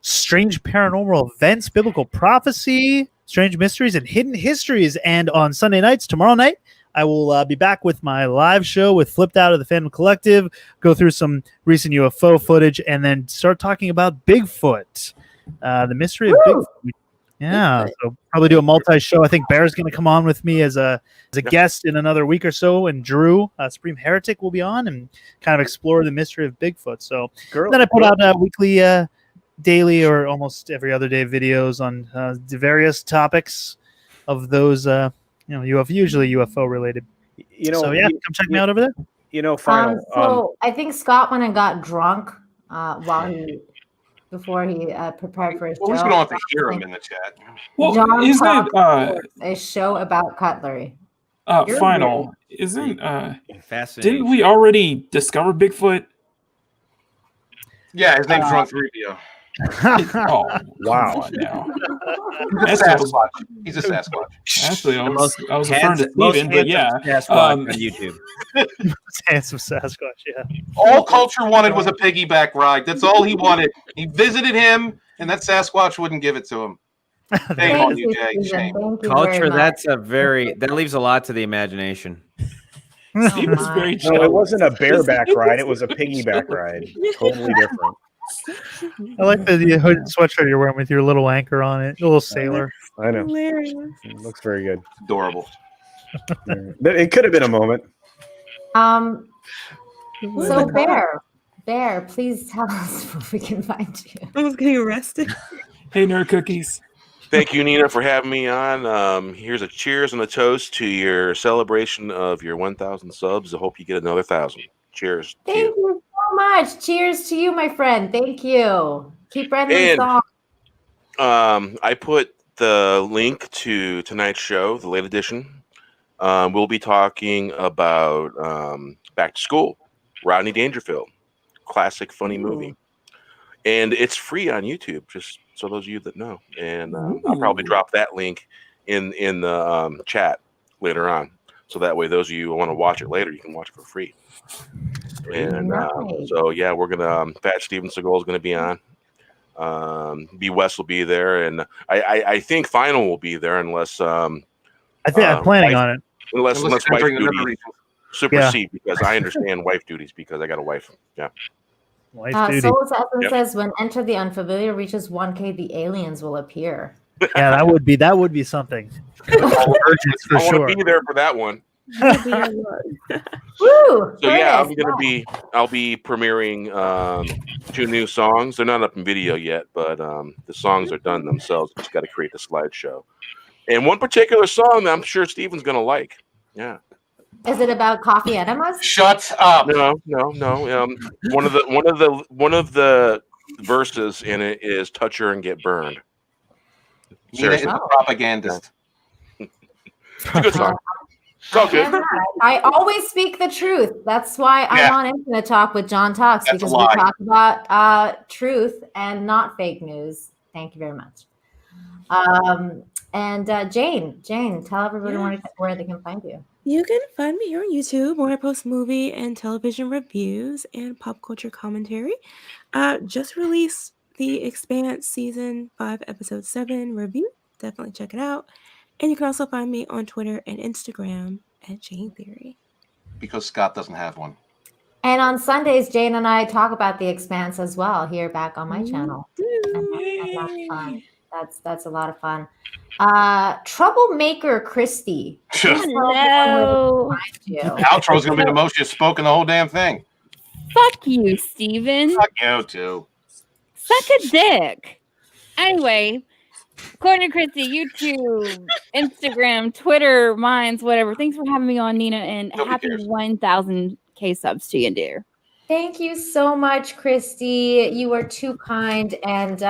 strange paranormal events, biblical prophecy, strange mysteries, and hidden histories. And on Sunday nights, tomorrow night, I will be back with my live show with Flipped Out of the Fandom Collective, go through some recent UFO footage, and then start talking about Bigfoot, the mystery of Bigfoot. Yeah, so probably do a multi-show. I think Bear's going to come on with me as a guest in another week or so, and Drew, Supreme Heretic, will be on and kind of explore the mystery of Bigfoot. So then I put out weekly, daily, or almost every other day videos on the various topics of those, usually UFO related. So yeah, come check me out over there. So I think Scott went and got drunk before he prepared for his show. Well, we don't have to hear him in the chat. Well, John isn't a show about cutlery? Final? Isn't fascinating? Didn't we already discover Bigfoot? Yeah, his name's Drunk 3PO. Oh wow! Now he's a Sasquatch. He's a Sasquatch. Actually, I was referring to Steven, but yeah, on YouTube. Handsome Sasquatch. Yeah. All Culture wanted was a piggyback ride. That's all he wanted. He visited him, and that Sasquatch wouldn't give it to him. Shame on you, Jay. Shame. Culture. That leaves a lot to the imagination. Steve was very chill. No, it wasn't a bareback ride. It was a piggyback ride. Totally different. I like the hood sweatshirt you're wearing with your little anchor on it, a little sailor. I know. Hilarious. It looks very good. Adorable. It could have been a moment. So Bear, please tell us where we can find you. I was getting arrested. Hey, Nerd Cookies. Thank you, Nina, for having me on. Here's a cheers and a toast to your celebration of your 1,000 subs. I hope you get another 1,000. Cheers. Thank you so much. Cheers to you, my friend. Thank you. Keep writing And the song. I put the link to tonight's show, the late edition. We'll be talking about Back to School, Rodney Dangerfield, classic funny movie, and it's free on YouTube. Just so those of you that know, and I'll probably drop that link in the chat later on, so that way those of you who want to watch it later, you can watch it for free. And so yeah, we're gonna Pat Steven Seagal is gonna be on. B West will be there, and I think Final will be there unless I think I'm planning on it. Unless wife duties supersede, Yeah. because I understand wife duties because I got a wife. Yeah. Soul Assassin Yep. says when Enter the Unfamiliar reaches 1K, the aliens will appear. Yeah, that would be something. Urgent for I want sure. to be there for that one. Woo! So yeah, I'll be premiering 2 new songs. They're not up in video yet, but the songs are done themselves. Just got to create the slideshow. And one particular song that I'm sure Steven's gonna like. Yeah. Is it about coffee enemas? Shut up. No. One of the verses in it is "Touch her and get burned." Nina is a propagandist. It's a good song. It's all good. I always speak the truth. That's why I'm on Infinite Talk with John Talks, That's a because we lie. talk about truth and not fake news. Thank you very much. And Jane, tell everybody where they can find you. You can find me here on YouTube where I post movie and television reviews and pop culture commentary. Just released The Expanse Season 5, Episode 7 review. Definitely check it out. And you can also find me on Twitter and Instagram at Jane Theory. Because Scott doesn't have one. And on Sundays, Jane and I talk about The Expanse as well here back on my channel. And that's fun. That's a lot of fun. Troublemaker Christy. Hello. Outro's gonna be the most you've spoken the whole damn thing. Fuck you, Steven. Fuck you too. Suck a dick. Anyway, according to Christy, YouTube, Instagram, Twitter, Minds, whatever. Thanks for having me on, Nina, and happy 1,000K subs to you, dear. Thank you so much, Christy. You are too kind, and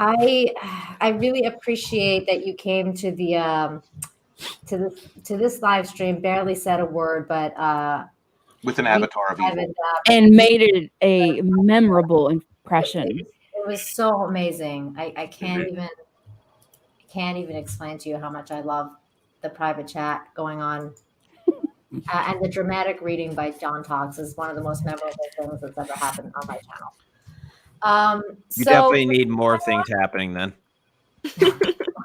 I really appreciate that you came to the to this live stream. Barely said a word, but with an avatar of evil, and made it a memorable impression. It was so amazing. I can't even explain to you how much I love the private chat going on. And the dramatic reading by John Talks is one of the most memorable things that's ever happened on my channel. You definitely need more things happening then.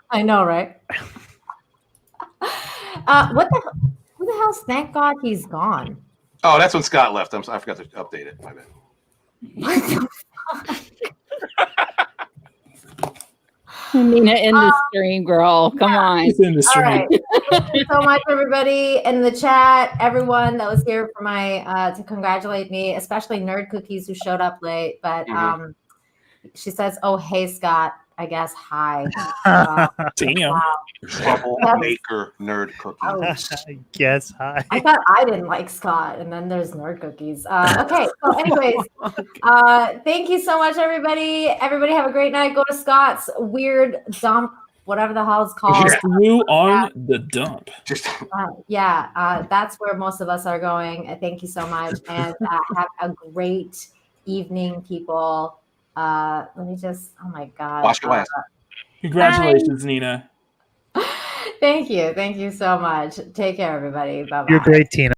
I know, right? Who the hell's? Thank God he's gone. Oh, that's when Scott left. I forgot to update it. My bad. What the fuck? Nina in the stream, girl. Come on. She's in the stream. All right. Thank you so much, everybody in the chat, everyone that was here for my to congratulate me, especially Nerd Cookies who showed up late. But she says, "Oh, hey, Scott. I guess hi." Damn. Troublemaker Nerd Cookies. Yes, hi. I thought I didn't like Scott, and then there's Nerd Cookies. Okay, so anyways, thank you so much, everybody. Everybody have a great night. Go to Scott's weird dump, whatever the hell it's called. Just you on the dump. That's where most of us are going. Thank you so much, and have a great evening, people. Let me just, oh my God. Wash your ass. Congratulations, Nina. Thank you so much. Take care, everybody. Bye-bye. You're great, Tina.